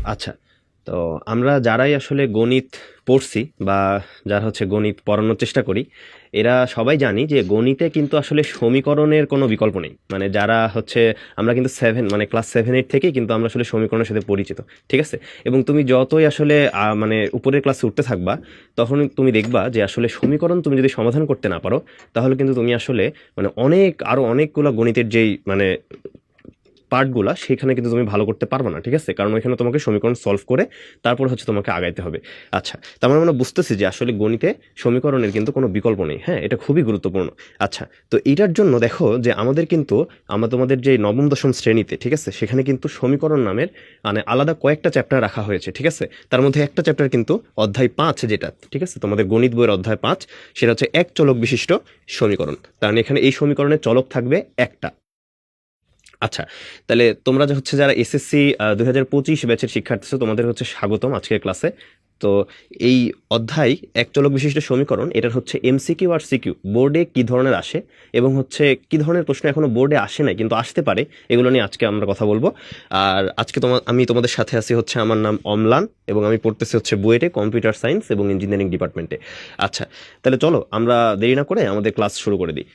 আচ্ছা, তো আমরা যারাই আসলে গণিত পড়ছি বা যারা হচ্ছে গণিত পড়ানোর চেষ্টা করি, এরা সবাই জানি যে গণিতে কিন্তু আসলে সমীকরণের কোনো বিকল্প নেই। মানে যারা হচ্ছে আমরা কিন্তু 7 মানে ক্লাস 7-8 থেকেই কিন্তু আমরা আসলে সমীকরণের সাথে পরিচিত। ঠিক আছে? এবং তুমি যতই আসলে মানে উপরের ক্লাসে উঠতে থাকবা, তখন তুমি দেখবা যে আসলে সমীকরণ তুমি যদি সমাধান করতে না পারো, তাহলে কিন্তু তুমি আসলে মানে আরো অনেকগুলা গণিতের যেই মানে পার্টগুলা সেখানে কিন্তু তুমি ভালো করতে পারবে না। ঠিক আছে? কারণ ওইখানে তোমাকে সমীকরণ সলভ করে তারপর হচ্ছে তোমাকে আগাইতে হবে। আচ্ছা, তার মানে আমরা বুঝতেছি যে আসলে গণিতে সমীকরণের কিন্তু কোনো বিকল্প নেই। হ্যাঁ, এটা খুবই গুরুত্বপূর্ণ। আচ্ছা, তো এইটার জন্য দেখো যে আমাদের কিন্তু আমরা তোমাদের যে নবম দশম শ্রেণীতে, ঠিক আছে, সেখানে কিন্তু সমীকরণ নামের মানে আলাদা কয়েকটা চ্যাপ্টার রাখা হয়েছে। ঠিক আছে? তার মধ্যে একটা চ্যাপ্টার কিন্তু অধ্যায় 5 যেটা, ঠিক আছে, তোমাদের গণিত বইয়ের অধ্যায় 5, সেটা হচ্ছে এক চলক বিশিষ্ট সমীকরণ। তার মানে এখানে এই সমীকরণের চলক থাকবে একটা। আচ্ছা, তাহলে তোমরা যে হচ্ছে যারা এসএসসি 2025 ব্যাচের শিক্ষার্থী আছো, তোমাদের হচ্ছে স্বাগতম আজকের ক্লাসে। তো এই অধ্যায় এক চলক বিশিষ্ট সমীকরণ, এটার হচ্ছে এমসিকিউ আর সিকিউ বোর্ডে কি ধরনের আসে এবং হচ্ছে কি ধরনের প্রশ্ন এখনো বোর্ডে আসে নাই কিন্তু আসতে পারে, এগুলো নিয়ে আজকে আমরা কথা বলবো। আর আজকে আমি তোমাদের সাথে আছি হচ্ছে, আমার নাম অম্লান এবং আমি পড়তেছি হচ্ছে বুয়েটে কম্পিউটার সায়েন্স এবং ইঞ্জিনিয়ারিং ডিপার্টমেন্টে। আচ্ছা, তাহলে চলো আমরা দেরি না করে আমাদের ক্লাস শুরু করে দিই।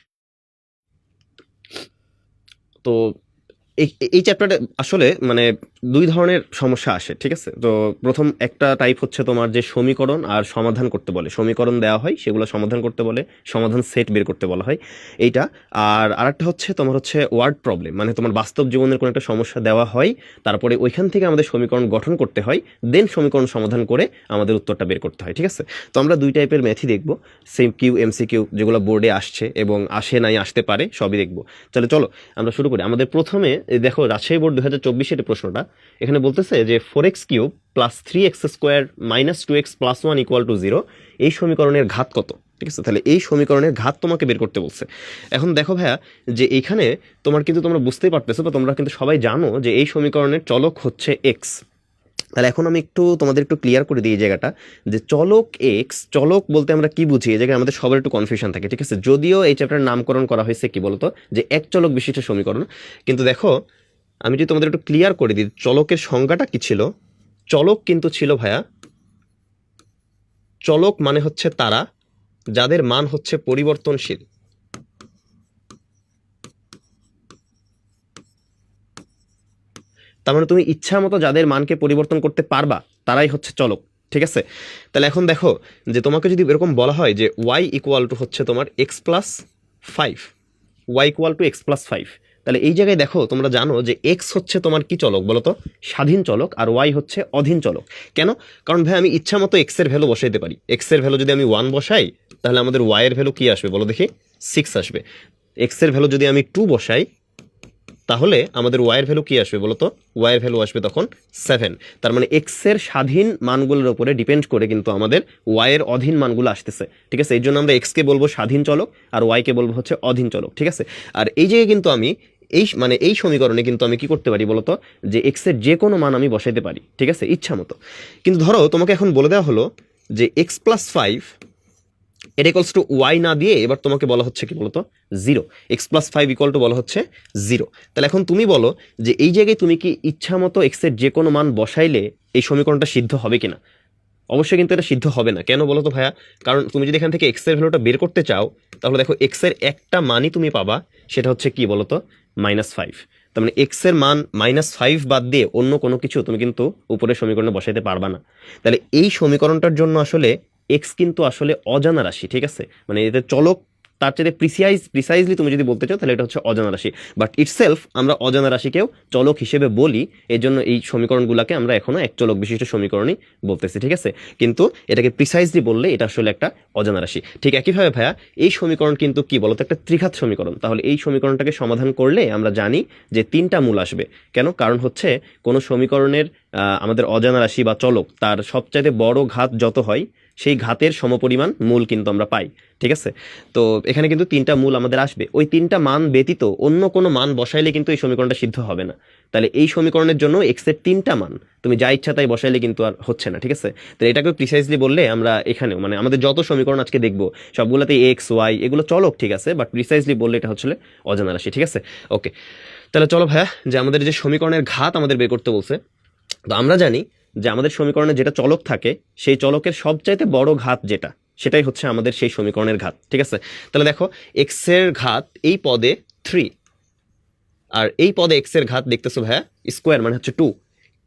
তো এই এই চ্যাপ্টারে আসলে মানে দুই ধরনের সমস্যা আসে। ঠিক আছে? তো প্রথম একটা টাইপ হচ্ছে তোমার যে সমীকরণ আর সমাধান করতে বলে, সমীকরণ দেওয়া হয় সেগুলো সমাধান করতে বলে, সমাধান সেট বের করতে বলা হয় এইটা। আর আরেকটা হচ্ছে তোমার হচ্ছে ওয়ার্ড প্রবলেম, মানে তোমার বাস্তব জীবনের কোনো একটা সমস্যা দেওয়া হয়, তারপরে ওইখান থেকে আমাদের সমীকরণ গঠন করতে হয়, দেন সমীকরণ সমাধান করে আমাদের উত্তরটা বের করতে হয়। ঠিক আছে? তো আমরা দুই টাইপের ম্যাথই দেখবো, সেম কিউ এমসিকিউ যেগুলো বোর্ডে আসছে এবং আসে নাই আসতে পারে সবই দেখবো। চলো চলো আমরা শুরু করি। আমাদের প্রথমে দেখো রাজশাহী বোর্ড 2024-এর প্রশ্নটা এখানে বলতেছে যে 4x³ plus 3x² minus 2x plus 1 equal to 0 এই সমীকরণের ঘাত কত? ঠিক আছে, তাহলে এই সমীকরণের ঘাত তোমাকে বের করতে বলছে। এখন দেখো ভাইয়া যে এইখানে তোমরা বুঝতেই পারতেছো বা তোমরা কিন্তু সবাই জানো যে এই সমীকরণের চলক হচ্ছে এক্স। তাহলে এখন আমি তোমাদের একটু ক্লিয়ার করে দিই এই জায়গাটা, যে চলক এক্স, চলক বলতে আমরা কি বুঝি, এই জায়গায় আমাদের সবার একটু কনফিউশন থাকে। ঠিক আছে, যদিও এই চ্যাপ্টারের নামকরণ করা হয়েছে কি বলতো, যে এক চলক বিশিষ্ট সমীকরণ, কিন্তু দেখো আমি যদি তোমাদের একটু ক্লিয়ার করে দিই চলকের সংজ্ঞাটা কি ছিল। চলক কিন্তু ছিল ভাইয়া, চলক মানে হচ্ছে তারা যাদের মান হচ্ছে পরিবর্তনশীল। তার মানে তুমি ইচ্ছা মতো যাদের মানকে পরিবর্তন করতে পারবা তারাই হচ্ছে চলক। ঠিক আছে? তাহলে এখন দেখো যে তোমাকে যদি এরকম বলা হয় যে ওয়াই ইকুয়াল টু হচ্ছে তোমার X plus 5, Y equal to X plus 5, তাহলে এই জায়গায় দেখো তোমরা জানো যে এক্স হচ্ছে তোমার কি চলক বলো তো, স্বাধীন চলক, আর ওয়াই হচ্ছে অধীন চলক। কেন? কারণ ভাই আমি ইচ্ছা মতো এক্স এর ভ্যালু বসাইতে পারি। এক্স এর ভ্যালু যদি আমি 1 বসাই তাহলে আমাদের ওয়াই এর ভ্যালু কি আসবে বলো দেখি, 6 আসবে। এক্স এর ভ্যালু যদি আমি 2 বসাই তাহলে আমাদের ওয়াই এর ভ্যালু কি আসবে বলতো, ওয়াই এর ভ্যালু আসবে তখন 7। তার মানে এক্স এর স্বাধীন মানগুলোর উপরে ডিপেন্ড করে কিন্তু আমাদের ওয়াই এর অধীন মানগুলো আসতেছে। ঠিক আছে, এই জন্য আমরা এক্স কে বলবো স্বাধীন চলক আর ওয়াই কে বলবো হচ্ছে অধীন চলক। ঠিক আছে, আর এই জায়গায় কিন্তু আমি এই সমীকরণে কিন্তু আমি কি করতে পারি বলতো, যে এক্স এর যে কোনো মান আমি বসাইতে পারি। ঠিক আছে, ইচ্ছা মতো। কিন্তু ধরো তোমাকে এখন বলে দেওয়া হলো যে এক্স প্লাস 5 এটা ইকুয়ালস টু ওয়াই না দিয়ে এবার তোমাকে বলা হচ্ছে কি বলতো, 0। এক্স প্লাস 5 ইকুয়াল টু বলা হচ্ছে 0। তাহলে এখন তুমি বলো যে এই জায়গায় তুমি কি ইচ্ছা মতো এক্স এর যে কোনো মান বসাইলে এই সমীকরণটা সিদ্ধ হবে কিনা? অবশ্যই কিন্তু এটা সিদ্ধ হবে না। কেন বলো তো ভাইয়া? কারণ তুমি যদি এখান থেকে এক্স এর ভ্যালুটা বের করতে চাও তাহলে দেখো এক্স এর একটা মানই তুমি পাবা, সেটা হচ্ছে কি বলতো, -5। তার মানে এক্স এর মান -5 বাদ দিয়ে অন্য কোনো কিছু তুমি কিন্তু উপরের সমীকরণে বসাইতে পারবা না। তাহলে এই সমীকরণটার জন্য আসলে এক্স কিন্তু আসলে অজানা রাশি। ঠিক আছে, মানে এতে চলক তার চেয়ে প্রিসাইজলি তুমি যদি বলতে চাও তাহলে এটা হচ্ছে অজানা রাশি, বাট ইটসেলফ আমরা অজানা রাশিকেও চলক হিসেবে বলি। এই জন্য এই সমীকরণগুলোকে আমরা এখনো এক চলক বিশিষ্ট সমীকরণই বলতেছি। ঠিক আছে, কিন্তু এটাকে প্রিসাইজলি বললে এটা আসলে একটা অজানা রাশি। ঠিক একইভাবে ভাইয়া এই সমীকরণ কিন্তু কি বলতো, একটা ত্রিঘাত সমীকরণ। তাহলে এই সমীকরণটাকে সমাধান করলে আমরা জানি যে 3টা মূল আসবে। কেন? কারণ হচ্ছে কোনো সমীকরণের আমাদের অজানা রাশি বা চলক তার সবচাইতে বড় ঘাত যত হয় সেই ঘাতের সমপরিমাণ মূল কিন্তু আমরা পাই। ঠিক আছে, তো এখানে কিন্তু 3টা মূল আমাদের আসবে। ওই 3টা মান ব্যতীত অন্য কোনো মান বসাইলে কিন্তু এই সমীকরণটা সিদ্ধ হবে না। তাহলে এই সমীকরণের জন্য এক্স এর 3টা মান তুমি যা ইচ্ছা তাই বসাইলে কিন্তু আর হচ্ছে না। ঠিক আছে, তো এটাকে প্রিসাইজলি বললে আমরা এখানেও মানে আমাদের যত সমীকরণ আজকে দেখবো সবগুলোতে এক্স ওয়াই এগুলো চলক। ঠিক আছে, বাট প্রিসাইজলি বললে এটা হচ্ছে অজানা রাশি। ঠিক আছে, ওকে। তাহলে চলো ভাইয়া যে আমাদের যে সমীকরণের ঘাত আমাদের বের করতে বলছে, তো আমরা জানি যে আমাদের সমীকরণে যেটা চলক থাকে সেই চলকের সবচাইতে বড় ঘাত যেটা, সেটাই হচ্ছে আমাদের সেই সমীকরণের ঘাত। ঠিক আছে, তাহলে দেখো এক্স এর ঘাত এই পদে 3, আর এই পদে এক্স এর ঘাত দেখতেছো ভাইয়া স্কোয়ার মানে হচ্ছে 2।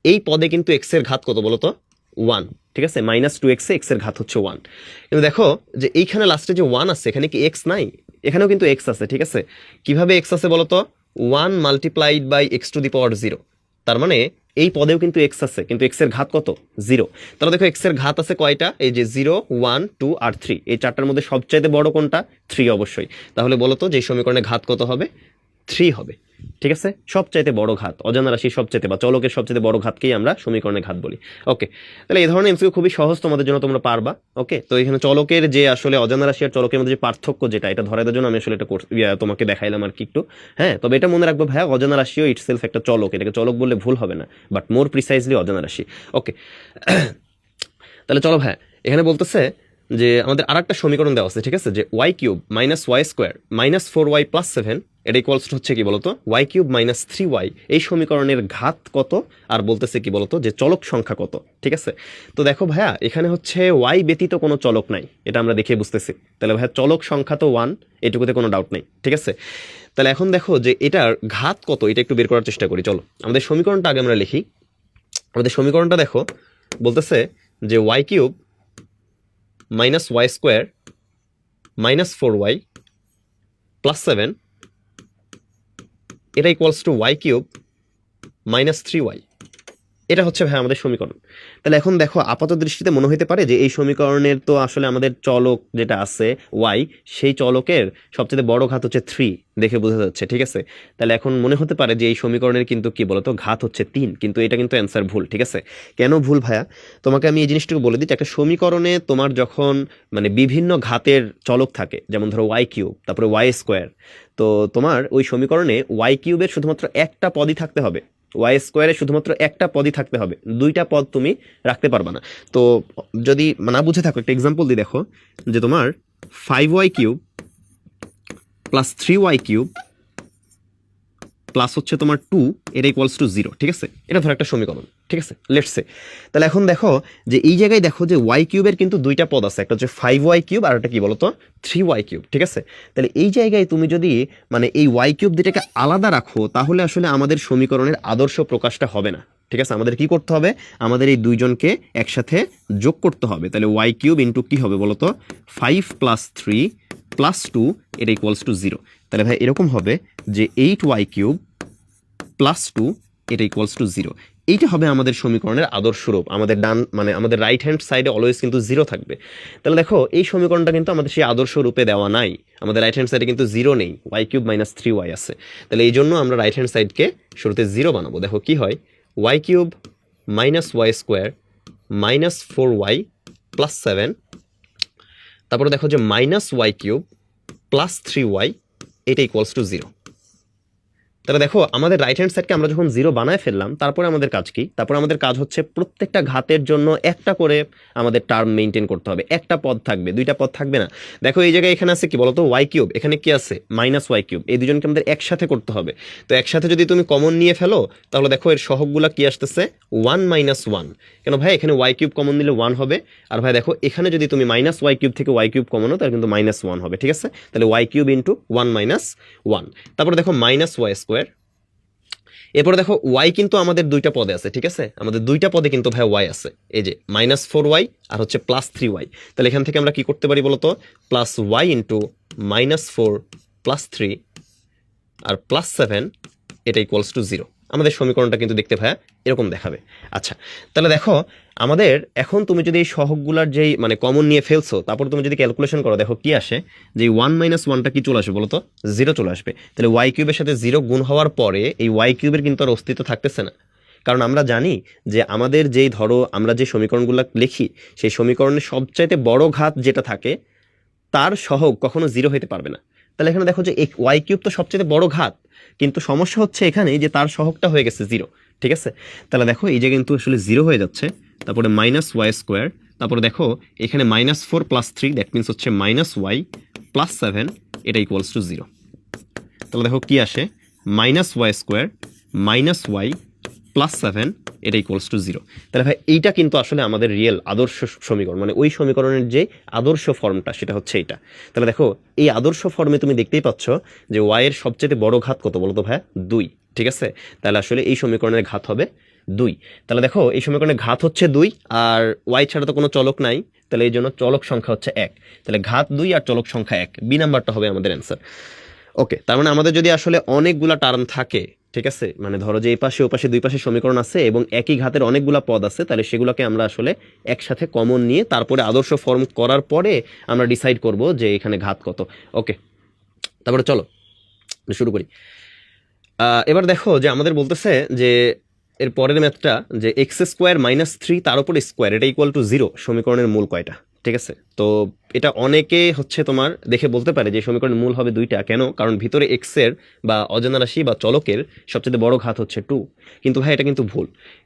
এই পদে কিন্তু এক্স এর ঘাত কত বলো তো? 1। ঠিক আছে, -2x এ এক্স এর ঘাত হচ্ছে 1। কিন্তু দেখো যে এইখানে লাস্টে যে 1 আছে, এখানে কি এক্স নাই? এখানেও কিন্তু এক্স আছে। ঠিক আছে, কিভাবে এক্স আছে বলো তো? 1 মাল্টিপ্লাইড বাই x⁻0। তার মানে এই পদেও কিন্তু এক্স আছে, কিন্তু এক্স এর ঘাত কত? 0। তাহলে দেখো এক্স এর ঘাত আছে কয়টা? এই যে 0, 1, 2 আর 3, এই চারটার মধ্যে সবচাইতে বড় কোনটা? 3 অবশ্যই। তাহলে বলো তো যে সমীকরণে ঘাত কত হবে? 3 হবে। ঠিক আছে, সবচাইতে বড় ঘাত, অজানা রাশির সবচাইতে বা চলকের সবচাইতে বড় ঘাতকেই আমরা সমীকরণে ঘাত বলি। ওকে, তাহলে এই ধরনের এমসিকিউ খুবই সহজ তোমাদের জন্য, তোমরা পারবা। ওকে, তো এখানে চলকের যে আসলে অজানা রাশি আর চলকের মধ্যে যে পার্থক্য যেটা, এটা ধরার জন্য আমি আসলে এটা তোমাকে দেখাইলাম আর কি একটু। হ্যাঁ, তবে এটা মনে রাখবো ভাইয়া, অজানা রাশিও ইটসেলফ একটা চলক, এটাকে চলক বললে ভুল হবে না, বাট মোর প্রিসাইজলি অজানা রাশি। ওকে, তাহলে চলো ভাইয়া, এখানে বলতেছে যে আমাদের আর একটা সমীকরণ দেওয়া আছে। ঠিক আছে, যে y³ - y² - 4y + 7, এটা ইকুয়ালস হচ্ছে কি বলতো? y³ - 3y। এই সমীকরণের ঘাত কত? আর বলতেছে কি বলতো? যে চলক সংখ্যা কত। ঠিক আছে, তো দেখো ভাইয়া, এখানে হচ্ছে y ব্যতীত কোনো চলক নাই, এটা আমরা দেখে বুঝতেছি। তাহলে ভাইয়া চলক সংখ্যা তো 1, এটুকুতে কোনো ডাউট নেই। ঠিক আছে, তাহলে এখন দেখো যে এটার ঘাত কত, এটা একটু বের করার চেষ্টা করি। চলো আমাদের সমীকরণটা আগে আমরা লিখি। আমাদের সমীকরণটা দেখো, বলতেছে যে y³ - y² - 4y + 7, এটা ইকুয়ালস টু y³ - 3y। এটা হচ্ছে ভাই আমাদের সমীকরণ। তাহলে এখন দেখো, আপাত দৃষ্টিতে মনে হতে পারে যে এই সমীকরণের তো আসলে আমাদের চলক যেটা আছে y, সেই চলকের সবচেয়ে বড় ঘাত হচ্ছে 3, দেখে বোঝা যাচ্ছে। ঠিক আছে, তাহলে এখন মনে হতে পারে যে এই সমীকরণের কিন্তু কি বলতো? ঘাত হচ্ছে 3, কিন্তু এটা কিন্তু অ্যান্সার ভুল। ঠিক আছে, কেন ভুল ভাইয়া? তোমাকে আমি এই জিনিসটুকু বলে দিই, একটা সমীকরণে তোমার যখন মানে বিভিন্ন ঘাতের চলক থাকে, যেমন ধরো y³, তারপরে y², তো তোমার ওই সমীকরণে y³ এর শুধুমাত্র একটা পদই থাকতে হবে, y² শুধুমাত্র একটা পদই থাকতে হবে, দুইটা পদ তুমি রাখতে পারবা না। তো যদি না বুঝে থাকো, একটা এক্সাম্পল দিই। দেখো যে তোমার 5y³ + 3y³ প্লাস হচ্ছে তোমার 2, এটা ইকুয়ালস টু 0। ঠিক আছে, এটা ধরো একটা সমীকরণ। ঠিক আছে, লেটস সে। তাহলে এখন দেখো যে এই জায়গায় দেখো যে y³ এর কিন্তু দুইটা পদ আছে, একটা হচ্ছে 5y³ আর একটা কি বলতো? 3y³। ঠিক আছে, তাহলে এই জায়গায় তুমি যদি মানে এই y³ দুটাকে আলাদা রাখো, তাহলে আসলে আমাদের সমীকরণের আদর্শ প্রকাশটা হবে না। ঠিক আছে, আমাদের কি করতে হবে? আমাদের এই দুইজনকে একসাথে যোগ করতে হবে। তাহলে y³ ইন্টু কি হবে বলতো? 5 + 3 + 2, এটা ইকুয়ালস টু 0। তাহলে ভাই এরকম হবে যে 8y³ + 2, এটা ইকুয়ালস টু 0। এইটা হবে আমাদের সমীকরণের আদর্শ রূপ। আমাদের ডান মানে আমাদের রাইট হ্যান্ড সাইডে অলওয়েজ কিন্তু 0 থাকবে। তাহলে দেখো এই সমীকরণটা কিন্তু আমাদের সেই আদর্শ রূপে দেওয়া নাই, আমাদের রাইট হ্যান্ড সাইডে কিন্তু 0 নেই, y³ - 3y আছে। তাহলে এই জন্য আমরা রাইট হ্যান্ড সাইডকে শুরুতে 0 বানাবো। দেখো কি হয়? y³ - y² - 4y + 7, তারপরে দেখো যে -y³ + 3y, এটা ইকুয়ালস টু 0। তাহলে দেখো আমাদের রাইট হ্যান্ড সাইডকে আমরা যখন 0 বানায় ফেললাম, তারপরে আমাদের কাজ কি? তারপরে আমাদের কাজ হচ্ছে প্রত্যেকটা ঘাতের জন্য একটা করে আমাদের টার্ম মেনটেন করতে হবে, একটা পদ থাকবে, দুইটা পদ থাকবে না। দেখো এই জায়গায় এখানে আছে কি বলতো? y³, এখানে কি আছে? -y³। এই দুজনকে আমাদের একসাথে করতে হবে। তো একসাথে যদি তুমি কমন নিয়ে ফেলো, তাহলে দেখো এর সহগগুলা কি আসতেছে? 1 - 1। কেন ভাই? এখানে y³ কমন নিলে 1 হবে, আর ভাই দেখো এখানে যদি তুমি -y³ থেকে y³ কমন, তাহলে কিন্তু -1 হবে। ঠিক আছে, তাহলে y³ ইন্টু 1 - 1। তারপরে দেখো -y²। এরপরে দেখো y কিন্তু আমাদের দুইটা পদে আছে। ঠিক আছে, আমাদের দুইটা পদে কিন্তু ভাই y আছে, এই যে -4y আর হচ্ছে +3y। তাহলে এখান থেকে আমরা কি করতে পারি বলতো? +y ইন্টু -4 + 3 আর +7, এটা ইকুয়ালস টু 0। আমাদের সমীকরণটা কিন্তু দেখতে ভাইয়া এরকম দেখাবে। আচ্ছা, তাহলে দেখো আমাদের এখন তুমি যদি এই সহগগুলার যেই মানে কমন নিয়ে ফেলছো, তারপর তুমি যদি ক্যালকুলেশন করো, দেখো কি আসে? যে 1 - 1টা কি চলে আসবে বলতো? 0 চলে আসবে। তাহলে y³ এর সাথে 0 গুণ হওয়ার পরে এই y³ এর কিন্তু আর অস্তিত্ব থাকতেছে না, কারণ আমরা জানি যে আমাদের যেই ধরো আমরা যে সমীকরণগুলো লিখি, সেই সমীকরণের সবচাইতে বড় ঘাত যেটা থাকে তার সহগ কখনো 0 হতে পারবে না। তাহলে এখানে দেখো যে y³ তো সবচেয়ে বড় ঘাত, কিন্তু সমস্যা হচ্ছে এখানে যে তার সহগটা হয়ে গেছে 0। ঠিক আছে, তাহলে দেখো এই যে কিন্তু আসলে 0 হয়ে যাচ্ছে, তারপরে -y², তারপরে দেখো এখানে -4 + 3, দ্যাট মিনস হচ্ছে -y + 7, এটা ইকুয়ালস টু 0। তাহলে দেখো কি আসে? -y² - y + 7 এটা ইকুয়ালস টু 0। তাহলে ভাই এইটা কিন্তু আসলে আমাদের রিয়েল আদর্শ সমীকরণ, মানে ওই সমীকরণের যে আদর্শ ফর্মটা সেটা হচ্ছে এইটা। তাহলে দেখো এই আদর্শ ফর্মে তুমি দেখতেই পাচ্ছ যে y এর সবচেয়ে বড় ঘাত কত বলো তো ভাইয়া? 2, ঠিক আছে? তাহলে আসলে এই সমীকরণের ঘাত হবে 2। তাহলে দেখো এই সমীকরণের ঘাত হচ্ছে 2 আর y ছাড়া তো কোনো চলক নাই, তাহলে এই জন্য চলক সংখ্যা হচ্ছে 1। তাহলে ঘাত 2 আর চলক সংখ্যা 1, বি নাম্বারটা হবে আমাদের অ্যান্সার। ওকে, তার মানে আমাদের যদি আসলে অনেকগুলা টার্ম থাকে, ঠিক আছে, মানে ধরো যে এই পাশে ও পাশে দুই পাশে সমীকরণ আছে এবং একই ঘাতের অনেকগুলা পদ আছে, তাহলে সেগুলোকে আমরা আসলে একসাথে কমন নিয়ে তারপরে আদর্শ ফর্ম করার পরে আমরা ডিসাইড করব যে এখানে ঘাত কত। ওকে, তারপরে চলো শুরু করি। এবার দেখো যে আমাদের বলতেছে যে এর পরের ম্যাথটা যে x² - 3 তার উপর স্কোয়ার এটা ইকুয়াল টু 0 সমীকরণের মূল কয়টা? ঠিক আছে, তো এটা অনেকে হচ্ছে তোমার দেখে বলতে পারে যে সমীকরণের মূল হবে 2টা। কেন? কারণ ভিতরে x এর বা অজানা রাশি বা চলকের সবচেয়ে বড় ঘাত হচ্ছে 2। কিন্তু ভাই এটা কিন্তু ভুল।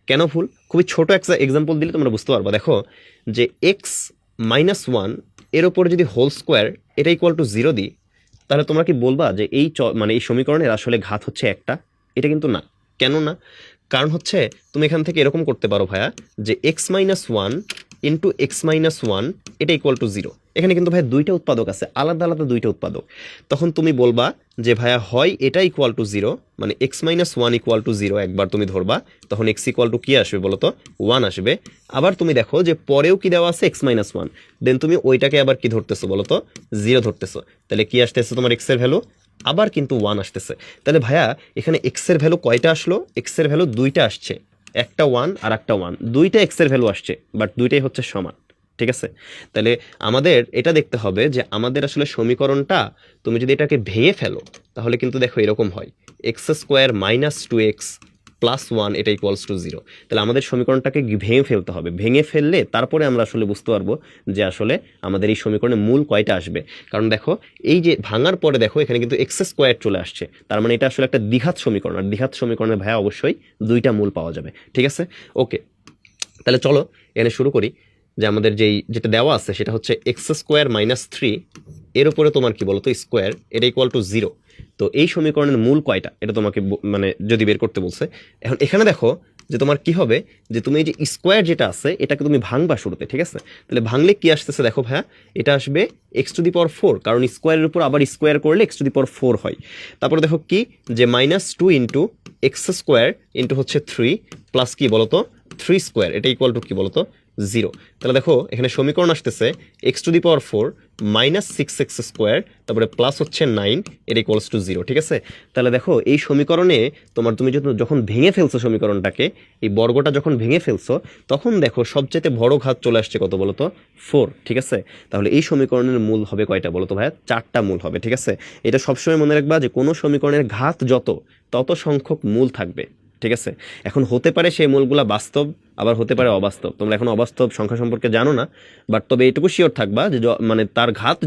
কেন ভুল? খুবই ছোট একটা এক্সাম্পল দিলে তোমরা বুঝতে পারবা। দেখো যে x - 1 এর ওপরে যদি হোল স্কোয়ার এটা ইকুয়াল টু 0 দিই, তাহলে তোমরা কি বলবা যে এই মানে এই সমীকরণের আসলে ঘাত হচ্ছে একটা? এটা কিন্তু না। কেন না? কারণ হচ্ছে তুমি এখান থেকে এরকম করতে পারো ভাইয়া যে x - 1 ইন্টু x - 1 এটা ইকুয়াল টু 0। এখানে কিন্তু ভাই দুইটা উৎপাদক আছে, আলাদা আলাদা দুইটা উৎপাদক। তখন তুমি বলবা যে ভাইয়া হয় এটা ইকুয়াল টু 0, মানে x - 1 ইকুয়াল টু 0 একবার তুমি ধরবা, তখন x ইকুয়াল টু কি আসবে বলো তো? 1 আসবে। আবার তুমি দেখো যে পরেও কি দেওয়া আছে x - 1, দেন তুমি ওইটাকে আবার কি ধরতেছো বলো তো? 0 ধরতেছো। তাহলে কি আসতেছে তোমার x এর ভ্যালু? আবার কিন্তু 1 আসতেছে। তাহলে ভাইয়া এখানে x এর ভ্যালু কয়টা আসলো? x এর ভ্যালু 2টা আসছে, একটা 1 আর একটা 1, দুইটা x এর ভ্যালু আসছে, বাট দুইটাই হচ্ছে সমান। ঠিক আছে, তাহলে আমাদের এটা দেখতে হবে যে আমাদের আসলে সমীকরণটা তুমি যদি এটাকে ভেঙে ফেলো তাহলে কিন্তু দেখো এরকম হয় x² - 2x + 1 এটা ইকুয়ালস টু 0। তাহলে আমাদের সমীকরণটাকে ভেঙে ফেলতে হবে, ভেঙে ফেললে তারপরে আমরা আসলে বুঝতে পারবো যে আসলে আমাদের এই সমীকরণের মূল কয়টা আসবে। কারণ দেখো এই যে ভাঙার পরে দেখো এখানে কিন্তু x² চলে আসছে, তার মানে এটা আসলে একটা দ্বিঘাত সমীকরণ, আর দ্বিঘাত সমীকরণের ভাইয়া অবশ্যই দুইটা মূল পাওয়া যাবে। ঠিক আছে, ওকে, তাহলে চলো এখানে শুরু করি। যে আমাদের যেটা দেওয়া আছে সেটা হচ্ছে x² - 3 এর উপরে তোমার কি বলতো স্কোয়ার এটা ইকুয়াল টু 0। তো এই সমীকরণের মূল কয়টা এটা তোমাকে মানে যদি বের করতে বলছে। এখন এখানে দেখো যে তোমার কি হবে যে তুমি এই যে স্কোয়ার যেটা আছে এটাকে তুমি ভাঙবা শুরুতে। ঠিক আছে, তাহলে ভাঙলে কি আসতেছে দেখো ভাইয়া, এটা আসবে x⁴, কারণ স্কোয়ারের উপর আবার স্কোয়ার করলে x⁴ হয়। তারপরে দেখো কি যে -2 ইন্টু x² ইন্টু হচ্ছে 3 প্লাস কি বলতো 3² এটা ইকুয়াল টু কি বলতো 0। তাহলে দেখো এখানে সমীকরণ আসতেছে x⁴ - 6x², তারপরে প্লাস হচ্ছে 9 এটা ইকুয়ালস টু 0। ঠিক আছে, তাহলে দেখো এই সমীকরণে তোমার তুমি যখন ভেঙে ফেলছো সমীকরণটাকে, এই বর্গটা যখন ভেঙে ফেলছো তখন দেখো সবচেয়ে বড় ঘাত চলে আসছে কত বলতো 4। ঠিক আছে, তাহলে এই সমীকরণের মূল হবে কয়টা বলতো ভাইয়া? 4টা মূল হবে। ঠিক আছে, এটা সবসময় মনে রাখবা যে কোনো সমীকরণের ঘাত তত সংখ্যক মূল থাকবে। ঠিক আছে, এখন হতে পারে সেই মূলগুলা বাস্তব, আবার হতে পারে অবাস্তব। তোমরা এখন অবাস্তব সংখ্যা সম্পর্কে জানো না, বাট তবে এইটুকু শিওর থাকবা যে মানে তার ঘাত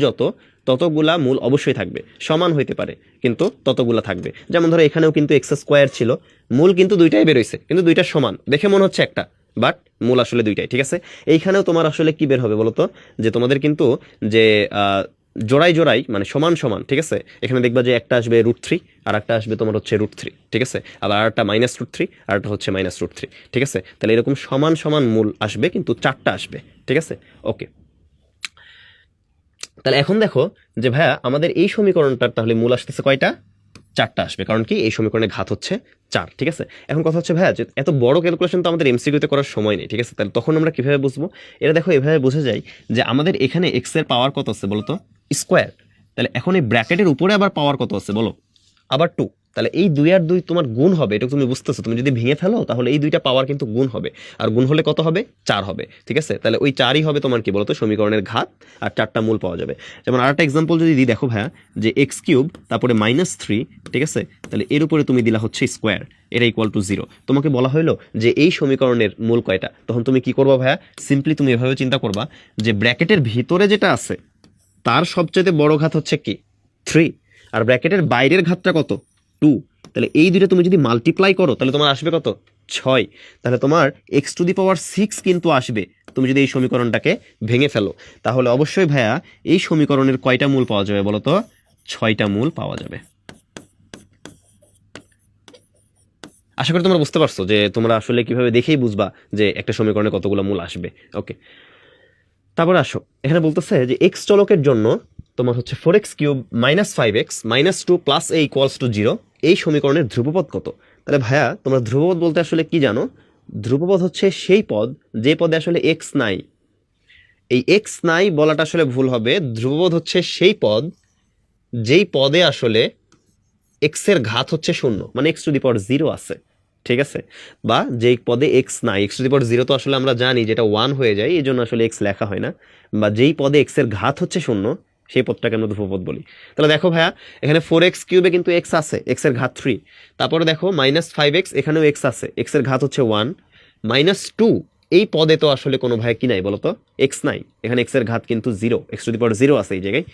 ততগুলা মূল অবশ্যই থাকবে। সমান হইতে পারে কিন্তু ততগুলা থাকবে। যেমন ধরো এখানেও কিন্তু x² ছিল, মূল কিন্তু দুইটাই বেরোইছে, কিন্তু দুইটা সমান দেখে মনে হচ্ছে একটা, বাট মূল আসলে দুইটাই। ঠিক আছে, এইখানেও তোমার আসলে কি বের হবে বলতো যে তোমাদের কিন্তু যে জোড়াই জোড়াই মানে সমান সমান। ঠিক আছে, এখানে দেখবা যে একটা আসবে √3 আর একটা আসবে তোমার হচ্ছে √3। ঠিক আছে, আবার আরেকটা -√3 আর একটা হচ্ছে -√3। ঠিক আছে, তাহলে এরকম সমান সমান মূল আসবে কিন্তু 4টা আসবে। ঠিক আছে, ওকে, তাহলে এখন দেখো যে ভাইয়া আমাদের এই সমীকরণটার তাহলে মূল আসতেছে কয়টা? 4টা আসবে, কারণ কি এই সমীকরণের ঘাত হচ্ছে 4। ঠিক আছে, এখন কথা হচ্ছে ভাইয়া যে এত বড় ক্যালকুলেশন তো আমাদের এমসিকিউতে করার সময় নেই। ঠিক আছে, তাহলে তখন আমরা কিভাবে বুঝবো? এটা দেখো এভাবে বোঝা যায় যে আমাদের এখানে x এর পাওয়ার কত আছে বলতো? স্কোয়ার। তাহলে এখন এই ব্র্যাকেটের উপরে আবার পাওয়ার কত আছে বলো? আবার 2। তাহলে এই 2 আর 2 তোমার গুণ হবে, এটা তুমি বুঝতেছো। তুমি যদি ভেঙে ফেলো তাহলে এই দুইটা পাওয়ার কিন্তু গুণ হবে, আর গুণ হলে কত হবে? 4 হবে। ঠিক আছে, তাহলে ওই 4ই হবে তোমার কি বলতো সমীকরণের ঘাত, আর 4টা মূল পাওয়া যাবে। যেমন আরেকটা এক্সাম্পল যদি দিই, দেখো ভাইয়া যে x³ তারপরে -3, ঠিক আছে, তাহলে এর উপরে তুমি দিলা হচ্ছে স্কোয়ার এটা ইকুয়াল টু 0। তোমাকে বলা হলো যে এই সমীকরণের মূল কয়টা, তখন তুমি কি করবা ভাইয়া? সিম্পলি তুমি এভাবে চিন্তা করবা যে ব্র্যাকেটের ভিতরে যেটা আছে তার সবচেয়ে বড় ঘাত হচ্ছে কি 3, আর ব্র্যাকেটের বাইরের ঘাতটা কত 2। তাহলে এই দুটো তুমি যদি মাল্টিপ্লাই করো তাহলে তোমার আসবে কত 6। তাহলে তোমার x⁶ কিন্তু আসবে তুমি যদি এই সমীকরণটাকে ভেঙে ফেলো। তাহলে অবশ্যই ভাইয়া এই সমীকরণের কয়টা মূল পাওয়া যাবে বলো তো? 6টা মূল পাওয়া যাবে। আশা করি তোমরা বুঝতে পারছো যে তোমরা আসলে কিভাবে দেখেই বুঝবা যে একটা সমীকরণে কতগুলো মূল আসবে। ওকে, তারপরে আসো, এখানে বলতেছে যে এক্স চলকের জন্য তোমার হচ্ছে 4x³ - 5x - 2 + a = 0 এই সমীকরণের ধ্রুবপদ কত? তাহলে ভাইয়া তোমরা ধ্রুবপদ বলতে আসলে কি জানো? ধ্রুবপদ হচ্ছে সেই পদ যে পদে আসলে এক্স নাই। এই এক্স নাই বলাটা আসলে ভুল হবে। ধ্রুবপদ হচ্ছে সেই পদ যেই পদে আসলে এক্স এর ঘাত হচ্ছে 0, মানে x⁻0 আছে, ঠিক আছে? বা যেই পদে এক্স নাই, x⁻0 তো আসলে আমরা জানি যেটা 1 হয়ে যায়, এই জন্য আসলে এক্স লেখা হয় না। বা যেই পদে এক্স এর ঘাত হচ্ছে 0, সেই পদটাকে আমরা ধ্রুবপদ বলি। তাহলে দেখো ভাইয়া, এখানে 4x³ কিন্তু এক্স আছে, এক্স এর ঘাত 3। তারপরে দেখো -5x, এখানেও এক্স আছে, এক্স এর ঘাত হচ্ছে 1। -2 এই পদে তো আসলে কোনো ভাই কি নাই বলতো? এক্স নাই, এখানে এক্স এর ঘাত কিন্তু 0, x⁻0 আছে এই জায়গায়।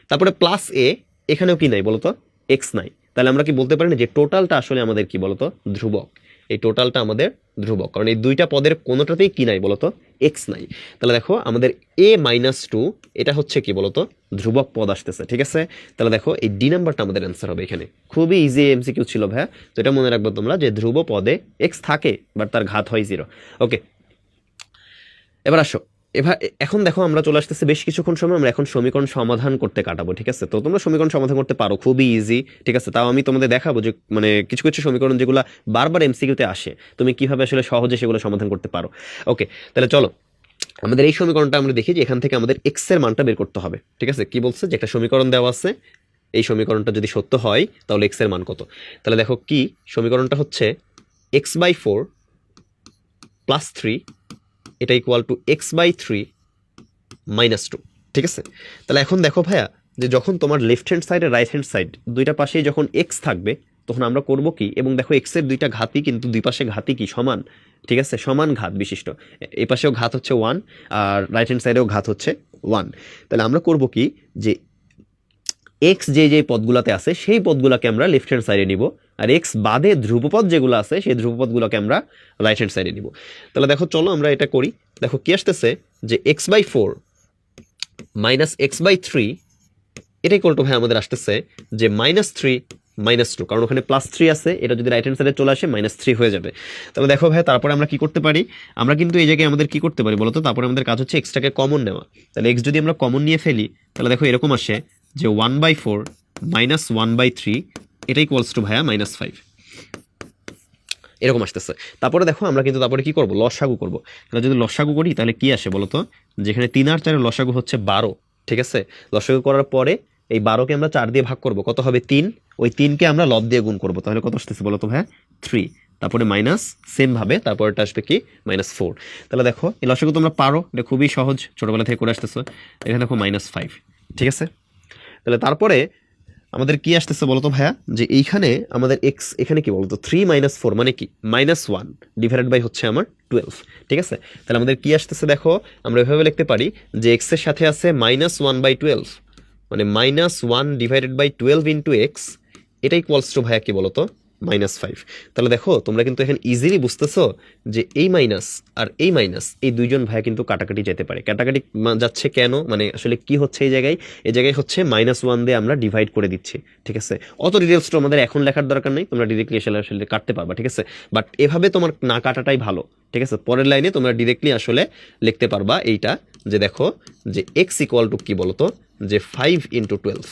তারপরে +a, এখানেও কি নাই বলতো? এক্স নাই। তাহলে আমরা কি বলতে পারি না যে টোটালটা আসলে আমাদের কি বলতো? ধ্রুবক। এই টোটালটা আমাদের ধ্রুবক, কারণ এই দুইটা পদের কোনোটাতেই কি নাই বলতো? এক্স নাই। তাহলে দেখো আমাদের a-2 এটা হচ্ছে কি বলতো? ধ্রুবক পদ আসতেছে, ঠিক আছে? তাহলে দেখো এই ডি নাম্বারটা আমাদের অ্যান্সার হবে এখানে। খুবই ইজি এমসিকিউ ছিল ভাইয়া, তো এটা মনে রাখবো তোমরা যে ধ্রুব পদে এক্স থাকে বাট তার ঘাত হয় 0। ওকে, এবার আসো, এবার এখন দেখো আমরা চলে আসতেছি বেশ কিছুক্ষণ সময় আমরা এখন সমীকরণ সমাধান করতে কাটাবো, ঠিক আছে? তো তোমরা সমীকরণ সমাধান করতে পারো, খুবই ইজি, ঠিক আছে? তাও আমি তোমাদের দেখাবো যে মানে কিছু কিছু সমীকরণ যেগুলো বারবার এমসিকিউতে আসে, তুমি কিভাবে আসলে সহজে সেগুলো সমাধান করতে পারো। ওকে, তাহলে চলো আমাদের এই সমীকরণটা আমরা দেখি যে এখান থেকে আমাদের এক্স এর মানটা বের করতে হবে, ঠিক আছে? কি বলছে যে একটা সমীকরণ দেওয়া আছে, এই সমীকরণটা যদি সত্য হয় তাহলে এক্স এর মান কত? তাহলে দেখো কি সমীকরণটা হচ্ছে x/4 + 3 এটা = x/3 - 2, ঠিক আছে? তাহলে এখন দেখো ভাইয়া, যে যখন তোমার লেফট হ্যান্ড সাইড আর রাইট হ্যান্ড সাইড দুইটা পাশেই যখন এক্স থাকবে তখন আমরা করব কি, এবং দেখো এক্স এর দুইটা ঘাতই কিন্তু দুই পাশে ঘাতই কি সমান, ঠিক আছে? সমান ঘাত বিশিষ্ট। এই পাশেও ঘাত হচ্ছে 1 আর রাইট হ্যান্ড সাইডেও ঘাত হচ্ছে 1। তাহলে আমরা করব কি, যে এক্স যে যে পদগুলোতে আছে সেই পদগুলোকে আমরা লেফট হ্যান্ড সাইডে নিব, আর এক্স বাদে ধ্রুবপদ যেগুলো আছে সেই ধ্রুবপদগুলোকে আমরা রাইট হ্যান্ড সাইডে নিব। তাহলে দেখো চলো আমরা এটা করি। দেখো কি আসতেছে যে x/4 - x/3 এটা ভাই আমাদের আসতেছে যে -3 - 2, কারণ ওখানে +3 আছে, এটা যদি রাইট হ্যান্ড সাইডে চলে আসে -3 হয়ে যাবে। তাহলে দেখো ভাই তারপরে আমরা কি করতে পারি, আমরা কিন্তু এই জায়গায় আমাদের কি করতে পারি বলতো? তারপরে আমাদের কাজ হচ্ছে এক্সটাকে কমন নেওয়া। তাহলে এক্স যদি আমরা কমন নিয়ে ফেলি তাহলে দেখো এরকম আসে যে 1/4 - 1/3 এটা = ভাইয়া -5, এরকম আসতেছে। তারপরে দেখো আমরা কিন্তু তারপরে কি করব? লসাগু করব। তাহলে যদি লসাগু করি তাহলে কি আসে বলতো? যেখানে 3 আর 4 লসাগু হচ্ছে 12, ঠিক আছে? লসাগু করার পরে এই 12কে আমরা 4 দিয়ে ভাগ করব, কত হবে? 3। ওই 3কে আমরা লব দিয়ে গুণ করব, তাহলে কত আসতেছে বলতো ভাইয়া? 3। তারপরে মাইনাস, সেম ভাবে তারপরটা আসবে কি? -4। তাহলে দেখো এই লসাগু তোমরা পারো, এটা খুবই সহজ, ছোটবেলা থেকে করে আসতেছো। এখানে দেখো -5, ঠিক আছে? তাহলে তারপরে আমাদের কি আসতেছে বলতো ভাইয়া? যে এইখানে আমাদের এক্স, এখানে কি বলতো? 3 - 4 মানে কি? -1 ডিভাইডেড বাই হচ্ছে আমার 12, ঠিক আছে? তাহলে আমাদের কি আসতেছে দেখো, আমরা এভাবে লিখতে পারি যে এক্স এর সাথে আছে -1/12, মানে -1 ডিভাইডেড বাই 12 ইন্টু এক্স, এটা = ভাইয়া কি বলতো? -5। তাহলে দেখো তোমরা কিন্তু এখানে ইজিলি বুঝতেছো যে এই মাইনাস আর এই মাইনাস এই দুইজন ভাইয়া কিন্তু কাটাকাটি যেতে পারে। কাটাকাটি যাচ্ছে কেন, মানে আসলে কি হচ্ছে এই জায়গায়? এই জায়গায় হচ্ছে -1 দিয়ে আমরা ডিভাইড করে দিচ্ছি, ঠিক আছে? অত ডিটেলস তো আমাদের এখন লেখার দরকার নেই, তোমরা ডিরেক্টলি আসলে কাটতে পারবা, ঠিক আছে? বাট এভাবে তোমার না কাটাটাই ভালো, ঠিক আছে? পরের লাইনে তোমরা ডিরেক্টলি আসলে লিখতে পারবা এইটা, যে দেখো যে এক্স = কি বলতো? যে 5 × 12,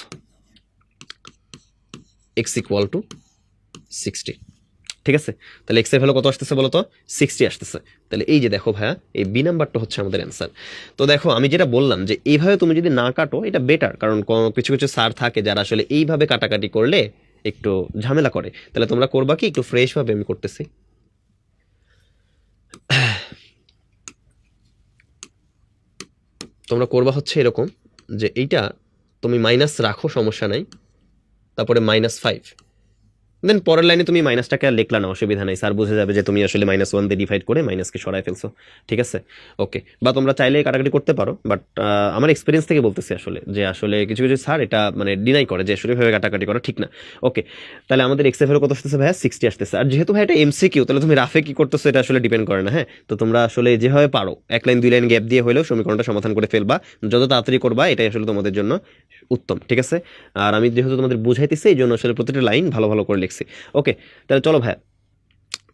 এক্স = 60, ঠিক আছে? তাহলে এক্স এর ভ্যালু কত আসতেছে বলতো? 60 আসতেছে। তাহলে এই যে দেখো ভাইয়া, এই বি নাম্বারটা হচ্ছে আমাদের অ্যান্সার। তো দেখো আমি যেটা বললাম যে এইভাবে তুমি যদি না কাটো এটা বেটার, কারণ কিছু কিছু স্যার থাকে যারা আসলে এইভাবে কাটাকাটি করলে একটু ঝামেলা করে। তাহলে তোমরা করবা কি, একটু ফ্রেশ ভাবে আমি করতেছি। তোমরা করবা হচ্ছে এরকম, যে এইটা তুমি মাইনাস রাখো, সমস্যা নাই, তারপরে -5, দেন পরের লাইনে তুমি মাইনাসটাকে আর লিখলা না, অসুবিধা নাই, স্যার বুঝে যাবে যে তুমি আসলে -1 দিয়ে ডিভাইড করে মাইনাসকে সরাই ফেলছো, ঠিক আছে? ওকে, বা তোমরা চাইলে কাটাকাটি করতে পারো, বাট আমার এক্সপিরিয়েন্স থেকে বলতেছি আসলে যে আসলে কিছু কিছু স্যার এটা মানে ডিনাই করে যে আসলে ভাবে কাটাকাটি করা ঠিক না। ওকে, তাহলে আমাদের এক্স এর ভ্যালু কত আসতেছে ভাইয়া? 60 আসতেছে। আর যেহেতু ভাই এটা এমসিকিউ, তাহলে তুমি রাফে কি করতেছো এটা আসলে ডিপেন্ড করে না, হ্যাঁ? তো তোমরা আসলে যেভাবে পারো 1 লাইন 2 লাইন গ্যাপ দিয়ে হলেও সমীকরণটা সমাধান করে ফেলবা, যত তাড়াতাড়ি করবা এটাই আসলে তোমাদের জন্য উত্তম, ঠিক আছে? আর আমি যেহেতু তোমাদের বুঝাইতেছি এই জন্য আসলে প্রতিটা লাইন ভালো ভালো করে লিখছি। ওকে, তাহলে চলো ভাইয়া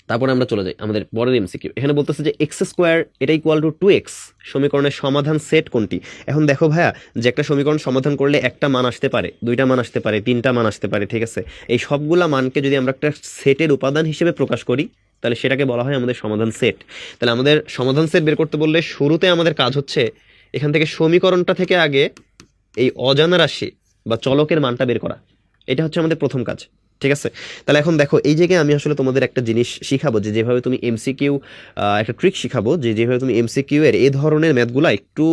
তারপরে আমরা চলে যাই আমাদের পরের এমসিকিউ। এখানে বলতেছে যে এক্স স্কোয়ার এটা ইকুয়াল টু 2x সমীকরণের সমাধান সেট কোনটি। এখন দেখো ভাইয়া যে একটা সমীকরণ সমাধান করলে একটা মান আসতে পারে, দুইটা মান আসতে পারে, তিনটা মান আসতে পারে, ঠিক আছে। এই সবগুলা মানকে যদি আমরা একটা সেটের উপাদান হিসেবে প্রকাশ করি তাহলে সেটাকে বলা হয় আমাদের সমাধান সেট। তাহলে আমাদের সমাধান সেট বের করতে বললে শুরুতে আমাদের কাজ হচ্ছে এখান থেকে সমীকরণটা থেকে আগে এই অজানা রাশি বা চলকের মানটা বের করা। এটা হচ্ছে আমাদের প্রথম কাজ, ঠিক আছে। তাহলে এখন দেখো এই জায়গায় আমি আসলে তোমাদের একটা জিনিস শিখাবো যে যেভাবে তুমি এমসিকিউ একটা ট্রিক শিখাবো যে যেভাবে তুমি এমসিকিউ এর এই ধরনের ম্যাথগুলো একটু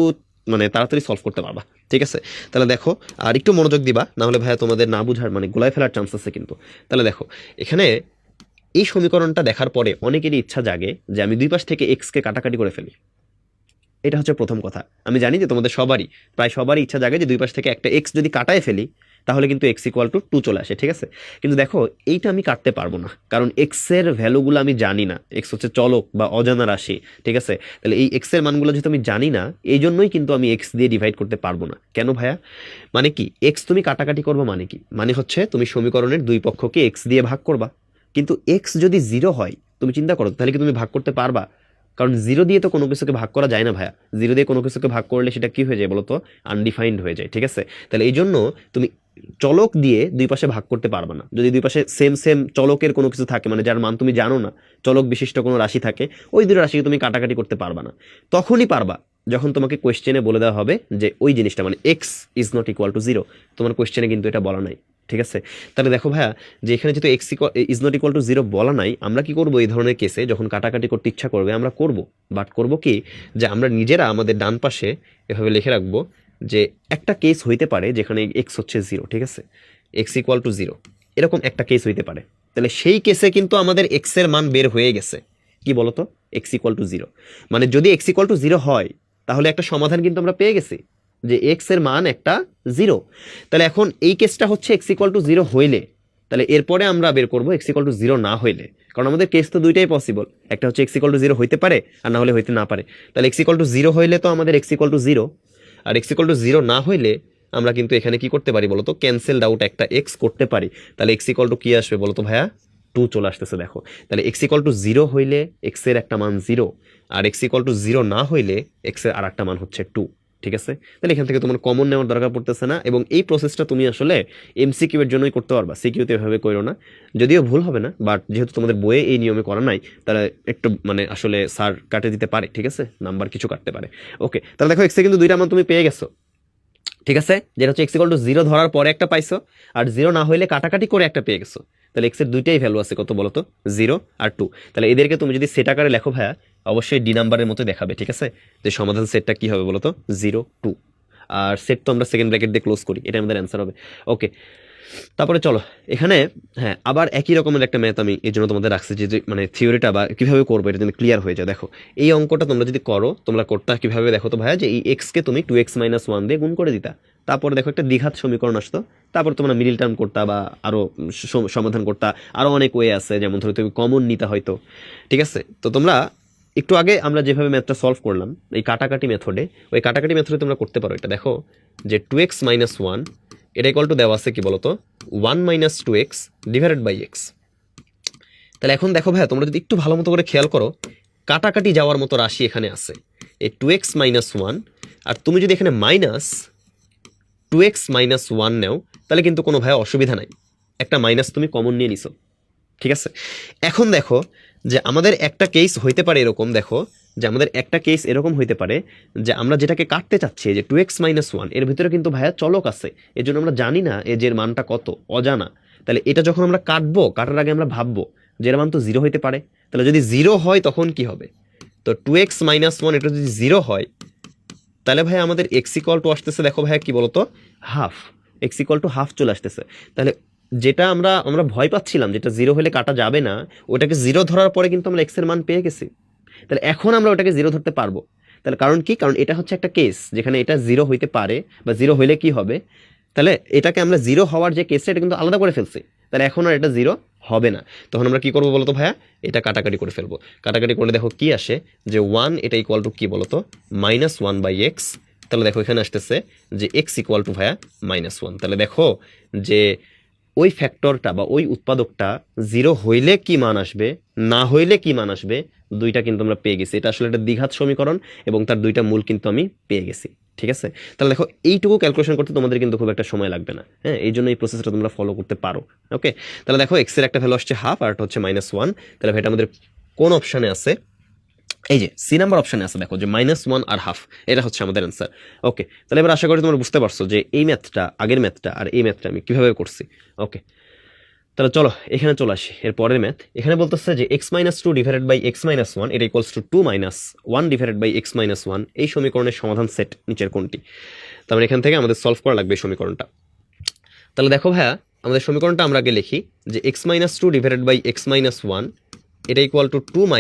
মানে তাড়াতাড়ি সলভ করতে পারবা, ঠিক আছে। তাহলে দেখো আর একটু মনোযোগ দিবা, না হলে ভাইয়া তোমাদের না বুঝার মানে গোলায় ফেলার চান্স আছে কিন্তু। তাহলে দেখো এখানে এই সমীকরণটা দেখার পরে অনেকেরই ইচ্ছা জাগে যে আমি দুই পাশ থেকে এক্সকে কাটাকাটি করে ফেলি। এটা হচ্ছে প্রথম কথা। আমি জানি যে তোমাদের সবারই প্রায় সবারই ইচ্ছা জাগে যে দুই পাশ থেকে একটা এক্স যদি কাটায় ফেলি তাহলে কিন্তু এক্স ইকুয়াল টু 2 চলে আসে, ঠিক আছে। কিন্তু দেখো এইটা আমি কাটতে পারবো না, কারণ এক্স এর ভ্যালুগুলো আমি জানি না। এক্স হচ্ছে চলক বা অজানা রাশি, ঠিক আছে। তাহলে এই এক্স এর মানগুলো যেহেতু আমি জানি না, এই জন্যই কিন্তু আমি এক্স দিয়ে ডিভাইড করতে পারবো না। কেন ভাইয়া? মানে কি এক্স তুমি কাটাকাটি করবো মানে কি? মানে হচ্ছে তুমি সমীকরণের দুই পক্ষকে এক্স দিয়ে ভাগ করবা। কিন্তু এক্স যদি 0 হয় তুমি চিন্তা করো তাহলে কি তুমি ভাগ করতে পারবা? কারণ 0 দিয়ে তো কোনো কিছুকে ভাগ করা যায় না ভাইয়া। 0 দিয়ে কোনো কিছুকে ভাগ করলে সেটা কি হয়ে যায় বলো তো? আনডিফাইন্ড হয়ে যায়, ঠিক আছে। তাহলে এই জন্য তুমি চলক দিয়ে দুই পাশে ভাগ করতে পারবে না। যদি দুই পাশে সেম সেম চলকের কোনো কিছু থাকে, মানে যার মান তুমি জানো না, চলক বিশিষ্ট কোনো রাশি থাকে, ওই দুটো রাশিকে তুমি কাটাকাটি করতে পারবা না। তখনই পারবা যখন তোমাকে কোয়েশ্চেনে বলে দেওয়া হবে যে ওই জিনিসটা মানে x is not equal to 0। তোমার কোয়েশ্চেনে কিন্তু এটা বলা নাই, ঠিক আছে। তাহলে দেখো ভাইয়া যে এখানে যেহেতু x is not equal to 0 বলা নাই, আমরা কি করব এই ধরনের কেসে যখন কাটাকাটি করতে ইচ্ছা করবে আমরা করব। বাট করব কি যে আমরা নিজেরা আমাদের ডান পাশে এভাবে লিখে রাখবো যে একটা কেস হইতে পারে যেখানে এক্স হচ্ছে 0, ঠিক আছে, এক্স ইকুয়াল টু 0, এরকম একটা কেস হইতে পারে। তাহলে সেই কেসে কিন্তু আমাদের এক্স এর মান বের হয়ে গেছে। কি বলতো? X equal to 0। মানে যদি এক্স ইকুয়াল টু 0 হয় তাহলে একটা সমাধান কিন্তু আমরা পেয়ে গেছি যে এক্স এর মান একটা 0। তাহলে এখন এই কেসটা হচ্ছে এক্স ইকুয়াল টু 0 হইলে, তাহলে এরপরে আমরা বের করবো এক্স ইকুয়াল টু 0 না হইলে। কারণ আমাদের কেস তো দুইটাই পসিবল, একটা হচ্ছে এক্স ইকুয়াল টু 0 হইতে পারে আর না হলে হইতে না পারে। তাহলে এক্স ইকুয়াল টু 0 হইলে তো আমাদের এক্স ইকুয়াল টু 0, আর এক্স ইকুয়াল টু 0 না হইলে আমরা কিন্তু এখানে কি করতে পারি বলতো? ক্যান্সেল আউট একটা এক্স করতে পারি। তাহলে এক্স ইকুয়াল টু কি আসবে বলতো ভাইয়া? 2 চলে আসতেছে। দেখো তাহলে এক্স ইকুয়াল টু 0 হইলে এক্স এর একটা মান 0, আর এক্স ইকুয়াল টু 0 না হইলে এক্স এর আর একটা মান হচ্ছে 2, ঠিক আছে। তাহলে এখান থেকে তোমার কমন নেওয়ার দরকার পড়তেছে না, এবং এই প্রসেসটা তুমি আসলে এমসিকিউ এর জন্যই করতে পারবা, সিকিউতে এভাবে করো না। যদিও ভুল হবে না, বাট যেহেতু তোমাদের বইয়ে এই নিয়মে করা নাই তাহলে একটু মানে আসলে স্যার কাটে দিতে পারে, ঠিক আছে, নাম্বার কিছু কাটতে পারে। ওকে, তাহলে দেখো এক্সে কিন্তু দুইটা মান তুমি পেয়ে গেছো, ঠিক আছে, যেটা হচ্ছে এক্স ইকুয়াল টু 0 ধরার পরে একটা পাইছো, আর 0 না হইলে কাটাকাটি করে একটা পেয়ে গেছো। তাহলে এক্স এর দুইটাই ভ্যালু আছে, কত বলতো? 0 আর 2। তাহলে এদেরকে তুমি যদি সেট আকারে লেখো ভাইয়া অবশ্যই ডি নাম্বারের মতো দেখাবে, ঠিক আছে। যে সমাধান সেটটা কি হবে বলতো? 0 2, আর সেট তো আমরা সেকেন্ড ব্র্যাকেট দিয়ে ক্লোজ করি, এটা আমাদের অ্যান্সার হবে। ওকে, তারপরে চলো এখানে হ্যাঁ আবার একই রকমের একটা ম্যাথ আমি এই জন্য তোমাদের রাখছি যে মানে থিওরিটা বা কিভাবে করবো এটা তুমি ক্লিয়ার হয়ে যায়। দেখো এই অঙ্কটা তোমরা যদি করো তোমরা করতে কিভাবে দেখো তো ভাইয়া, যে এই এক্সকে তুমি 2x - 1 দিয়ে গুণ করে দিতা, তারপরে দেখো একটা দ্বিঘাত সমীকরণ আসতো, তারপর তোমরা মিডিল টার্ম করতা বা আরো সমাধান করতা, আরো অনেক ওয়ে আছে, যেমন ধরো তুমি কমন নিতা হয়তো, ঠিক আছে। তো তোমরা একটু আগে আমরা যেভাবে ম্যাথটা সলভ করলাম এই কাটাকাটি মেথডে, ওই কাটাকাটি মেথডে তোমরা করতে পারো। এটা দেখো যে 2x - 1 এটা ইকুয়াল টু দেওয়া আছে কি বলতো? 1 - 2x ডিভাইডেড বাই এক্স। তাহলে এখন দেখো ভাইয়া তোমরা যদি একটু ভালো মতো করে খেয়াল করো, কাটাকাটি যাওয়ার মতো রাশি এখানে আছে, এই 2x - 1, আর তুমি যদি এখানে মাইনাস 2x - 1 নেও তাহলে কিন্তু কোনো ভাইয়া অসুবিধা নাই, একটা মাইনাস তুমি কমন নিয়ে নিছো, ঠিক আছে। এখন দেখো যে আমাদের একটা কেস হইতে পারে এরকম, দেখো যে আমাদের একটা কেস এরকম হইতে পারে যে আমরা যেটাকে কাটতে চাচ্ছি যে 2x - 1 এর ভিতরে কিন্তু ভাইয়া চলক আছে, এর জন্য আমরা জানি না এর মানটা কত, অজানা। তাহলে এটা যখন আমরা কাটবো, কাটার আগে আমরা ভাববো যে এর মান তো 0 হইতে পারে। তাহলে যদি 0 হয় তখন কি হবে? তো 2x - 1 এটা যদি 0 হয় তাহলে ভাই আমাদের এক্স ইকুয়াল টু আসতেছে, দেখো ভাইয়া কি বলতো? Half. X equal to half চলে আসতেছে। তাহলে যেটা আমরা ভয় পাচ্ছিলাম যেটা 0 হলে কাটা যাবে না, ওটাকে 0 ধরার পরে কিন্তু আমরা এক্স এর মান পেয়ে গেছি। তাহলে এখন আমরা ওটাকে 0 ধরতে পারবো। তাহলে কারণ কি? কারণ এটা হচ্ছে একটা কেস যেখানে এটা 0 হইতে পারে, বা 0 হইলে কি হবে, তাহলে এটাকে আমরা 0 হওয়ার যে কেসটা এটা কিন্তু আলাদা করে ফেলছি, তাহলে এখন আর এটা 0 হবে না। তখন আমরা কি করবো বলতো ভাইয়া? এটা কাটাকাটি করে ফেলবো। কাটাকাটি করলে দেখো কি আসে, যে 1 এটা ইকুয়াল টু কি বলতো? -1/x। তাহলে দেখো এখানে আসতেছে যে x ইকুয়াল টু ভাইয়া -1। তাহলে দেখো যে ওই ফ্যাক্টরটা বা ওই উৎপাদকটা 0 হইলে কি মান আসবে, না হইলে কি মান আসবে, দুইটা কিন্তু আমরা পেয়ে গেছি। এটা আসলে একটা দ্বিঘাত সমীকরণ এবং তার দুইটা মূল কিন্তু আমি পেয়ে গেছি। ঠিক আছে, তাহলে দেখো এইটুকু ক্যালকুলেশন করতে তোমাদের কিন্তু খুব একটা সময় লাগবে না। হ্যাঁ, এই জন্য এই প্রসেসটা তোমরা ফলো করতে পারো। ওকে, তাহলে দেখো এক্স এর একটা ভ্যালু আসছে হাফ আর একটা হচ্ছে -1। তাহলে এটা আমাদের কোন অপশনে আছে? এই যে সি নাম্বার অপশনে আছে, দেখো যে -1 আর হাফ, এটা হচ্ছে আমাদের অ্যান্সার। ওকে, তাহলে এবার আশা করি তোমরা বুঝতে পারছো যে এই ম্যাথটা, আগের ম্যাথটা আর এই ম্যাথটা আমি কিভাবে করছি। ওকে, তাহলে চলো এখানে চলে আসি এর পরের ম্যাথ। এখানে বলতেছে যে x-2 ডিভাইডেড বাই x-1 এটা equals two 2 - 1 divided by x-1, এই সমীকরণের সমাধান সেট নিচের কোনটি? তার মানে এখান থেকে আমাদের সলভ করা লাগবে এই সমীকরণটা। তাহলে দেখো ভাইয়া, আমাদের সমীকরণটা আমরা আগে লিখি যে x-2 ডিভাইডেড বাই x-1 এটা equal two 2 -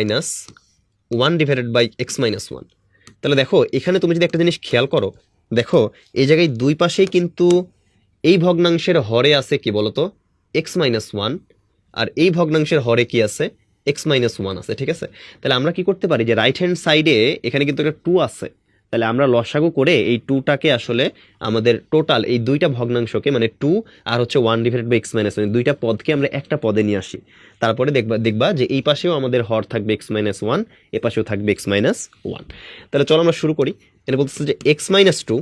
1 divided by x-1। তাহলে দেখো এখানে তুমি যদি একটা জিনিস খেয়াল করো, দেখো এই জায়গায় দুই পাশেই কিন্তু এই ভগ্নাংশের হরে আছে কি বলতো, x-1, আর এই ভগ্নাংশের হরে কি আছে, x-1 আছে। ঠিক আছে, তাহলে আমরা কি করতে পারি যে রাইট হ্যান্ড সাইডে এখানে কিন্তু একটা 2 আছে, তাহলে আমরা লসাগু করে এই 2টাকে আসলে আমাদের টোটাল এই দুইটা ভগ্নাংশকে মানে 2 আর হচ্ছে 1 ডিভাইডেড বাই x-1, দুইটা পদকে আমরা একটা পদে নিয়ে আসি। তারপরে দেখবা যে এই পাশেও আমাদের হর থাকবে x-1, এ পাশেও থাকবে x-1। তাহলে চলো আমরা শুরু করি। এটা বলতেছে যে x-2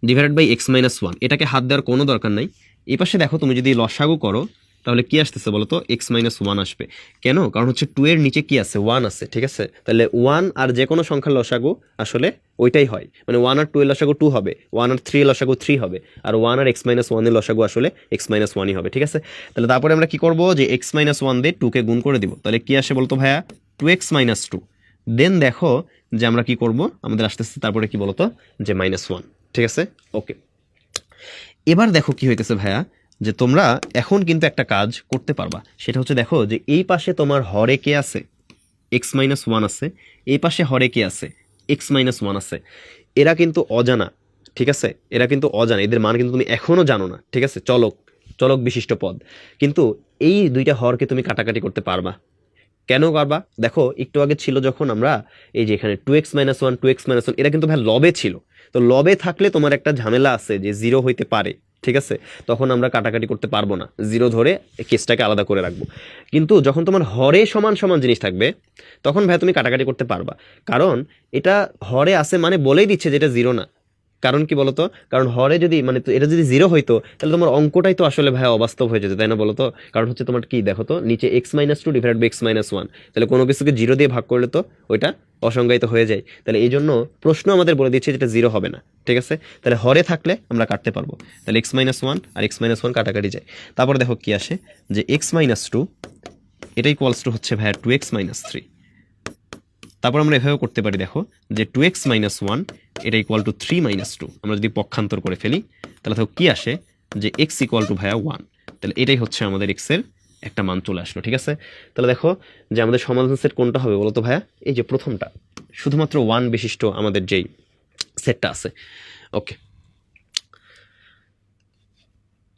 ডিভাইডেড বাই x-1, এটাকে হাত দেওয়ার কোনো দরকার নাই। এই পাশে দেখো তুমি যদি লসাগু করো তাহলে কি আসতেছে বলো তো, x-1 আসবে। কেন? কারণ হচ্ছে 2 এর নিচে কি আছে, 1 আছে। ঠিক আছে, তাহলে 1 আর যে কোনো সংখ্যার লসাগু আসলে ওইটাই হয়, মানে 1 আর 2 এর লসাগু 2 হবে, 1 আর 3 এর লসাগু 3 হবে, আর 1 আর x-1 এর লসাগু আসলে x-1ই হবে। ঠিক আছে, তাহলে তারপরে আমরা কি করব যে x-1 দিয়ে 2 কে গুণ করে দিব। তাহলে কি আসে বলতো ভাইয়া, 2x-2। দেন দেখো যে আমরা কি করব, আমাদের আসতেছে তারপরে কি বলতো যে -1। ঠিক আছে, ওকে। এবার দেখো কি হইতেছে ভাইয়া, যে তোমরা এখন কিন্তু একটা কাজ করতে পারবা, সেটা হচ্ছে দেখো যে এই পাশে তোমার হরে কে আছে, x-1 আছে, এই পাশে হরে কে আছে, x-1 আছে। এরা কিন্তু অজানা। ঠিক আছে, এরা কিন্তু অজানা, এদের মান কিন্তু তুমি এখনো জানো না। ঠিক আছে, চলক চলক বিশিষ্ট পদ, কিন্তু এই দুইটা হরকে তুমি কাটাকাটি করতে পারবা। কেন পারবা? দেখো একটু আগে ছিল যখন আমরা এই যে এখানে 2x-1 2x-1, এটা কিন্তু ভাই লবে ছিল। তো লবে থাকলে তোমার একটা ঝামেলা আছে যে 0 হইতে পারে। ঠিক আছে, তখন আমরা কাটাকাটি করতে পারবো না, 0 ধরে কেসটাকে আলাদা করে রাখবো। কিন্তু যখন তোমার হরে সমান সমান জিনিস থাকবে তখন ভাই তুমি কাটাকাটি করতে পারবা, কারণ এটা হরে আছে মানে বলেই দিচ্ছে যে এটা 0 না। কারণ কি বলতো, কারণ হরে যদি মানে এটা যদি 0 হইতো তাহলে তোমার অঙ্কটাই তো আসলে ভাই অবাস্তব হয়ে যেত, তাই না বলতো? কারণ হচ্ছে তোমার কি দেখো তো, নিচে x-2 ডিভাইডেড বাই x-1, তাহলে কোনো কিছুকে 0 দিয়ে ভাগ করলে তো ওইটা অসংজ্ঞায়িত হয়ে যায়। তাহলে এই জন্য প্রশ্ন আমাদের বলে দিচ্ছে যেটা 0 হবে না। ঠিক আছে, তাহলে হরে থাকলে আমরা কাটতে পারবো, তাহলে x-1 আর x-1 কাটাকাটি যায়। তারপরে দেখো কি আসে যে x-2 এটা ইকুয়ালস টু হচ্ছে ভাইয়া 2x-3। তারপর আমরা এভাবে করতে পারি, দেখো যে 2x-1 এটা ইকুয়াল টু 3-2। আমরা যদি পক্ষান্তর করে ফেলি তাহলে দেখো কি আসে যে x ইকুয়াল টু ভাইয়া 1। তাহলে এটাই হচ্ছে আমাদের x এর একটা মান চলে আসলো। ঠিক আছে, তাহলে দেখো যে আমাদের সমাধান সেট কোনটা হবে বলতো ভাইয়া, এই যে প্রথমটা, শুধুমাত্র 1 বিশিষ্ট আমাদের যেই সেটটা আছে। ওকে,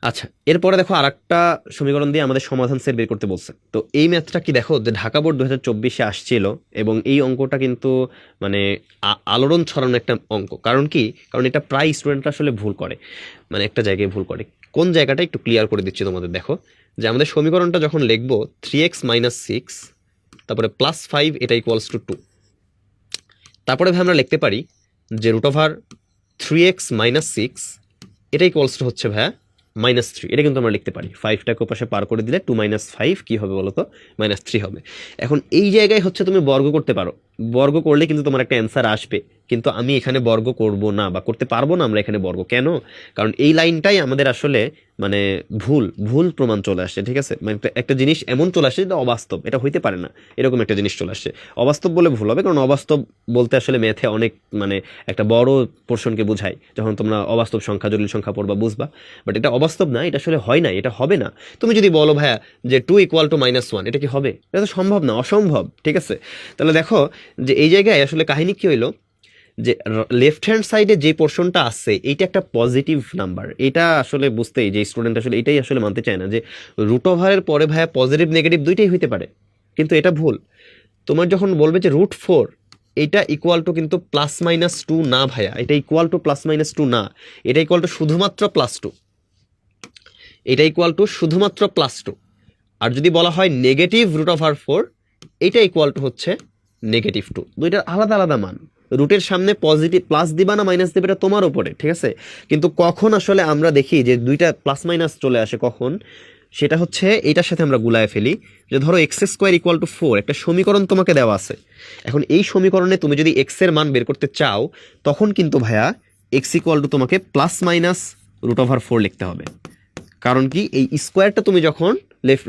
আচ্ছা, এরপরে দেখো আরেকটা সমীকরণ দিয়ে আমাদের সমাধান সেট বের করতে বলছে। তো এই ম্যাথটা কি দেখো যে ঢাকা বোর্ড 2024-এ আসছিল, এবং এই অঙ্কটা কিন্তু মানে আলোড়ন ছড়ানো একটা অঙ্ক। কারণ কি, কারণ এটা প্রায় স্টুডেন্টরা আসলে ভুল করে, মানে একটা জায়গায় ভুল করে। কোন জায়গাটা একটু ক্লিয়ার করে দিচ্ছি তোমাদের। দেখো যে আমাদের সমীকরণটা যখন লিখবো 3x - 6 তারপরে +5 এটা ইকুয়ালস টু 2, তারপরে ভাই আমরা লিখতে পারি যে √3x - 6 এটা ইকুয়ালস টু হচ্ছে ভাইয়া -3। এটা কিন্তু আমরা লিখতে পারি, 5টাকে পাশে পার করে দিলে 2 - 5 কি হবে বলতো, -3 হবে। এখন এই জায়গায় হচ্ছে তুমি বর্গ করতে পারো, বর্গ করলে কিন্তু তোমার একটা অ্যান্সার আসবে, কিন্তু আমি এখানে বর্গ করব না বা করতে পারবো না আমরা এখানে বর্গ। কেন? কারণ এই লাইনটাই আমাদের আসলে মানে ভুল ভুল প্রমাণ চলে আসছে। ঠিক আছে, মানে একটা জিনিস এমন চলে আসছে যেটা অবাস্তব, এটা হইতে পারে না, এরকম একটা জিনিস চলে আসছে। অবাস্তব বলে ভুল হবে, কারণ অবাস্তব বলতে আসলে ম্যাথে অনেক মানে একটা বড় পোর্শনকে বোঝায়, যখন তোমরা অবাস্তব সংখ্যা জটিল সংখ্যা পড়বা বুঝবা। বাট এটা অবাস্তব না, এটা আসলে হয় না, এটা হবে না। তুমি যদি বলো ভাইয়া যে 2 = -1, এটা কি হবে? এটা তো সম্ভব না, অসম্ভব। ঠিক আছে, তাহলে দেখো যে এই জায়গায় আসলে কাহিনী কি হইলো, যে লেফট হ্যান্ড সাইডে যে পোর্শনটা আছে এইটা একটা পজিটিভ নাম্বার। এটা আসলে বুঝতেই যে স্টুডেন্ট আসলে এটাই আসলে মানতে চায় না যে √এর পরে ভাইয়া পজিটিভ নেগেটিভ দুইটাই হইতে পারে, কিন্তু এটা ভুল। তোমার যখন বলবে যে √4 এটা ইকুয়াল টু কিন্তু +-2 না ভাইয়া, এটা ইকুয়াল টু +-2 না, এটা ইকুয়াল টু শুধুমাত্র +2। এটা ইকুয়াল টু শুধুমাত্র +2। আর যদি বলা হয় -√4, এটা ইকুয়াল টু হচ্ছে -2। দুইটার আলাদা আলাদা মান। রুটের সামনে পজিটিভ প্লাস দিবা না মাইনাস দিবে এটা তোমার উপরে, ঠিক আছে? কিন্তু কখন আসলে আমরা দেখি যে দুইটা প্লাস মাইনাস চলে আসে কখন, সেটা হচ্ছে এইটার সাথে আমরা গুলায় ফেলি। যে ধরো x² = 4 একটা সমীকরণ তোমাকে দেওয়া আছে। এখন এই সমীকরণে তুমি যদি x এর মান বের করতে চাও, তখন কিন্তু ভাইয়া x = তোমাকে +-√4 লিখতে হবে। কারণ কি, এই স্কোয়ারটা তুমি যখন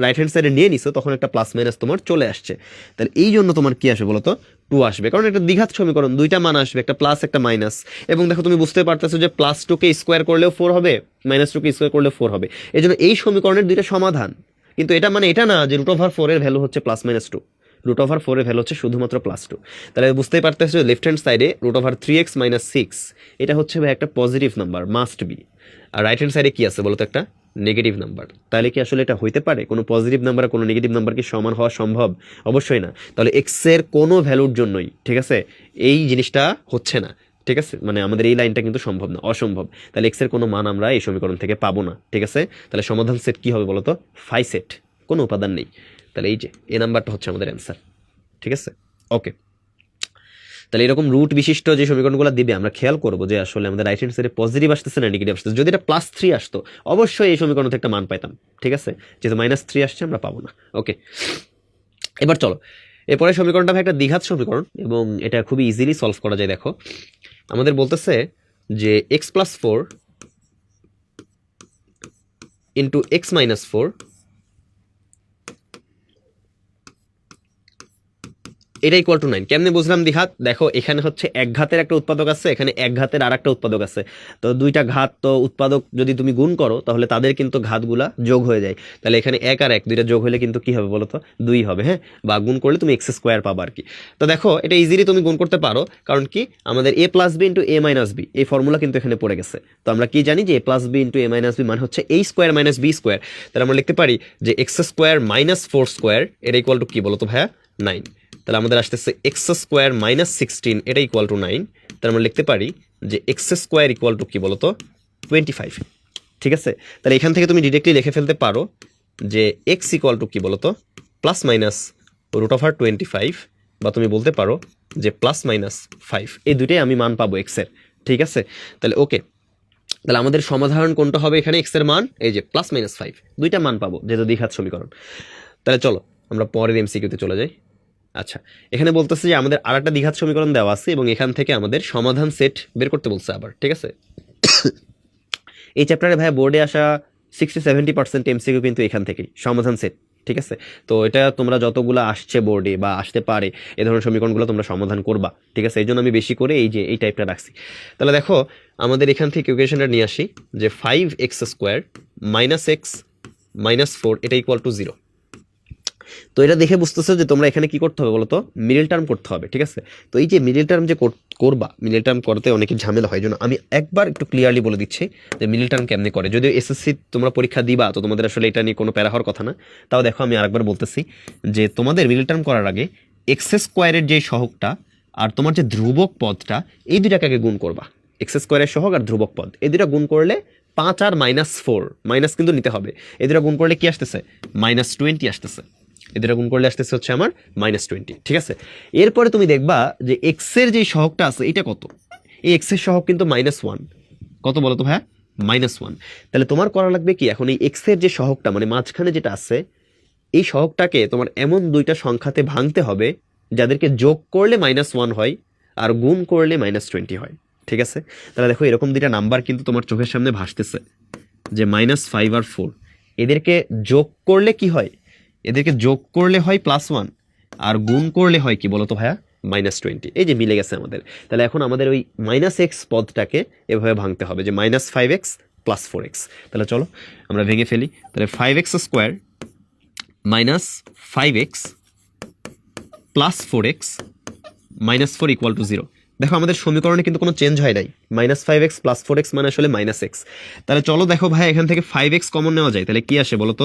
রাইট হ্যান্ড সাইডে নিয়ে নিছো তখন একটা প্লাস মাইনাস তোমার চলে আসছে। তাহলে এই জন্য তোমার কি আসবে বলো তো, 2 আসবে। কারণ একটা দ্বিঘাত সমীকরণ, দুইটা মান আসবে, একটা প্লাস একটা মাইনাস। এবং দেখো তুমি বুঝতে পারতেছো যে +2 কে স্কোয়ার করলেও 4 হবে, -2 কে স্কোয়ার করলেও 4 হবে। এই জন্য এই সমীকরণের দুইটা সমাধান। কিন্তু এটা মানে এটা না যে √4 এর ভ্যালু হচ্ছে +-2, √4 এর ভ্যালু হচ্ছে শুধুমাত্র +2। তাহলে বুঝতেই পারতেছো লেফট হ্যান্ড সাইডে √3x - 6 এটা হচ্ছে ভাই একটা পজিটিভ নাম্বার, মাস্ট বি। আর রাইট হ্যান্ড সাইডে কি আছে বলতো, একটা নেগেটিভ নাম্বার। তাহলে কি আসলে এটা হইতে পারে? কোনো পজিটিভ নাম্বার আর কোনো নেগেটিভ নাম্বার কি সমান হওয়া সম্ভব? অবশ্যই না। তাহলে এক্স এর কোনো ভ্যালুর জন্যই, ঠিক আছে, এই জিনিসটা হচ্ছে না, ঠিক আছে? মানে আমাদের এই লাইনটা কিন্তু সম্ভব না, অসম্ভব। তাহলে এক্স এর কোনো মান আমরা এই সমীকরণ থেকে পাবো না, ঠিক আছে? তাহলে সমাধান সেট কি হবে বলতো, ফাই সেট, কোনো উপাদান নেই। তাহলে এই যে এ নাম্বারটা হচ্ছে আমাদের অ্যান্সার, ঠিক আছে? ওকে, তাহলে এরকম রুট বিশিষ্ট যে সমীকরণগুলো দিবে আমরা খেয়াল করবো যে আসলে আমাদের রাইট হ্যান্ড সাইডে পজিটিভ আসতেছে না নেগেটিভ আসতেছে। যদি এটা +3 আসতো অবশ্যই এই সমীকরণ থেকে একটা মান পাইতাম, ঠিক আছে? যেহেতু -3 আসছে আমরা পাবো না। ওকে, এবার চলো এরপরে সমীকরণটা ভাই একটা দ্বিঘাত সমীকরণ এবং এটা খুবই ইজিলি সলভ করা যায়। দেখো আমাদের বলতেছে যে x+4 * x-4 এটা ইকুয়াল টু 9। কেমনে বুঝলাম দ্বিঘাত? দেখো এখানে হচ্ছে এক ঘাতের একটা উৎপাদক আছে, এখানে এক ঘাতের আর একটা উৎপাদক আছে। তো দুইটা ঘাত তো উৎপাদক যদি তুমি গুণ করো তাহলে তাদের কিন্তু ঘাতগুলা যোগ হয়ে যায়। তাহলে এখানে 1 আর 1 দুইটা যোগ হলে কিন্তু কি হবে বলো তো, 2 হবে। হ্যাঁ, বা গুণ করলে তুমি x² পাবা আর কি। তো দেখো এটা ইজিলি তুমি গুণ করতে পারো, কারণ কি আমাদের a + b * a - b এই ফর্মুলা কিন্তু এখানে পড়ে গেছে। তো আমরা কি জানি যে a + b * a - b মানে হচ্ছে a² - b²। তাহলে আমরা লিখতে পারি যে x² - 4² এটা ইকুয়াল টু কি বলো তো ভাইয়া, 9। তাহলে আমাদের আসতেছে x² - 16 এটা ইকুয়াল টু 9। তাহলে আমরা লিখতে পারি যে x² ইকুয়াল টু কি বলতো, 25, ঠিক আছে? তাহলে এখান থেকে তুমি ডিরেক্টলি লিখে ফেলতে পারো যে x ইকুয়াল টু কি বলতো, +-√25, বা তুমি বলতে পারো যে +-5। এই দুইটাই আমি মান পাবো x এর, ঠিক আছে? তাহলে ওকে, তাহলে আমাদের সমাধান কোনটা হবে এখানে, x এর মান এই যে +-5 দুইটা মান পাবো যেহেতু দ্বিঘাত সমীকরণ। তাহলে চলো আমরা পরের এমসিকিউতে চলে যাই। আচ্ছা, এখানে বলতেছে যে আমাদের আরেকটা দ্বিঘাত সমীকরণ দেওয়া আছে এবং এখান থেকে আমাদের সমাধান সেট বের করতে বলছে আবার, ঠিক আছে? এই চ্যাপ্টারে ভাই বোর্ডে আসা 60-70% এমসিকিউ কিন্তু এখান থেকেই সমাধান সেট, ঠিক আছে? তো এটা তোমরা যতগুলো আসছে বোর্ডে বা আসতে পারে এই ধরনের সমীকরণগুলো তোমরা সমাধান করবা, ঠিক আছে? এই জন্য আমি বেশি করে এই যে এই টাইপটা রাখছি। তাহলে দেখো আমাদের এখান থেকে ইকুয়েশনটা নিয়ে আসি যে 5x² - x - 4 এটা ইকুয়াল টু 0। তো এটা দেখে বুঝতেছো যে তোমরা এখানে কি করতে হবে বলতো, মিডল টার্ম করতে হবে, ঠিক আছে? তো এই যে মিডল টার্ম যে করবা, মিডল টার্ম করতে অনেকের ঝামেলা হয়, জন্য আমি একবার একটু ক্লিয়ারলি বলে দিচ্ছি যে মিডল টার্ম কেমনে করে। যদিও এসএসসি তোমরা পরীক্ষা দিবা তো তোমাদের আসলে এটা নিয়ে কোনো প্যারা হওয়ার কথা না, তাও দেখো আমি আরেকবার বলতেছি যে তোমাদের মিডল টার্ম করার আগে x² যে সহগটা আর তোমার যে ধ্রুবক পদটা এই দুইটাকে আগে গুণ করবা। x² সহগ আর ধ্রুবক পদ এই দুইটা গুণ করলে 5 আর -4 মাইনাস কিন্তু নিতে হবে। এই দুইটা গুণ করলে কি আসতেছে, -20 আসতেছে। এদের গুণ করলে আসতেছে হচ্ছে আমার -20, ঠিক আছে? এরপরে তুমি দেখবা যে এক্স এর যে সহগটা আছে এটা কত, এই এক্স এর সহগ কিন্তু -1। কত বলো তো ভাইয়া, -1। তাহলে তোমার করা লাগবে কি, এখন এই এক্স এর যে সহগটা মানে মাঝখানে যেটা আছে এই সহগটাকে তোমার এমন দুইটা সংখ্যাতে ভাঙতে হবে যাদেরকে যোগ করলে -1 হয় আর গুণ করলে -20 হয়, ঠিক আছে? তাহলে দেখো এরকম দুইটা নাম্বার কিন্তু তোমার চোখের সামনে ভাসতেছে যে -5 আর 4। এদেরকে যোগ করলে কি হয়, এদেরকে যোগ করলে হয় +1 আর গুণ করলে হয় কি বলতো ভাইয়া, -20। এই যে মিলে গেছে আমাদের। তাহলে এখন আমাদের ওই -x পদটাকে এভাবে ভাঙতে হবে যে -5x + 4x। তাহলে চলো আমরা ভেঙে ফেলি। তাহলে 5x² - 5x + 4x - 4 = 0। দেখো আমাদের সমীকরণে কিন্তু কোনো চেঞ্জ হয় নাই, -5x + 4x মানে আসলে -x। তাহলে চলো দেখো ভাই এখান থেকে 5x কমন নেওয়া যায়, তাহলে কি আসে বলতো,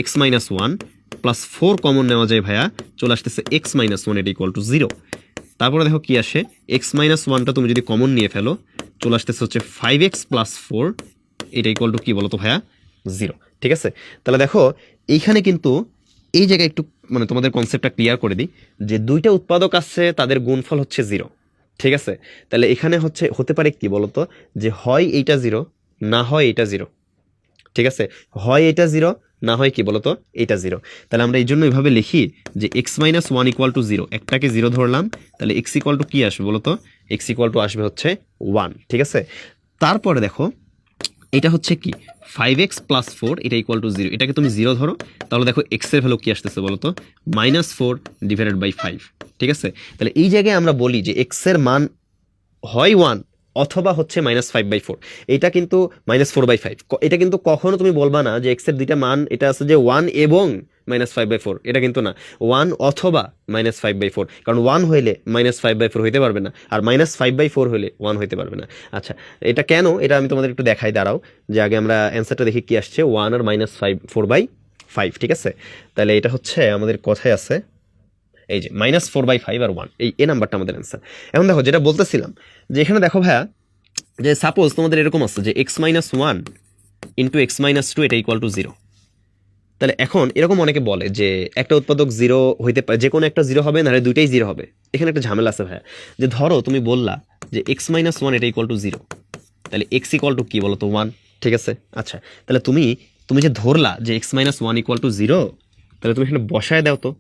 x - 1 + 4 কমন নেওয়া যায় ভাইয়া, চলে আসতেছে x - 1 এটা = 0। তারপরে দেখো কি আসে, x - 1টা তুমি যদি কমন নিয়ে ফেলো চলে আসতেছে হচ্ছে 5x + 4 এটা = কি বলতো ভাইয়া, 0। ঠিক আছে? তাহলে দেখো এইখানে কিন্তু এই জায়গায় একটু মানে তোমাদের কনসেপ্টটা ক্লিয়ার করে দিই যে দুইটা উৎপাদক আছে, তাদের গুণফল হচ্ছে 0, ঠিক আছে? তাহলে এখানে হতে পারে কি বলতো, যে হয় এইটা 0, না হয় এটা 0, ঠিক আছে? হয় এটা 0, না হয় কি বলতো এটা 0। তাহলে আমরা এই জন্য এইভাবে লিখি যে x-1 = 0, একটাকে 0 ধরলাম, তাহলে x = কি আসবে বলতো, x = আসবে হচ্ছে 1, ঠিক আছে? তারপরে দেখো এটা হচ্ছে কি 5x + 4 এটা = 0, এটাকে তুমি 0 ধরো, তাহলে দেখো x এর ভ্যালু কি আসতেছে বলতো, -4 / 5, ঠিক আছে? তাহলে এই জায়গায় আমরা বলি যে x এর মান হয় 1 অথবা হচ্ছে -5/4, এটা কিন্তু -4/5, এটা কিন্তু কখনো তুমি বলবা না যে x এর দুইটা মান এটা আছে যে 1 এবং -5/4, এটা কিন্তু না, 1 অথবা -5/4, কারণ 1 হইলে -5/4 হইতে পারবে না, আর -5/4 হইলে 1 হইতে পারবে না। আচ্ছা, এটা কেন, এটা আমি তোমাদের একটু দেখাই, দাঁড়াও, যে আগে আমরা অ্যান্সারটা দেখি কি আসছে, 1 আর -4/5, ঠিক আছে? তাহলে এটা হচ্ছে আমাদের কথায় আছে এই যে -4/5 আর 1, এই নাম্বারটা আমাদের অ্যান্সার। এখন দেখো যেটা বলতেছিলাম, যে এখানে দেখো ভাইয়া, যে সাপোজ তোমাদের এরকম আছে যে x-1 * x-2 এটা = 0। তাহলে এখন এরকম অনেকে বলে যে একটা উৎপাদক 0 হইতে পারে, যে কোনো একটা 0 হবে, নাহলে দুইটাই 0 হবে। এখানে একটা ঝামেলা আছে ভাইয়া, যে ধরো তুমি বললা যে x-1 এটা = 0, তাহলে x = কি বলো তো 1, ঠিক আছে? আচ্ছা, তাহলে তুমি যে ধরলা যে x-1 = 0, তাহলে তুমি এখানে বসায় দাও তো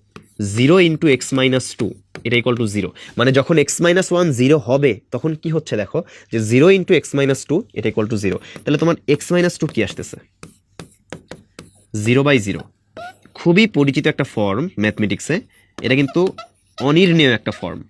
0 * x-2 এটা = 0, মানে যখন x-1 0 হবে তখন কি হচ্ছে দেখো, যে 0 * x-2 এটা = 0, তাহলে তোমার x-2 কি আসতেছে 0/0। খুবই পরিচিত একটা ফর্ম ম্যাথমেটিক্সে, এটা কিন্তু অনির্ণেয় একটা ফর্ম,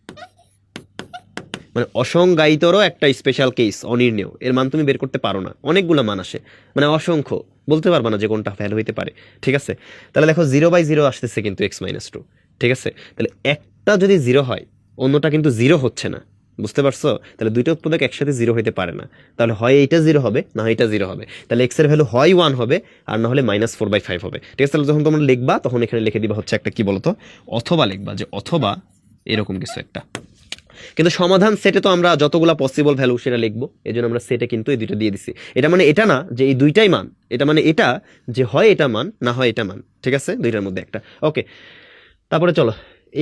মানে অসংজ্ঞায়িতরও একটা স্পেশাল কেস, অনির্ণেয়, এর মান তুমি বের করতে পারো না, অনেকগুলো মান আসে, মানে অসংখ্য, বলতে পারবা না যে কোনটা ভ্যালু হইতে পারে, ঠিক আছে? তাহলে দেখো 0/0 আসতেছে কিন্তু x-2, ঠিক আছে? তাহলে একটা যদি 0 হয়, অন্যটা কিন্তু 0 হচ্ছে না, বুঝতে পারছো? তাহলে দুইটা উৎপাদক একসাথে 0 হইতে পারে না, তাহলে হয় এইটা 0 হবে, না হয় এটা 0 হবে, তাহলে x এর ভ্যালু হয় 1 হবে, আর না হলে -4/5 হবে, ঠিক আছে? তাহলে যখন তোমরা লিখবা তখন এখানে লিখে দিবা হচ্ছে একটা কি বলতো, অথবা লিখবা, যে অথবা এরকম কিছু একটা। কিন্তু সমাধান সেটে তো আমরা যতগুলা পসিবল ভ্যালু সেটা লিখবো, এই জন্য আমরা সেটে কিন্তু এই দুইটা দিয়ে দিছি। এটা মানে এটা না যে এই দুইটাই মান, এটা মানে এটা যে হয় এটা মান, না হয় এটা মান, ঠিক আছে? দুইটার মধ্যে একটা। ওকে, তারপরে চলো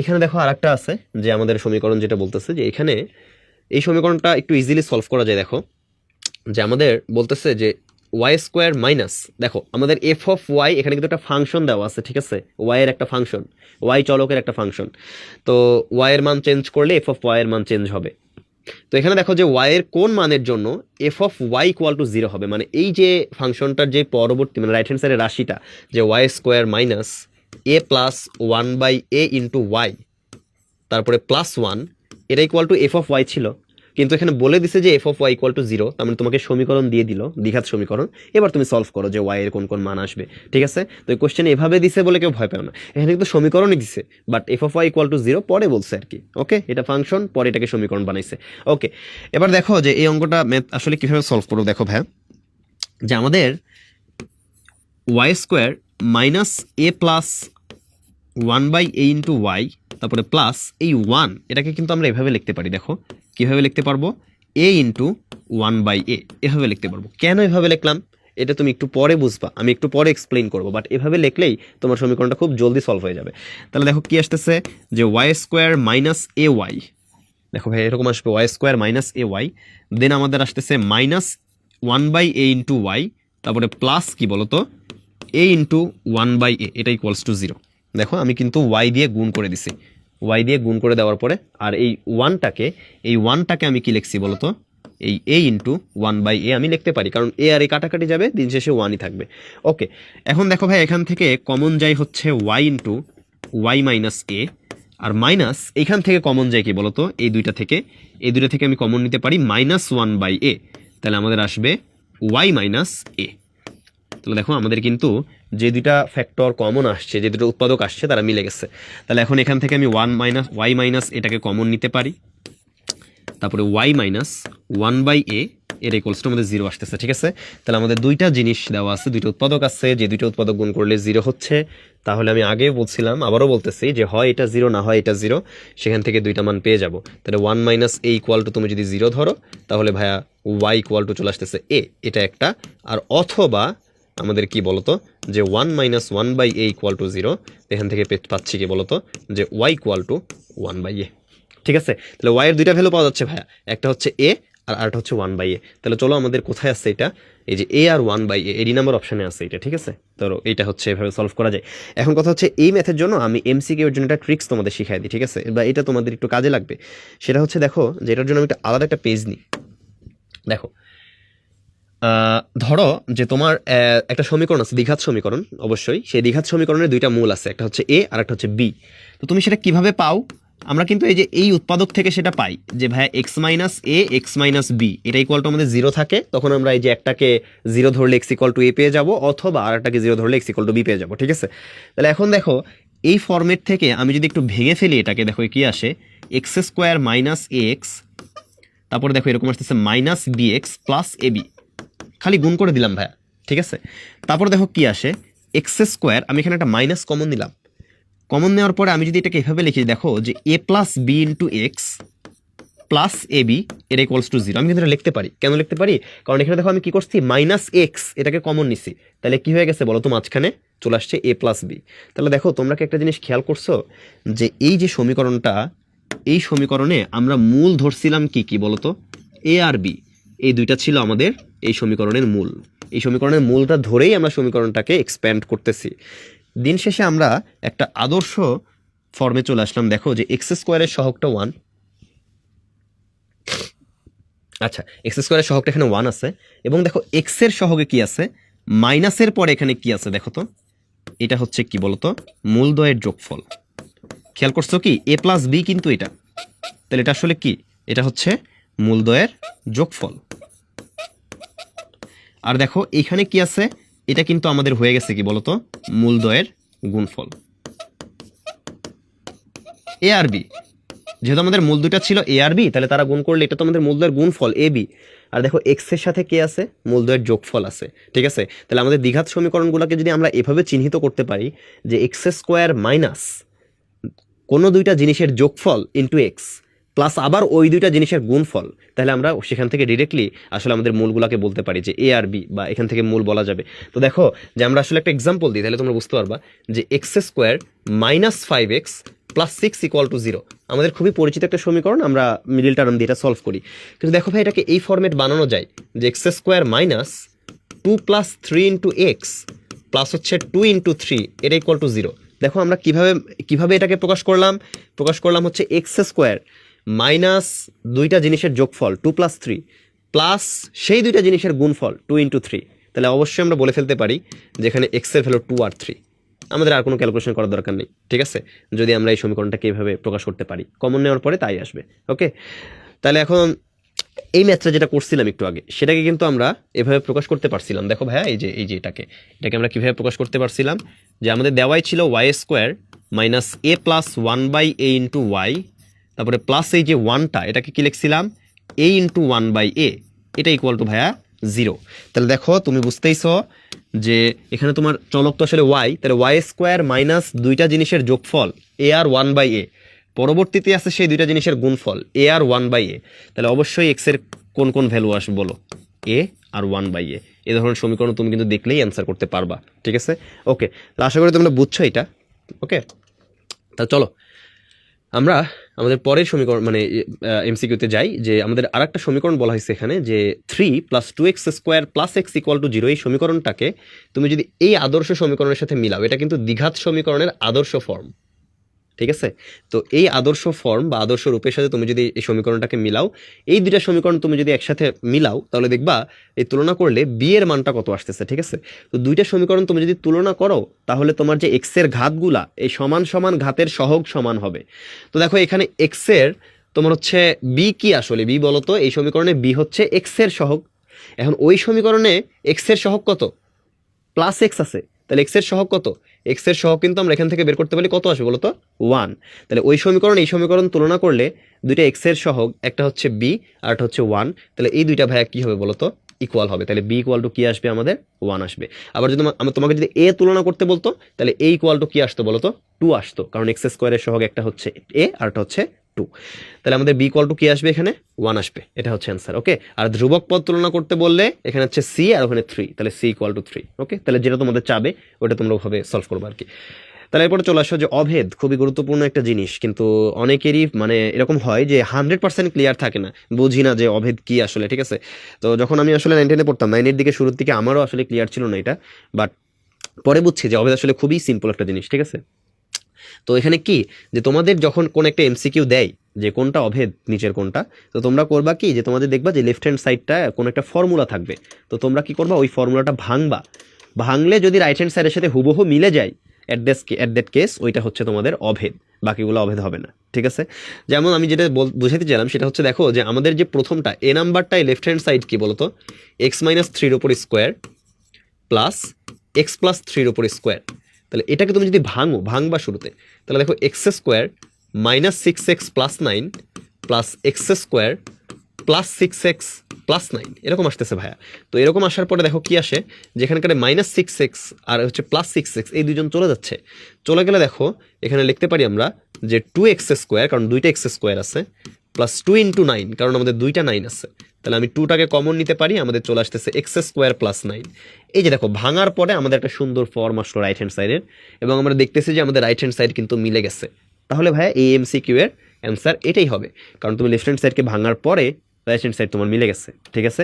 এখানে দেখো আরেকটা আছে, যে আমাদের সমীকরণ যেটা বলতেছে যে এখানে এই সমীকরণটা একটু ইজিলি সলভ করা যায়। দেখো যে আমাদের বলতেছে যে y² মাইনাস, দেখো আমাদের f(y) এখানে কিন্তু একটা ফাংশন দেওয়া আছে, ঠিক আছে? y এর একটা ফাংশন, y চলকের একটা ফাংশন, তো y এর মান চেঞ্জ করলে f(y) এর মান চেঞ্জ হবে। তো এখানে দেখো যে y এর কোন মানের জন্য f(y) = 0 হবে, মানে এই যে ফাংশনটার যে পরবর্তী মানে রাইট হ্যান্ড সাইডের রাশিটা, যে y² minus a plus 1/a into y, তারপরে +1, এটা f(y) ছিল, কিন্তু এখানে বলে দিছে যে f(y) = 0, তার মানে তোমাকে সমীকরণ দিয়ে দিল, দ্বিঘাত সমীকরণ। এবার তুমি সলভ করো যে y এর কোন কোন মান আসবে, ঠিক আছে? তো এই কোশ্চেন এভাবে দিছে বলে কেউ ভয় পেও না, এখানে কিন্তু সমীকরণই দিছে, বাট f(y) = 0 পরে বলছে আর কি। ওকে, এটা ফাংশন, পরে এটাকে সমীকরণ বানাইছে। ওকে, এবার দেখো যে এই অঙ্কটা ম্যাথ আসলে কিভাবে সলভ করবো। দেখো ভাই, যে আমাদের y² minus a plus 1/a into y, তারপরে প্লাস এই 1, এটাকে কিন্তু আমরা এভাবে লিখতে পারি। দেখো কিভাবে লিখতে পারবো, a ইন্টু 1/a, এভাবে লিখতে পারবো। কেন এভাবে লিখলাম এটা তুমি একটু পরে বুঝবা, আমি একটু পরে এক্সপ্লেইন করবো, বাট এভাবে লিখলেই তোমার সমীকরণটা খুব জলদি সলভ হয়ে যাবে। তাহলে দেখো কি আসতেছে, যে y² মাইনাস ay, দেখো ভাই এরকম আসবে y² মাইনাস ay, দেন আমাদের আসতেছে মাইনাস 1/a ইন্টু y, তারপরে প্লাস কি বলতো a ইন্টু 1/a, এটা = 0। দেখো আমি কিন্তু y দিয়ে গুণ করে দিছি, y দিয়ে গুণ করে দেওয়ার পরে, আর এই 1টাকে আমি কি লিখছি বলতো, এই a ইন্টু 1/a আমি লিখতে পারি, কারণ a আর a কাটাকাটি যাবে, দিন শেষে 1ই থাকবে। ওকে, এখন দেখো ভাই এখান থেকে কমন যাই হচ্ছে y into y minus a, আর মাইনাস এখান থেকে কমন যায় কি বলতো, এই দুইটা থেকে আমি কমন নিতে পারি -1/a, তাহলে আমাদের আসবে y মাইনাস a। তাহলে দেখো আমাদের কিন্তু যে দুইটা ফ্যাক্টর কমন আসছে, যে দুটো উৎপাদক আসছে, তারা মিলে গেছে। তাহলে এখন এখান থেকে আমি y মাইনাস এটাকে কমন নিতে পারি, তারপরে y মাইনাস 1/a এর = আমাদের 0 আসতেছে, ঠিক আছে? তাহলে আমাদের দুইটা জিনিস দেওয়া আছে, দুইটা উৎপাদক আছে, যে দুইটা উৎপাদক গুণ করলে 0 হচ্ছে। তাহলে আমি আগে বলছিলাম, আবারও বলতেছি, যে হয় এটা 0, না হয় এটা 0, সেখান থেকে দুইটা মান পেয়ে যাব। তাহলে 1 মাইনাস a = তুমি যদি 0 ধরো, তাহলে ভাইয়া y = চলে আসতেছে a, এটা একটা। আর অথবা আমাদের কি বলতো, যে 1 মাইনাস 1/a ইকুয়াল টু 0, এখান থেকে পাচ্ছি কি বলতো যে y ইকুয়াল টু 1/a। ঠিক আছে, তাহলে y এর দুইটা ভ্যালু পাওয়া যাচ্ছে ভাইয়া, একটা হচ্ছে a আর আরেকটা হচ্ছে 1/a। তাহলে চলো আমাদের কোথায় আছে এটা, এই যে a R 1/a eddy number অপশনে আছে এটা। ঠিক আছে, তো এইটা হচ্ছে এভাবে সলভ করা যায়। এখন কথা হচ্ছে এই ম্যাথের জন্য আমি এমসিকিউ এর জন্য একটা ট্রিক্স তোমাদের শিখাই দিই। ঠিক আছে, বা এটা তোমাদের একটু কাজে লাগবে। সেটা হচ্ছে দেখো যে এটার জন্য আমি একটা আলাদা একটা পেজ নিই। দেখো ধরো যে তোমার একটা সমীকরণ আছে, দ্বিঘাত সমীকরণ। অবশ্যই সেই দ্বিঘাত সমীকরণের দুইটা মূল আছে, একটা হচ্ছে a আর একটা হচ্ছে b। তো তুমি সেটা কিভাবে পাও? আমরা কিন্তু এই যে এই উৎপাদক থেকে সেটা পাই যে ভাই এক্স মাইনাস এ এক্স মাইনাস বি এটা ইকুয়াল টু আমাদের 0 থাকে, তখন আমরা এই যে একটাকে 0 ধরলে এক্স ইকুয়াল টু এ পেয়ে যাবো, অথবা আর একটাকে 0 ধরলে এক্স ইকুয়াল টু বি পেয়ে যাবো। ঠিক আছে, তাহলে এখন দেখো এই ফর্মেট থেকে আমি যদি একটু ভেঙে ফেলি এটাকে, দেখো কি আসে, এক্স স্কোয়ার মাইনাস এ এক্স, তারপরে দেখো এরকম আসতেছে minus B x plus A B, খালি গুণ করে দিলাম ভাইয়া। ঠিক আছে, তারপর দেখো কি আসে, এক্স স্কোয়ার, আমি এখানে একটা মাইনাস কমন নিলাম। কমন নেওয়ার পরে আমি যদি এটাকে এভাবে লিখি, দেখো যে A plus B into X plus A B এটা ইকুয়ালস টু 0। আমি কিন্তু এটা লিখতে পারি। কেন লিখতে পারি? কারণ এখানে দেখো আমি কি করছি, মাইনাস এক্স এটাকে কমন নিছি, তাহলে কি হয়ে গেছে বলো তো, মাঝখানে চলে আসছে এ প্লাস বি। তাহলে দেখো তোমরা কি একটা জিনিস খেয়াল করছো যে এই যে সমীকরণটা, এই সমীকরণে আমরা মূল ধরছিলাম কি কি বলতো, এ আর বি, এই দুইটা ছিল আমাদের এই সমীকরণের মূল। এই সমীকরণের মূলটা ধরেই আমরা সমীকরণটাকে এক্সপ্যান্ড করতেছি। দিন শেষে আমরা একটা আদর্শ ফর্মে চলে আসলাম। দেখো যে এক্স স্কোয়ারের সহগটা 1, আচ্ছা এক্স স্কোয়ারের সহগটা এখানে 1 আছে, এবং দেখো এক্স এর সহগে কি আছে, মাইনাসের পরে এখানে কি আছে দেখো তো, এটা হচ্ছে কি বলতো, মূলদ্বয়ের যোগফল। খেয়াল করছো কি, এ প্লাস বি কিন্তু এটা, তাহলে এটা আসলে কি, এটা হচ্ছে মূলদ্বয়ের যোগফল। আর দেখো এখানে কি আছে, এটা কিন্তু আমাদের হয়ে গেছে কি বলতো, মূলদ্বয়ের গুণফল। এ আর বি, যেহেতু আমাদের মূল দুইটা ছিল এ আর বি, তাহলে তারা গুণ করলে এটা তো আমাদের মূলদ্বয়ের গুণফল এ বি। আর দেখো এক্স এর সাথে কে আছে, মূলদ্বয়ের যোগফল আছে। ঠিক আছে, তাহলে আমাদের দ্বিঘাত সমীকরণগুলোকে যদি আমরা এভাবে চিহ্নিত করতে পারি যে এক্স স্কোয়ার মাইনাস কোনো দুইটা জিনিসের যোগফল ইন্টু এক্স প্লাস আবার ওই দুইটা জিনিসের গুণফল, তাহলে আমরা সেখান থেকে ডিরেক্টলি আসলে আমাদের মূলগুলোকে বলতে পারি যে এ আর বি, বা এখান থেকে মূল বলা যাবে। তো দেখো যে আমরা আসলে একটা এক্সাম্পল দিই, তাহলে তোমরা বুঝতে পারবা যে x square minus 5x plus 6 equal to 0 আমাদের খুবই পরিচিত একটা সমীকরণ, আমরা মিডিল টার্ম দিয়ে এটা সলভ করি। কিন্তু দেখো ভাই এটাকে এই ফর্মেট বানানো যায় যে x square minus 2 plus 3 into X plus হচ্ছে 2 ইন্টু 3 এটা ইকুয়াল টু 0। দেখো আমরা কিভাবে এটাকে প্রকাশ করলাম হচ্ছে এক্স স্কোয়ার মাইনাস দুইটা জিনিসের যোগফল 2 প্লাস 3 প্লাস সেই দুইটা জিনিসের গুণফল 2 ইন্টু 3। তাহলে অবশ্যই আমরা বলে ফেলতে পারি যেখানে এক্স এর ভ্যালু 2 আর 3, আমাদের আর কোনো ক্যালকুলেশন করার দরকার নেই। ঠিক আছে, যদি আমরা এই সমীকরণটাকে এইভাবে প্রকাশ করতে পারি, কমন নেওয়ার পরে তাই আসবে। ওকে, তাহলে এখন এই ম্যাথটা যেটা করছিলাম একটু আগে, সেটাকে কিন্তু আমরা এভাবে প্রকাশ করতে পারছিলাম। দেখো ভাইয়া এই যে এটাকে আমরা কিভাবে প্রকাশ করতে পারছিলাম, যে আমাদের দেওয়াই ছিল ওয়াই স্কোয়ার মাইনাস এ প্লাস 1/a ইন্টু ওয়াই, তারপরে প্লাস এই যে 1টা এটাকে কি লিখছিলাম, a ইন্টু 1/a, এটা ইকুয়াল টু ভাইয়া 0। তাহলে দেখো তুমি বুঝতেইছো যে এখানে তোমার চলক তো আসলে ওয়াই, তাহলে ওয়াই স্কোয়ার মাইনাস দুইটা জিনিসের যোগফল এ আর 1/a, পরবর্তীতে আছে সেই দুইটা জিনিসের গুণফল এ আর 1/a। তাহলে অবশ্যই এক্স এর কোন কোন ভ্যালু আসবে বলো, এ আর 1/a। এই ধরনের সমীকরণ তুমি কিন্তু দেখলেই অ্যান্সার করতে পারবা। ঠিক আছে, ওকে, আশা করি তোমরা বুঝছো এটা। ওকে, তাহলে চলো আমরা আমাদের পরের সমীকরণ মানে এমসিকিউতে যাই। যে আমাদের আর একটা সমীকরণ বলা হয়েছে এখানে যে 3 plus 2x square plus x equal to 0, এই সমীকরণটাকে তুমি যদি এই আদর্শ সমীকরণের সাথে মিলাও, এটা কিন্তু দ্বিঘাত সমীকরণের আদর্শ ফর্ম। ঠিক আছে, তো এই আদর্শ ফর্ম বা আদর্শ রূপের সাথে তুমি যদি এই সমীকরণটাকে মিলাও, এই দুইটা সমীকরণ তুমি যদি একসাথে মিলাও, তাহলে দেখবা এই তুলনা করলে বি এর মানটা কত আসতেছে। ঠিক আছে, তো দুইটা সমীকরণ তুমি যদি তুলনা করো, তাহলে তোমার যে এক্স এর ঘাতগুলা এই সমান সমান ঘাতের সহগ সমান হবে। তো দেখো এখানে এক্স এর তোমার হচ্ছে বি কি, আসলে বি বলতো, এই সমীকরণে বি হচ্ছে এক্স এর সহগ। এখন ওই সমীকরণে এক্স এর সহগ কত, প্লাস এক্স আছে, তাহলে এক্স এর সহগ কত, এক্স এর সহগ কিন্তু আমরা এখান থেকে বের করতে পারি, কত আসবে বলতো, 1। তাহলে ওই সমীকরণ এই সমীকরণ তুলনা করলে দুইটা এক্স এর সহগ, একটা হচ্ছে বি আর একটা হচ্ছে 1, তাহলে এই দুইটা ভাইয়া কি হবে বলতো, ইকুয়াল হবে। তাহলে বি ইকুয়াল টু কি আসবে আমাদের, 1 আসবে। আবার যদি তোমাকে যদি এ তুলনা করতে বলতো, তাহলে এ ইকুয়াল টু কি আসতো বলতো, 2 আসতো, কারণ এক্স স্কোয়ারের সহগ একটা হচ্ছে এ আর একটা হচ্ছে 2। তাহলে আমাদের বি ইকুয়াল টু কি আসবে, এখানে 1 আসবে, এটা হচ্ছে অ্যান্সার। ওকে, আর ধ্রুবক পদ তুলনা করতে বললে এখানে হচ্ছে সি আর ওখানে 3, তাহলে সি ইকুয়াল টু 3। ওকে, তাহলে যেটা তোমাদের চাবে ওটা তোমরা ওভাবে সলভ করবে আর কি। তাহলে এরপরে চলে আসো যে অভেদ খুবই গুরুত্বপূর্ণ একটা জিনিস, কিন্তু অনেকেরই মানে এরকম হয় যে 100% ক্লিয়ার থাকে না, বুঝি না যে অভেদ কি আসলে। ঠিক আছে, তো যখন আমি আসলে 9-10 পড়তাম, 9-এর দিকে শুরুর দিকে আমারও আসলে ক্লিয়ার ছিল না এটা, বাট পরে বুঝছি যে অভেদ আসলে খুবই সিম্পল একটা জিনিস। ঠিক আছে, তো এখানে কি যে তোমাদের যখন কোন একটা এমসিকিউ দেয় যে কোনটা অভেদ নিচের কোনটা, তো তোমরা করবা কি যে তোমাদের দেখবা যে লেফট হ্যান্ড সাইডটা কোন একটা ফর্মুলা থাকবে, তো তোমরা কি করবা ওই ফর্মুলাটা ভাঙবা, ভাঙলে যদি রাইট হ্যান্ড সাইডের সাথে হুবহু মিলে যায় অ্যাট দ্যাট কেস ওইটা হচ্ছে তোমাদের অভেদ, বাকিগুলো অভেদ হবে না। ঠিক আছে, যেমন আমি যেটা বুঝাতে চাইলাম সেটা হচ্ছে দেখো যে আমাদের যে প্রথমটা এ নাম্বারটাই লেফট হ্যান্ড সাইড কি বলতো, এক্স মাইনাস 3-র উপর স্কোয়ার প্লাস এক্স প্লাস 3-র উপর স্কোয়ার। তাহলে এটাকে তুমি যদি ভাঙবা শুরুতে, তাহলে দেখো x square minus 6x plus 9 plus x square plus 6x plus 9 এরকম আসতেছে ভাইয়া। তো এরকম আসার পরে দেখো কি আসে, যেখানকার মাইনাস 6x আর হচ্ছে প্লাস 6x এই দুজন চলে যাচ্ছে, চলে গেলে দেখো এখানে লিখতে পারি আমরা যে 2x স্কোয়ার, কারণ দুইটা এক্স স্কোয়ার আছে, প্লাস 2 ইন্টু 9 কারণ আমাদের দুইটা 9 আছে, তাহলে আমি 2টাকে কমন নিতে পারি, আমাদের চলে আসতেছে এক্স স্কোয়ার প্লাস 9। এই যে দেখো ভাঙার পরে আমাদের একটা সুন্দর ফর্ম আসলো রাইট হ্যান্ড সাইডের, এবং আমরা দেখতেছি যে আমাদের রাইট হ্যান্ড সাইড কিন্তু মিলে গেছে। তাহলে ভাইয়া এই এমসিকিউ এর অ্যান্সার এটাই হবে, কারণ তুমি লেফট হ্যান্ড সাইডকে ভাঙার পরে রাইট হ্যান্ড সাইড তোমার মিলে গেছে। ঠিক আছে,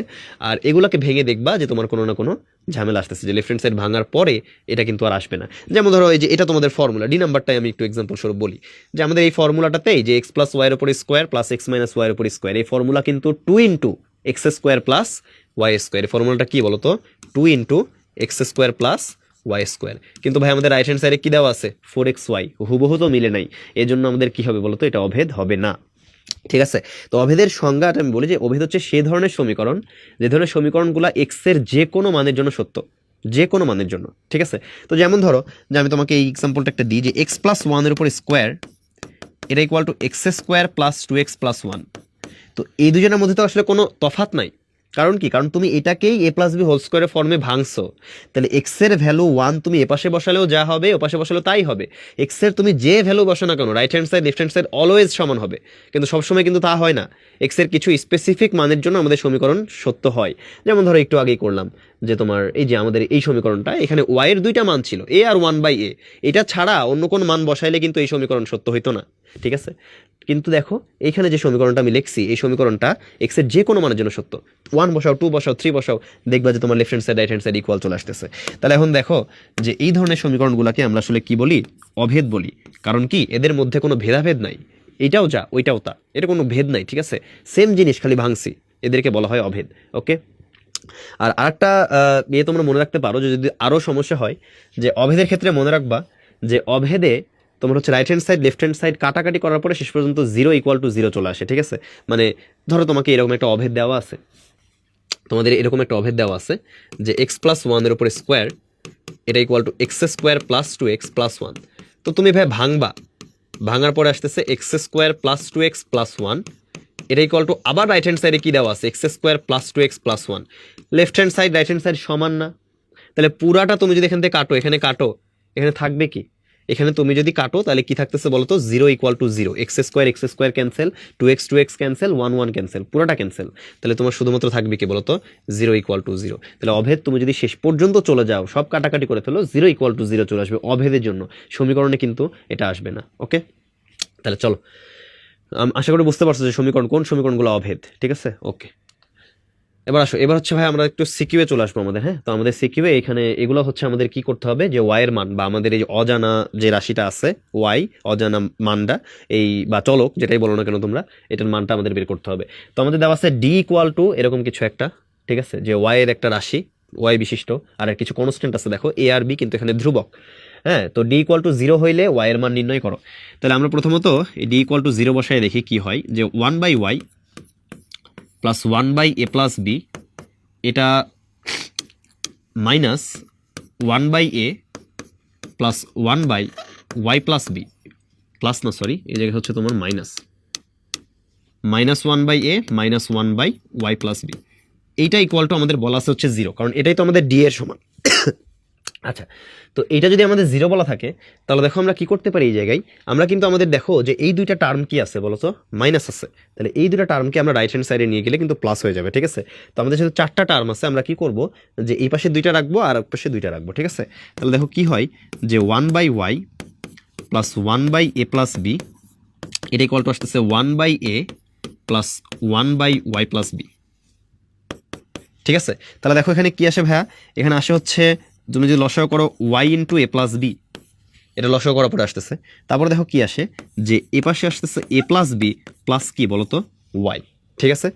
আর এগুলোকে ভেঙে দেখবা যে তোমার কোনো না কোনো ঝামেলা আসতেছে, যে লেফট হ্যান্ড সাইড ভাঙার পরে এটা কিন্তু আর আসবে না। যেমন ধরো এই যে এটা তোমাদের ফর্মুলা ডি নাম্বারটাই আমি একটু এক্সাম্পল স্বরূপ বলি, যে আমাদের এই ফর্মুলাটাতেই যে এক্স প্লাস ওয়াইয়ের উপর স্কোয়ার প্লাস এক্স মাইনাস ওয়াইয়ের উপর স্কোয়ার, এই ফর্মুলা কিন্তু 2 into X square plus Y square, এই ফর্মুলাটা কি বলতো 2 into X square plus Y square. কিন্তু ভাই আমাদের রাইট হ্যান্ড সাইডে কি দেওয়া আছে 4xy, হুবহু তো মিলে নাই, এই জন্য আমাদের কি হবে বলতো, এটা অভেদ হবে না। ঠিক আছে, তো অভেদের সংজ্ঞাটা আমি বলি যে অভেদ হচ্ছে সেই ধরনের সমীকরণ যে ধরনের সমীকরণগুলো এক্স এর যে কোনো মানের জন্য সত্য, যে কোনো মানের জন্য। ঠিক আছে, তো যেমন ধরো যে আমি তোমাকে এই এক্সাম্পলটা একটা দিই যে এক্স প্লাস 1-এর উপর স্কোয়ার এটা equal to x square plus 2x plus 1। তো এই দুজনের মধ্যে তো আসলে কোনো তফাৎ নাই, কারণ কি, কারণ তুমি এটাকেই এ প্লাস বি হোল স্কোয়ারের ফর্মে ভাঙছো, তাহলে এক্স এর ভ্যালু 1 তুমি এপাশে বসালেও যা হবে ওপাশে বসালেও তাই হবে। এক্স এর তুমি যে ভ্যালু বসো না কেন right hand side left hand side always সমান হবে, কিন্তু সবসময় কিন্তু তা হয় না, এক্স এর কিছু স্পেসিফিক মানের জন্য আমাদের সমীকরণ সত্য হয়। যেমন ধরো একটু আগেই করলাম যে তোমার এই যে আমাদের এই সমীকরণটা এখানে ওয়াই এর দুইটা মান ছিল এ আর 1/a, এটা ছাড়া অন্য কোন মান বসাইলে কিন্তু এই সমীকরণ সত্য হইতো না। ঠিক আছে, কিন্তু দেখো এইখানে যে সমীকরণটা আমি লিখছি এই সমীকরণটা এক্স এর যে কোনো মানের জন্য সত্য, 1 বসাও 2 বসাও 3 বসাও, দেখবা যে তোমার left hand side right hand side equal চলে আসতেছে। তাহলে এখন দেখো যে এই ধরনের সমীকরণগুলোকে আমরা আসলে কি বলি, অভেদ বলি, কারণ কি এদের মধ্যে কোনো ভেদাভেদ নাই, এটাও যা ওইটাও তা, এটা কোনো ভেদ নাই। ঠিক আছে, সেম জিনিস খালি ভাঙছি, এদেরকে বলা হয় অভেদ। ওকে, আর আরেকটা ইয়ে তোমরা মনে রাখতে পারো যে যদি আরও সমস্যা হয়, যে অভেদের ক্ষেত্রে মনে রাখবা যে অভেদে তোমার হচ্ছে right hand side left hand side কাটাকাটি করার পরে শেষ পর্যন্ত 0 ইকুয়াল টু 0 চলে আসে। ঠিক আছে, মানে ধরো তোমাকে এরকম একটা অভেদ দেওয়া আছে, তোমাদের এরকম একটা অভেদ দেওয়া আছে যে এক্স প্লাস 1-এর উপর স্কোয়ার এটা equal to x square plus 2x plus 1। তো তুমি ভাই ভাঙবা, ভাঙার পরে আসতেছে x square plus 2x plus 1, এটা ইকুয়াল টু আবার রাইট হ্যান্ড সাইডে কি দেওয়া আছে x square plus 2x plus 1। Left hand side right hand side সমান না, তাহলে পুরাটা তুমি যদি এখান থেকে কাটো এখানে কাটো, এখানে থাকবে কি, এখানে তুমি যদি কাটো তাহলে কি থাকতেছে বলতো 0 equal to 0, x square cancel, 2x cancel, 1 cancel, পুরাটা ক্যান্সেল, তাহলে তোমার শুধুমাত্র থাকবে কি বলতো 0 ইকুয়াল টু 0। তাহলে অভেদ তুমি যদি শেষ পর্যন্ত চলে যাও সব কাটাকাটি করে ফেলো 0 ইকুয়াল টু 0 চলে আসবে অভেদের জন্য, সমীকরণে কিন্তু এটা আসবে না। ওকে, তাহলে চলো আশা করি বুঝতে পারছো যে সমীকরণ কোন সমীকরণগুলো অভেদ। ঠিক আছে, ওকে, এবার আসো, এবার হচ্ছে ভাই আমরা একটু সিকিউয়ে চলে আসবো আমাদের। হ্যাঁ, তো আমাদের সিকিউয়ে এখানে এগুলো হচ্ছে আমাদের কি করতে হবে, যে ওয়াই এর মান বা আমাদের এই অজানা যে রাশিটা আছে ওয়াই অজানা মানটা এই বা চলক যেটাই বলো না কেন তোমরা, এটার মানটা আমাদের বের করতে হবে। তো আমাদের দেওয়া আছে ডি ইকুয়াল টু এরকম কিছু একটা, ঠিক আছে, যে ওয়াই এর একটা রাশি ওয়াই বিশিষ্ট আর কিছু কনস্ট্যান্ট আছে দেখো এ আর বি, কিন্তু এখানে ধ্রুবক। হ্যাঁ, তো ডি ইকুয়াল টু 0 হইলে ওয়াই এর মান নির্ণয় করো। তাহলে আমরা প্রথমত ডি ইকুয়াল টু 0 বসায় দেখি কি হয়, যে 1/y plus 1/a plus B এটা minus 1/a plus 1/y plus B, plus না সরি এই জায়গায় হচ্ছে তোমার minus 1/a minus 1/y plus B, এইটা ইকুয়াল টু আমাদের বলা আছে হচ্ছে 0, কারণ এটাই তো আমাদের ডি এর সমান। আচ্ছা, তো এটা যদি আমাদের 0 বলা থাকে তাহলে দেখো আমরা কি করতে পারি এই জায়গায়, আমরা কিন্তু আমাদের দেখো যে এই দুইটা টার্ম কি আছে বলো তো, মাইনাস আছে। তাহলে এই দুইটা টার্মকে আমরা রাইট হ্যান্ড সাইডে নিয়ে গেলে কিন্তু প্লাস হয়ে যাবে, ঠিক আছে। তো আমাদের সাথে 4টা টার্ম আছে, আমরা কি করব যে এই পাশে 2টা রাখবো আর এক পাশে 2টা রাখবো, ঠিক আছে। তাহলে দেখো কি হয় যে 1/y plus 1/a plus b, এটা ইকুয়াল টু আসতেছে 1/a plus 1/y plus b, ঠিক আছে। তাহলে দেখো এখানে কি আসে ভাইয়া, এখানে আসে হচ্ছে তুমি যদি লসাগু করো y ইন্টু এ প্লাস বি, এটা লসাগু করার পরে আসতেছে। তারপরে দেখো কি আসে যে এ পাশে আসতেছে এ প্লাস বি প্লাস কি বলতো ওয়াই, ঠিক আছে।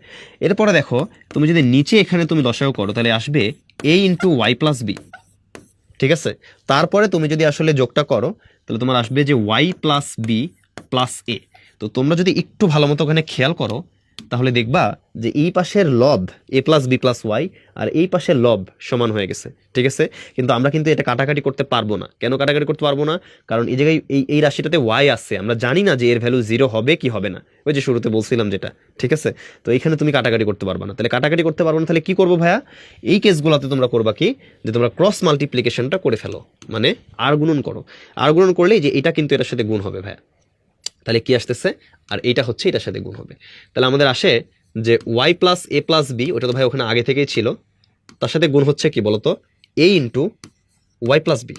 এরপরে দেখো তুমি যদি নিচে এখানে তুমি লসাগু করো তাহলে আসবে এ ইন্টু ওয়াই প্লাস বি, ঠিক আছে। তারপরে তুমি যদি আসলে যোগটা করো তাহলে তোমার আসবে যে ওয়াই প্লাস বি প্লাস এ। তো তোমরা যদি একটু ভালো মতো ওখানে খেয়াল করো তাহলে দেখবা যে এই পাশের লব এ প্লাস বি প্লাস ওয়াই আর এই পাশের লব সমান হয়ে গেছে, ঠিক আছে। কিন্তু আমরা কিন্তু এটা কাটাকাটি করতে পারবো না। কেন কাটাকাটি করতে পারবো না? কারণ এই জায়গায় এই রাশিটাতে ওয়াই আছে, আমরা জানি না যে এর ভ্যালু 0 হবে কি হবে না, ওই যে শুরুতে বলছিলাম যেটা, ঠিক আছে। তো এইখানে তুমি কাটাকাটি করতে পারবা না, তাহলে কাটাকাটি করতে পারবো না, তাহলে কি করবো ভাইয়া, এই কেসগুলোতে তোমরা করবা কি যে তোমরা ক্রস মাল্টিপ্লিকেশনটা করে ফেলো, মানে আর গুণন করো। আর গুণন করলেই যে এটা কিন্তু এটার সাথে গুণ হবে ভাইয়া, তাহলে কি আসতেছে আর এইটা হচ্ছে এটার সাথে গুণ হবে। তাহলে আমাদের আসে যে ওয়াই প্লাস এ প্লাস বি, ওটা তো ভাই ওখানে আগে থেকেই ছিল, তার সাথে গুণ হচ্ছে কি বলতো এ ইন্টু ওয়াই প্লাস বি।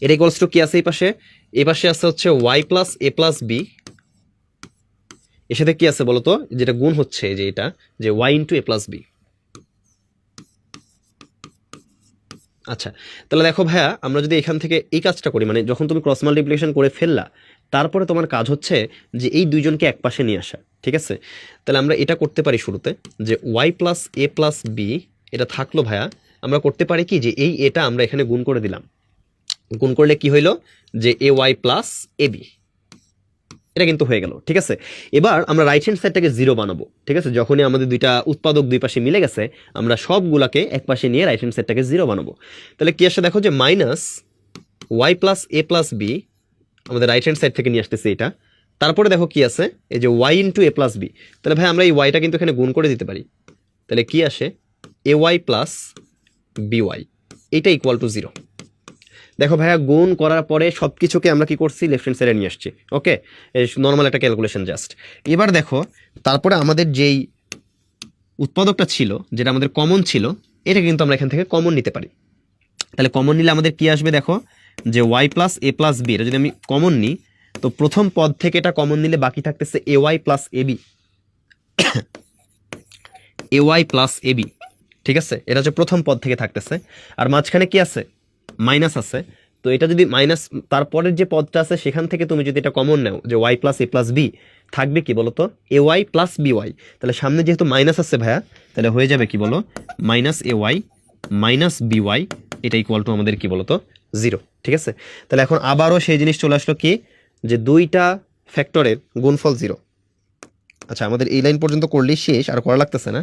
এটা ইকুয়ালস টু কি আছে এই পাশে, এই পাশে আছে হচ্ছে ওয়াই প্লাস এ প্লাস বি, এর সাথে কি আছে বলতো যেটা গুণ হচ্ছে যে এটা যে ওয়াই ইন্টু এ প্লাস বি। আচ্ছা, তাহলে দেখো ভাইয়া আমরা যদি এখান থেকে এই কাজটা করি, মানে যখন তুমি ক্রস মাল্টিপ্লিকেশন করে ফেললা তারপরে তোমার কাজ হচ্ছে যে এই দুইজনকে এক পাশে নিয়ে আসা, ঠিক আছে। তাহলে আমরা এটা করতে পারি শুরুতে যে ওয়াই প্লাস এ প্লাস বি, এটা থাকলো ভাইয়া, আমরা করতে পারি কি যে এই এটা আমরা এখানে গুণ করে দিলাম, গুণ করলে কি হইলো যে A Y plus A B, এটা কিন্তু হয়ে গেল, ঠিক আছে। এবার আমরা রাইট হ্যান্ড সাইডটাকে 0 বানাবো, ঠিক আছে। যখনই আমাদের দুইটা উৎপাদক দুই পাশে মিলে গেছে আমরা সবগুলাকে এক পাশে নিয়ে রাইট হ্যান্ড সাইডটাকে 0 বানাবো। তাহলে কি আসে দেখো যে মাইনাস ওয়াই প্লাস এ প্লাস বি, আমাদের রাইট হ্যান্ড সাইড থেকে নিয়ে আসতেছে এটা। তারপরে দেখো কি আছে এই যে ওয়াই ইন্টু এ প্লাস বি, তাহলে ভাই আমরা এই ওয়াইটা কিন্তু এখানে গুণ করে দিতে পারি। তাহলে কি আসে A Y plus B Y, এইটা ইকুয়াল টু 0। দেখো ভাইয়া গুণ করার পরে সব কিছুকে আমরা কি করছি লেফট হ্যান্ড সাইডে নিয়ে আসছি, ওকে, নর্মাল একটা ক্যালকুলেশন জাস্ট। এবার দেখো তারপরে আমাদের যেই উৎপাদকটা ছিল যেটা আমাদের কমন ছিল, এটা কিন্তু আমরা এখান থেকে কমন নিতে পারি। তাহলে কমন নিলে আমাদের কি আসবে দেখো যে ওয়াই প্লাস এ প্লাস বি, এটা যদি আমি কমন নিই তো প্রথম পদ থেকে এটা কমন নিলে বাকি থাকতেছে A Y plus A B, A Y plus A B, ঠিক আছে। এটা হচ্ছে প্রথম পদ থেকে থাকতেছে, আর মাঝখানে কি আছে মাইনাস আছে। তো এটা যদি মাইনাস তারপরের যে পদটা আছে সেখান থেকে তুমি যদি এটা কমন নাও যে ওয়াই প্লাস এ প্লাস বি, থাকবে কি বলতো A Y plus B Y. তাহলে সামনে যেহেতু মাইনাস আছে ভাইয়া তাহলে হয়ে যাবে কি বলো minus A Y minus B Y, এটা ইকুয়াল টু আমাদের কি বলতো 0, ঠিক আছে। তাহলে এখন আবারও সেই জিনিস চলে আসলো কি যে দুইটা ফ্যাক্টরের গুণফল 0। আচ্ছা, আমাদের এই লাইন পর্যন্ত করলেই শেষ, আর করা লাগতেছে না।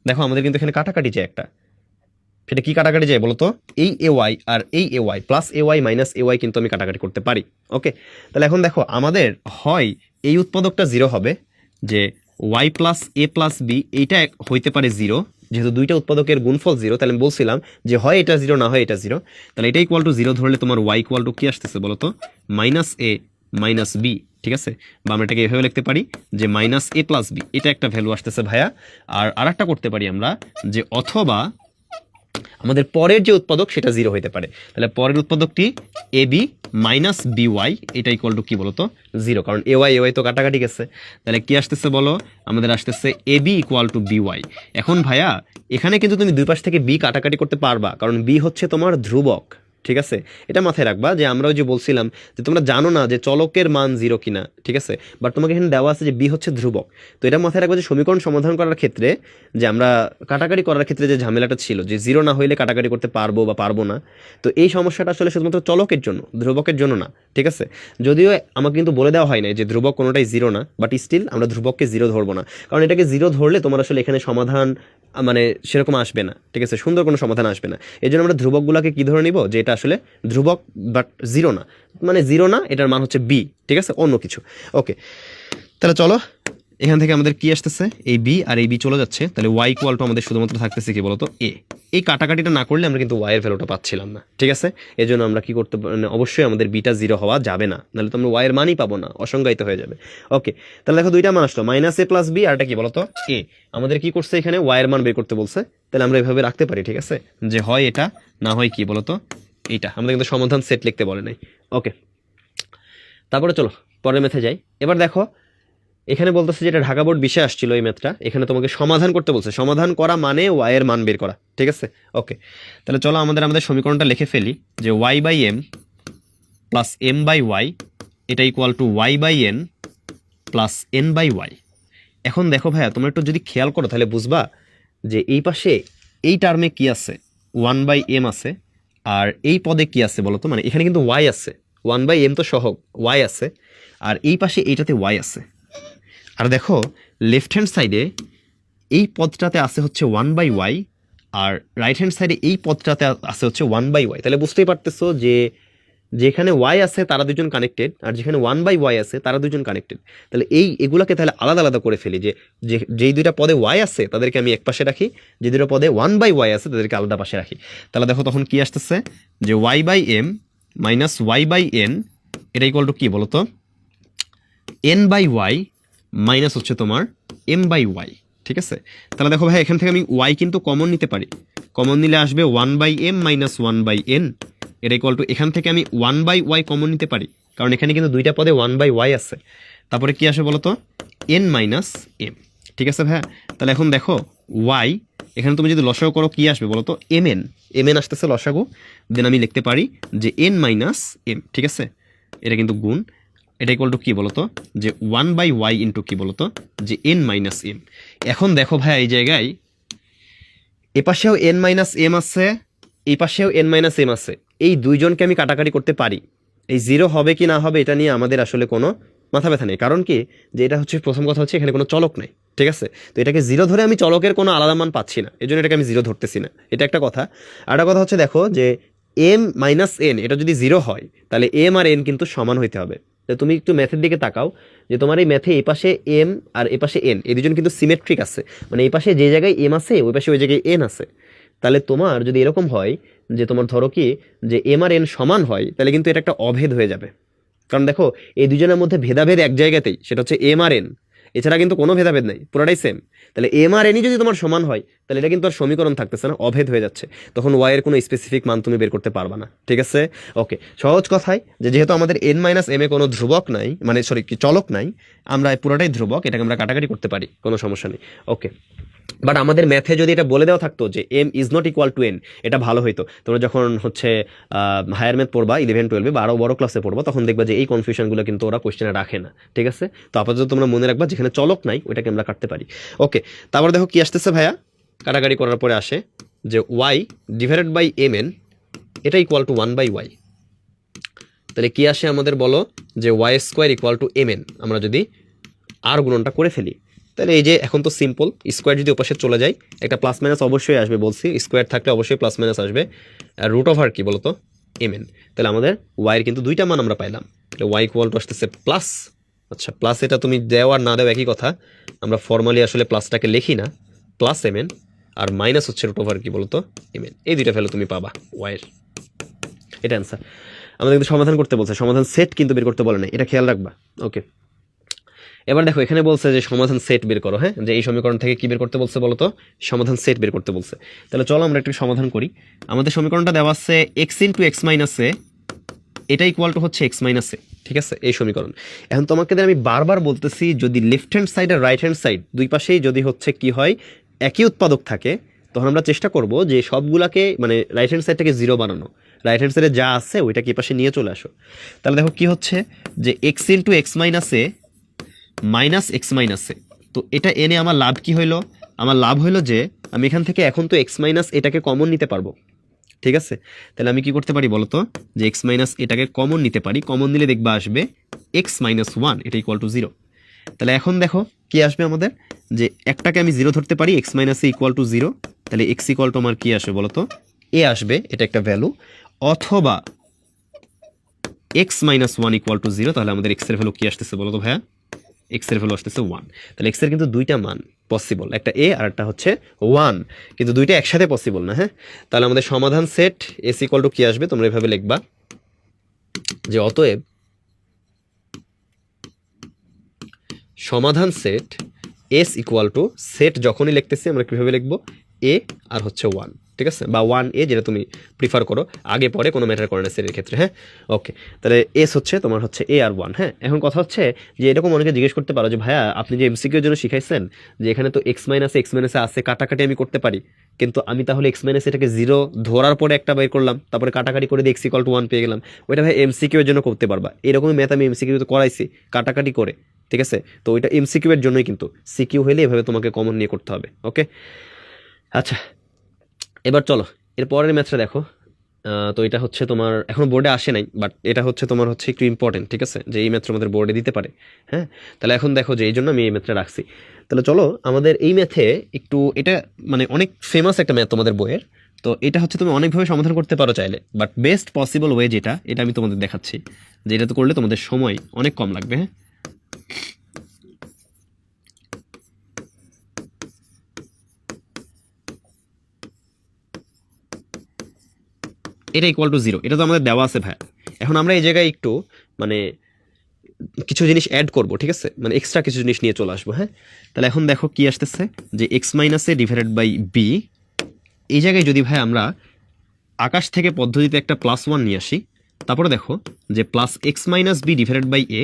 দেখো আমাদের কিন্তু এখানে কাটাকাটি যায় একটা, সেটা কি কাটাকাটি যায় বলতো এই এ ওয়াই আর এই A Y plus A Y minus A Y কিন্তু আমি কাটাকাটি করতে পারি, ওকে। তাহলে এখন দেখো আমাদের হয় এই উৎপাদকটা 0 হবে যে ওয়াই প্লাস এ প্লাস বি, এইটা হইতে পারে 0, যেহেতু দুইটা উৎপাদকের গুণফল 0, তাহলে আমি বলছিলাম যে হয় এটা 0 না হয় এটা 0। তাহলে এটা ইকুয়াল টু 0 ধরলে তোমার ওয়াই ইকুয়াল টু কি আসতেছে বলতো মাইনাস এ মাইনাস বি, ঠিক আছে। বা আমরা এটাকে এভাবে লিখতে পারি যে মাইনাস এ প্লাস বি, এটা একটা ভ্যালু আসতেছে ভাইয়া। আর আরেকটা করতে পারি আমরা যে অথবা আমাদের পরের যে উৎপাদক সেটা 0 হইতে পারে। তাহলে পরের উৎপাদকটি A B minus B Y, এটা ইকুয়াল টু কি বলতো 0, কারণ এ ওয়াই তো কাটাকাটি গেছে। তাহলে কি আসতেছে বলো আমাদের আসতেছে A B equal to B Y. এখন ভাইয়া এখানে কিন্তু তুমি দুই পাশ থেকে বি কাটাকাটি করতে পারবা, কারণ বি হচ্ছে তোমার ধ্রুবক, ঠিক আছে। এটা মাথায় রাখবা যে আমরাও যে বলছিলাম যে তোমরা জানো না যে চলকের মান 0 কিনা, ঠিক আছে, বাট তোমাকে এখানে দেওয়া আছে যে বি হচ্ছে ধ্রুবক। তো এটা মাথায় রাখবা যে সমীকরণ সমাধান করার ক্ষেত্রে যে আমরা কাটাকাটি করার ক্ষেত্রে যে ঝামেলাটা ছিল যে 0 না হইলে কাটাকাটি করতে পারবো বা পারবো না, তো এই সমস্যাটা আসলে শুধুমাত্র চলকের জন্য, ধ্রুবকের জন্য না, ঠিক আছে। যদিও আমাকে কিন্তু বলে দেওয়া হয় না যে ধ্রুবক কোনোটাই 0 না, বাট স্টিল আমরা ধ্রুবককে 0 ধরবো না, কারণ এটাকে 0 ধরলে তোমার আসলে এখানে সমাধান মানে সেরকম আসবে না, ঠিক আছে, সুন্দর কোনো সমাধান আসবে না। এই জন্য আমরা ধ্রুবকগুলোকে কি ধরে নিব যে এটা আসলে ধ্রুবক বাট 0 না, মানে 0 না, এটার মান হচ্ছে বি, ঠিক আছে, অন্য কিছু, ওকে। তাহলে চলো এখান থেকে আমাদের কি আসতেছে, এই বি আর এই বি চলে যাচ্ছে, তাহলে ওয়াই ইকুয়াল টু আমাদের শুধুমাত্র থাকতেছে কি বলতো এ। এই কাটাকাটিটা না করলে আমরা কিন্তু ওয়াই এর ভ্যালুটা পাচ্ছিলাম না, ঠিক আছে। এই জন্য আমরা কি করতে, মানে অবশ্যই আমাদের বিটা 0 হওয়া যাবে না, নাহলে তো আমরা ওয়াই এর মানই পাবো না, অসংজ্ঞায়িত হয়ে যাবে। ওকে, তাহলে দেখো দুইটা মান আসলো, মাইনাস এ প্লাস বি, আর এটা কি বলতো এ। আমাদের কি করছে এখানে, ওয়াই এর মান বের করতে বলছে, তাহলে আমরা এভাবে রাখতে পারি, ঠিক আছে, যে হয় এটা, না হয় কি বলতো এইটা। আমাদের কিন্তু সমাধান সেট লিখতে বলে নাই। ওকে, তারপরে চলো পরের ম্যাথে যাই। এবার দেখো এখানে বলতেছে যেটা ঢাকা বোর্ড বিষয় আসছিল এই ম্যাথটা, এখানে তোমাকে সমাধান করতে বলছে। সমাধান করা মানে ওয়াই এর মান বের করা, ঠিক আছে। ওকে, তাহলে চলো আমাদের সমীকরণটা লিখে ফেলি, যে Y by M plus M by Y এটা equal to Y by N plus N by Y. এখন দেখো ভাইয়া, তোমরা একটু যদি খেয়াল করো তাহলে বুঝবা যে এই পাশে এই টার্মে কি আছে, 1/m আছে, আর এই পদে কি আছে বলতো, মানে এখানে কিন্তু y আছে, 1/m তো সহগ y আছে, আর এই পাশে এইটাতে y আছে। আর দেখো লেফট হ্যান্ড সাইডে এই পদটাতে আছে হচ্ছে 1/y, আর রাইট হ্যান্ড সাইডে এই পদটাতে আছে হচ্ছে 1/y। তাহলে বুঝতেই পারতেছো যে যেখানে y আছে তারা দুজন কানেক্টেড, আর যেখানে 1/y আছে তারা দুজন কানেক্টেড। তাহলে এগুলাকে তাহলে আলাদা আলাদা করে ফেলি, যেই দুইটা পদে y আছে তাদেরকে আমি এক পাশে রাখি, যে দুটো পদে 1/y আছে তাদেরকে আলাদা পাশে রাখি। তাহলে দেখো তখন কি আসতেছে, যে y/m মাইনাস y/n এটা ইকুয়াল টু কি বলতো n/y মাইনাস হচ্ছে তোমার m/y, ঠিক আছে। তাহলে দেখো ভাই এখান থেকে আমি y কিন্তু কমন নিতে পারি, কমন নিলে আসবে 1/m মাইনাস 1/n, এটা ইকুয়াল টু এখান থেকে আমি 1/y কমন নিতে পারি, কারণ এখানে কিন্তু দুইটা পদে 1/y আছে। তারপরে কি আসে বলতো n মাইনাস m, ঠিক আছে ভাইয়া। তাহলে এখন দেখো y, এখানে তুমি যদি লসাগু করো কি আসবে বলতো mn আসতেছে লসাগু, দেন আমি লিখতে পারি যে n মাইনাস m, ঠিক আছে। এটা কিন্তু গুণ, এটা ইকুয়াল টু কি বলতো যে 1/y ইন্টু কি বলতো যে n মাইনাস m। এখন দেখো ভাইয়া এই জায়গায় এপাশেও n মাইনাস m আছে, এই পাশেও n মাইনাস m আছে, এই দুইজনকে আমি কাটাকাটি করতে পারি। এই 0 হবে কি না হবে এটা নিয়ে আমাদের আসলে কোনো মাথা ব্যথা নেই, কারণ কি যে এটা হচ্ছে প্রথম কথা হচ্ছে এখানে কোনো চলক নাই, ঠিক আছে। তো এটাকে 0 ধরে আমি চলকের কোনো আলাদা মান পাচ্ছি না, এই জন্য এটাকে আমি 0 ধরতেছি না, এটা একটা কথা। আর একটা কথা হচ্ছে দেখো যে m মাইনাস n এটা যদি 0 হয় তাহলে m আর n কিন্তু সমান হইতে হবে। তো তুমি একটু ম্যাথের দিকে তাকাও, যে তোমার এই ম্যাথে এই পাশে m আর এই পাশে n এই দুজন কিন্তু সিমেট্রিক আছে, মানে এই পাশে যে জায়গায় m আছে ওই পাশে ওই জায়গায় n আছে। তাহলে তোমার যদি এরকম হয় যে তোমার ধরো কি যে m আর n সমান হয়, তাহলে কিন্তু এটা একটা অভেদ হয়ে যাবে। কারণ দেখো এই দুজনের মধ্যে ভেদাভেদ এক জায়গাতেই, সেটা হচ্ছে m আর n, এছাড়া কিন্তু কোনো ভেদাভেদ নাই, পুরোটাই সেম। তাহলে m আর n যদি তোমার সমান হয় তাহলে এটা কিন্তু আর সমীকরণ থাকতেছে না, অভেদ হয়ে যাচ্ছে, তখন y এর কোনো স্পেসিফিক মান তুমি বের করতে পারবা না, ঠিক আছে। ওকে, সহজ কথায় যে যেহেতু আমাদের n মাইনাস m এ কোনো ধ্রুবক নাই, মানে সরি কি চলক নাই, আমরা পুরোটাই ধ্রুবক, এটাকে আমরা কাটাকাটি করতে পারি, কোনো সমস্যা নেই। ওকে, বাট আমাদের ম্যাথে যদি এটা বলে দেওয়া থাকতো যে m is not equal to n, এটা ভালো হইতো। তোমরা যখন হচ্ছে হায়ার ম্যাথ পড়বা 11-12 বা আরও বড় ক্লাসে পড়বা, তখন দেখবা যে এই কনফিউশনগুলো কিন্তু ওরা কোশ্চেনে রাখে না, ঠিক আছে। তো আপাতত তোমরা মনে রাখবা যেখানে চলক নাই ওইটাকে আমরা কাটতে পারি। ওকে, তারপর দেখো কি আসতেছে ভাইয়া, কাটাকাটি করার পরে আসে যে y ডিভাইডেড বাই mn এটা ইকুয়াল টু 1/y। তাহলে কি আসে আমাদের বলো, যে y square equal to mn, আমরা যদি আর গুণনটা করে ফেলি তাহলে এই যে এখন তো সিম্পল, স্কোয়ার যদি ওপাশে চলে যায় একটা প্লাস মাইনাস অবশ্যই আসবে, বলছি স্কোয়ার থাকলে অবশ্যই প্লাস মাইনাস আসবে, আর রুট ওভার কি বলতো mn। তাহলে আমাদের y এর কিন্তু দুইটা মান আমরা পাইলাম, তাহলে y ইকুয়াল টু আসতেছে প্লাস, আচ্ছা প্লাস এটা তুমি দেও আর না দেও একই কথা, আমরা ফর্মালি আসলে প্লাসটাকে লিখি না, প্লাস mn, আর মাইনাস হচ্ছে রুট ওভার কি বলতো mn, এই দুইটা ভ্যালু তুমি পাবা y এর, এটা অ্যান্সার। আমাদের কিন্তু সমাধান করতে বলছে, সমাধান সেট কিন্তু বের করতে বলে না, এটা খেয়াল রাখবা। ওকে, এবার দেখো এখানে বলছে যে সমাধান সেট বের করো, হ্যাঁ, যে এই সমীকরণ থেকে কি বের করতে বলছে বলতো, সমাধান সেট বের করতে বলছে। তাহলে চলো আমরা একটু সমাধান করি। আমাদের সমীকরণটা দেওয়া আছে এক্স ইন্টু এক্স মাইনাস এ এটা ইকুয়াল টু হচ্ছে এক্স মাইনাস এ, ঠিক আছে, এই সমীকরণ। এখন তোমাকে আমি বারবার বলতেছি যদি লেফট হ্যান্ড সাইড আর রাইট হ্যান্ড সাইড দুই পাশেই যদি হচ্ছে কি হয় একই উৎপাদক থাকে, তখন আমরা চেষ্টা করব যে সবগুলাকে মানে রাইট হ্যান্ড সাইডটাকে 0 বানানো, রাইট হ্যান্ড সাইডে যা আছে ওইটাকে এই পাশে নিয়ে চলে আসো। তাহলে দেখো কি হচ্ছে যে x into x minus A minus x minus এ, তো এটা এনে আমার লাভ কি হইলো, আমার লাভ হইলো যে আমি এখান থেকে এখন তো এক্স মাইনাস এটাকে কমন নিতে পারবো, ঠিক আছে। তাহলে আমি কি করতে পারি বলতো, যে এক্স মাইনাস এটাকে কমন নিতে পারি, কমন নিলে দেখবা আসবে এক্স মাইনাস 1 এটা ইকুয়াল টু 0। তাহলে এখন দেখো কি আসবে আমাদের, যে একটাকে আমি 0 ধরতে পারি, x minus A equal to 0, তাহলে এক্স ইকুয়াল টু আমার কি আসবে বলতো এ আসবে, এটা একটা ভ্যালু, অথবা এক্স মাইনাস 1 ইকুয়াল টু 0, তাহলে আমাদের এক্স এর ভ্যালু কি আসতেছে বলতো ভাইয়া এক্স এর ভ্যালু আসতেছে 1। তাহলে এক্স এর কিন্তু দুইটা মান পসিবল, একটা এ আর একটা হচ্ছে 1, কিন্তু দুইটা একসাথে পসিবল না। হ্যাঁ, তাহলে আমাদের সমাধান সেট এস ইকুয়াল টু কি আসবে, তোমরা এভাবে লিখবা যে অতএব সমাধান set S equal to, set যখনই লিখতেছি আমরা কিভাবে লিখবো, এ আর হচ্ছে 1, ঠিক আছে, বা 1A যেটা তুমি প্রিফার করো, আগে পরে কোনো ম্যাটার করে না সেটের ক্ষেত্রে। হ্যাঁ, ওকে, তাহলে এস হচ্ছে তোমার হচ্ছে এ আর 1। হ্যাঁ, এখন কথা হচ্ছে যে এরকম অনেকে জিজ্ঞেস করতে পারো যে ভাইয়া আপনি যে এমসিকিউ এর জন্য শিখাইছেন যে এখানে তো এক্স মাইনাসে আছে, কাটাকাটি আমি করতে পারি, কিন্তু আমি তাহলে এক্স মাইনাস এটাকে 0 ধরার পরে একটা বের করলাম, তারপরে কাটাকাটি করে দিয়ে এক্স ইকুয়াল টু 1 পেয়ে গেলাম, ওইটা ভাই এমসিকিউ এর জন্য করতে পারবা। এরকমই ম্যাথ আমি এমসিকিউ তো করাইছি কাটাকাটি করে, ঠিক আছে, তো ওইটা এমসিকিউ এর জন্যই, কিন্তু সিকিউ হলে এভাবে তোমাকে কমন নিয়ে করতে হবে। ওকে, আচ্ছা, এবার চলো এর পরের ম্যাথটা দেখো। তো এটা হচ্ছে তোমার এখনো বোর্ডে আসে নাই, বাট এটা হচ্ছে তোমার হচ্ছে একটু ইম্পর্টেন্ট, ঠিক আছে, যে এই ম্যাথটা আমাদের বোর্ডে দিতে পারে। হ্যাঁ, তাহলে এখন দেখো যে এই জন্য আমি এই ম্যাথটা রাখছি। তাহলে চলো আমাদের এই ম্যাথে একটু, এটা মানে অনেক ফেমাস একটা ম্যাথ তোমাদের বইয়ের, তো এটা হচ্ছে তুমি অনেকভাবে সমাধান করতে পারো চাইলে, বাট বেস্ট পসিবল ওয়ে যেটা, এটা আমি তোমাদের দেখাচ্ছি, যে এটা তো করলে তোমাদের সময় অনেক কম লাগবে। হ্যাঁ, এটা ইকুয়াল টু 0, এটা তো আমাদের দেওয়া আছে ভাই। এখন আমরা এই জায়গায় একটু মানে কিছু জিনিস অ্যাড করব, ঠিক আছে, মানে এক্সট্রা কিছু জিনিস নিয়ে চলে আসবো। হ্যাঁ, তাহলে এখন দেখো কি আসতেছে, যে X minus A divided by B, এই জায়গায় যদি ভাই আমরা আকাশ থেকে পদ্ধতিতে একটা +1 নিয়ে আসি, তারপরে দেখো যে plus X minus B divided by A,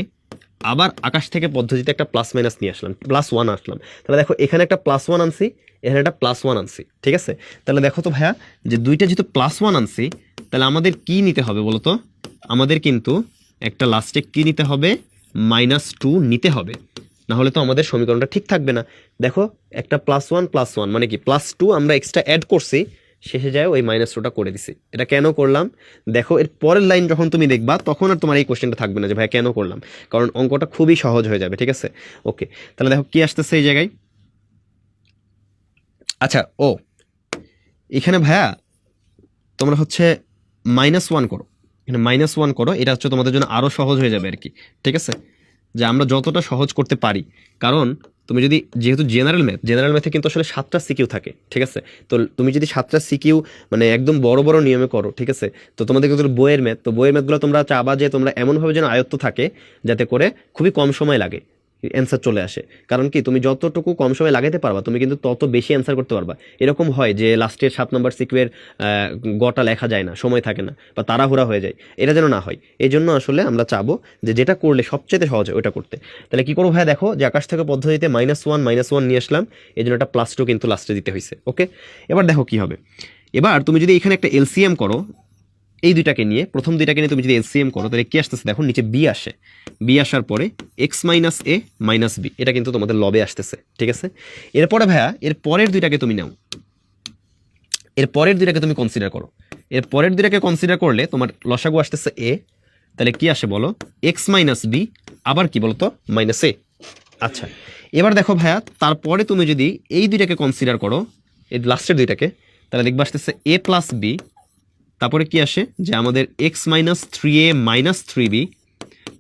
আবার আকাশ থেকে পদ্ধতিতে একটা প্লাস মাইনাস নিয়ে আসলাম, +1 আসলাম, তাহলে দেখো এখানে একটা +1 আনছি, এখানে একটা +1 আনছি, ঠিক আছে। তাহলে দেখো তো ভাইয়া যে দুইটা যেহেতু +1 আনছি, তাহলে আমাদের কি নিতে হবে বলো তো, আমাদের কিন্তু একটা লাস্টে কি নিতে হবে, -2 নিতে হবে, না হলে তো আমাদের সমীকরণটা ঠিক থাকবে না। দেখো একটা +1 মানে কি +2 আমরা এক্সট্রা অ্যাড করছি, শেষে যায় ওই -2টা করে দিছি। এটা কেন করলাম, দেখো এর পরের লাইন যখন তুমি দেখবা তখন আর তোমার এই কোশ্চেনটা থাকবে না যে ভাই কেন করলাম, কারণ অঙ্কটা খুবই সহজ হয়ে যাবে, ঠিক আছে। ওকে, তাহলে দেখো কি আসতেছে এই জায়গায়। আচ্ছা, ও এখানে ভাইয়া তোমরা হচ্ছে -1 করো, এখানে -1 করো, এটা হচ্ছে তোমাদের জন্য আরো সহজ হয়ে যাবে আর কি, ঠিক আছে, যে আমরা যতটা সহজ করতে পারি, কারণ তুমি যদি, যেহেতু জেনারেল ম্যাথে কিন্তু আসলে 7টা সিকিউ থাকে, ঠিক আছে, তো তুমি যদি 7টা সিকিউ মানে একদম বড় বড় নিয়মে করো, ঠিক আছে, তো তোমাদের কিন্তু বইয়ের ম্যাথ, তো বইয়ের ম্যাথগুলো তোমরা চাবা যে তোমরা এমনভাবে যেন আয়ত্ত থাকে যাতে করে খুবই কম সময় লাগে অ্যান্সার চলে আসে, কারণ কি তুমি যতটুকু কম সময় লাগাতে পারবা তুমি কিন্তু তত বেশি অ্যান্সার করতে পারবা। এরকম হয় যে লাস্টের 7 নম্বর সিকিউয়ের গটা লেখা যায় না, সময় থাকে না, বা তাড়াহুড়া হয়ে যায়, এটা যেন না হয়, এই জন্য আসলে আমরা চাবো যে যেটা করলে সবচেয়ে সহজ হয় ওটা করতে। তাহলে কি করবো ভাই, দেখো যে আকাশ থেকে পদ্ধতিতে -1 নিয়ে আসলাম, এই জন্য একটা +2 কিন্তু লাস্টে দিতে হয়েছে। ওকে, এবার দেখো কি হবে, এবার তুমি যদি এখানে একটা এলসিএম করো, এই দুইটাকে নিয়ে, প্রথম দুইটাকে নিয়ে তুমি যদি এলসিএম করো, তাহলে কি আসতেছে দেখো, নিচে বি আসে, বি আসার পরে x minus A minus B, এটা কিন্তু তোমাদের লবে আসতেছে, ঠিক আছে। এরপরে ভাইয়া এর পরের দুইটাকে তুমি নাও, এর পরের দুইটাকে তুমি কনসিডার করো, এর পরের দুইটাকে কনসিডার করলে তোমার লসাগু আসতেছে এ, তাহলে কি আসে বলো, এক্স মাইনাস বি, আবার কি বলতো মাইনাস এ। আচ্ছা, এবার দেখো ভাইয়া তারপরে তুমি যদি এই দুইটাকে কনসিডার করো, এই লাস্টের দুইটাকে, তাহলে দেখবা আসতেছে এ প্লাস বি, তারপরে কি আসে যে আমাদের x minus 3a minus 3b,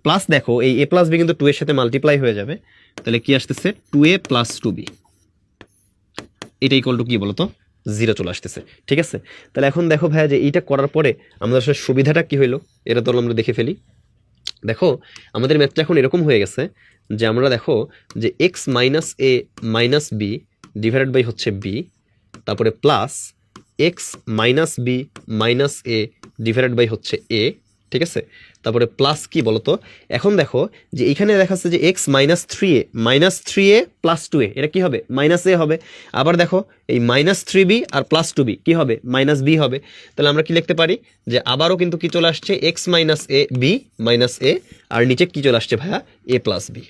plus দেখো এই এ প্লাস বি কিন্তু 2 এর সাথে মাল্টিপ্লাই হয়ে যাবে, তাহলে কি আসতেছে 2a প্লাস 2b, এটা ইকুয়াল টু কি বলতো 0 চলে আসতেছে, ঠিক আছে। তাহলে এখন দেখো ভাইয়া যে এইটা করার পরে আমাদের আসলে সুবিধাটা কি হইলো, এটা তো আমরা দেখে ফেলি। দেখো আমাদের ম্যাথটা এখন এরকম হয়ে গেছে যে আমরা দেখো যে X minus A minus B divided by হচ্ছে বি, তারপরে plus X minus B minus A divided by হচ্ছে এ, ঠিক আছে, তারপরে প্লাস কি বলতো, এখন দেখো যে এইখানে দেখাচ্ছে যে এক্স -3a প্লাস 2a, এটা কি হবে মাইনাস এ হবে, আবার দেখো এই -3b আর প্লাস 2b কি হবে মাইনাস বি হবে, তাহলে আমরা কি লিখতে পারি যে আবারও কিন্তু কি চলে আসছে x minus A B minus এ, আর নিচে কি চলে আসছে ভাইয়া এ প্লাস বি।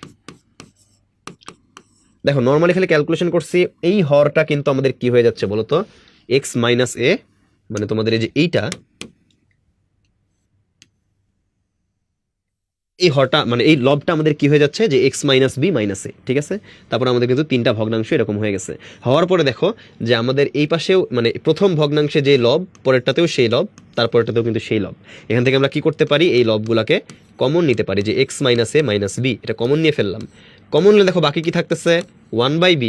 দেখো নর্মালি খালি ক্যালকুলেশন করছি, এই হরটা কিন্তু আমাদের কি হয়ে যাচ্ছে বলতো এক্স মাইনাস এ, মানে তোমাদের এই যে এইটা, এই হরটা মানে এই লবটা আমাদের কি হয়ে যাচ্ছে যে এক্স মাইনাস বি মাইনাস এ, ঠিক আছে। তারপর আমাদের কিন্তু 3টা ভগ্নাংশ এরকম হয়ে গেছে, হওয়ার পরে দেখো যে আমাদের এই পাশেও মানে প্রথম ভগ্নাংশে যে লব, পরেরটাতেও সেই লব, তারপরেরটাতেও কিন্তু সেই লব, এখান থেকে আমরা কি করতে পারি এই লবগুলাকে কমন নিতে পারি, যে X minus A minus B এটা কমন নিয়ে ফেললাম, কমনলি দেখো বাকি কি থাকতেছে, 1/b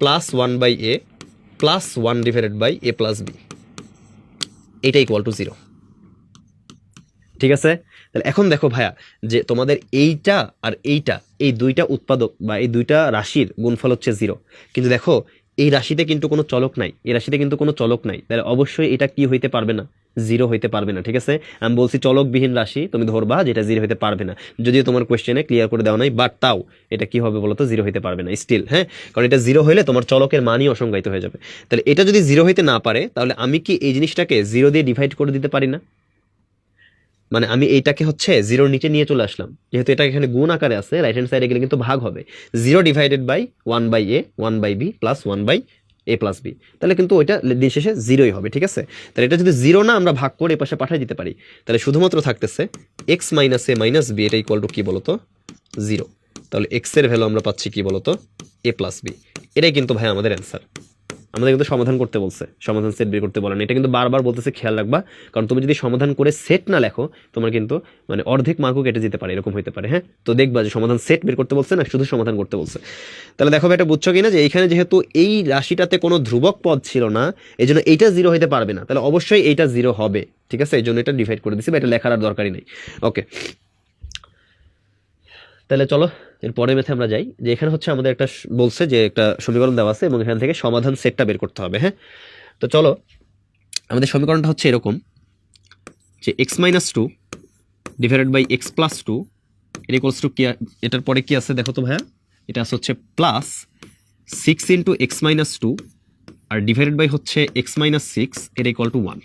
plus 1/a plus 1/a plus b, এটা ইকুয়াল টু 0। ঠিক আছে, তাহলে এখন দেখো ভাইয়া যে তোমাদের এইটা আর এইটা, এই দুইটা উৎপাদক বা এই দুইটা রাশির গুণফল হচ্ছে 0, কিন্তু দেখো এই রাশিতে কিন্তু কোনো চলক নাই, এই রাশিতে কিন্তু কোনো চলক নাই, তাহলে অবশ্যই এটা কি হইতে পারবে না, 0 হইতে পারবে না। ঠিক আছে, আমি বলছি চলকবিহীন রাশি তুমি ধরবা যেটা 0 হইতে পারবে না, যদিও তোমার কোয়েশ্চেনে ক্লিয়ার করে দেওয়া নাই, বাট তাও এটা কি হবে বলতো, 0 হইতে পারবে না স্টিল। হ্যাঁ, কারণ এটা 0 হইলে তোমার চলকের মানই অসংজ্ঞায়িত হয়ে যাবে। তাহলে এটা যদি 0 হইতে না পারে, তাহলে আমি কি এই জিনিসটাকে 0 দিয়ে ডিভাইড করে দিতে পারি না? মানে আমি এইটাকে হচ্ছে 0-র নিচে নিয়ে চলে আসলাম, যেহেতু এটা এখানে গুণ আকারে আছে, রাইট হ্যান্ড সাইডে গেলে কিন্তু ভাগ হবে, 0 divided by 1/a 1/b plus 1/a plus b, তাহলে কিন্তু ওইটা দিন শেষে 0ই হবে। ঠিক আছে, তাহলে এটা যদি 0 না আমরা ভাগ করে পাশে পাঠিয়ে দিতে পারি, তাহলে শুধুমাত্র থাকতেছে x minus a minus b, এটা ইকুয়াল টু কি বলতো, 0। তাহলে x এর ভ্যালু আমরা পাচ্ছি কি বলতো, a প্লাস b। এটাই কিন্তু ভাই আমাদের অ্যান্সার। আমাদের কিন্তু সমাধান করতে বলছে, সমাধান সেট বের করতে বলে না, এটা কিন্তু বারবার বলতেছে, খেয়াল রাখবা, কারণ তুমি যদি সমাধান করে সেট না লেখো, তোমার কিন্তু মানে অর্ধেক মার্কও কেটে যেতে পারে, এরকম হতে পারে। হ্যাঁ, তো দেখবা যে সমাধান সেট বের করতে বলছে না, শুধু সমাধান করতে বলছে। তাহলে দেখো এটা বুঝছো কিনা যে এইখানে যেহেতু এই রাশিটাতে কোনো ধ্রুবক পদ ছিল না, এই জন্য এইটা 0 হইতে পারবে না, তাহলে অবশ্যই এইটা 0 হবে। ঠিক আছে, এই জন্য এটা ডিভাইড করে দিচ্ছি, বা এটা লেখার আর দরকারই নেই। ওকে, তাহলে চলো এর পরের মেথে আমরা যাই, যে এখানে হচ্ছে আমাদের একটা বলছে যে একটা সমীকরণ দেওয়া আছে এবং এখান থেকে সমাধান সেটটা বের করতে হবে। হ্যাঁ, তো চলো আমাদের সমীকরণটা হচ্ছে এরকম যে x minus two divided by x plus two এর ইকুয়ালস টু কি, এটার পরে কি আছে দেখো তো ভাইয়া, এটা আছে হচ্ছে plus 6 into x minus two আর ডিভাইডেড বাই হচ্ছে এক্স মাইনাস 6 এর ইকুয়াল টু 1।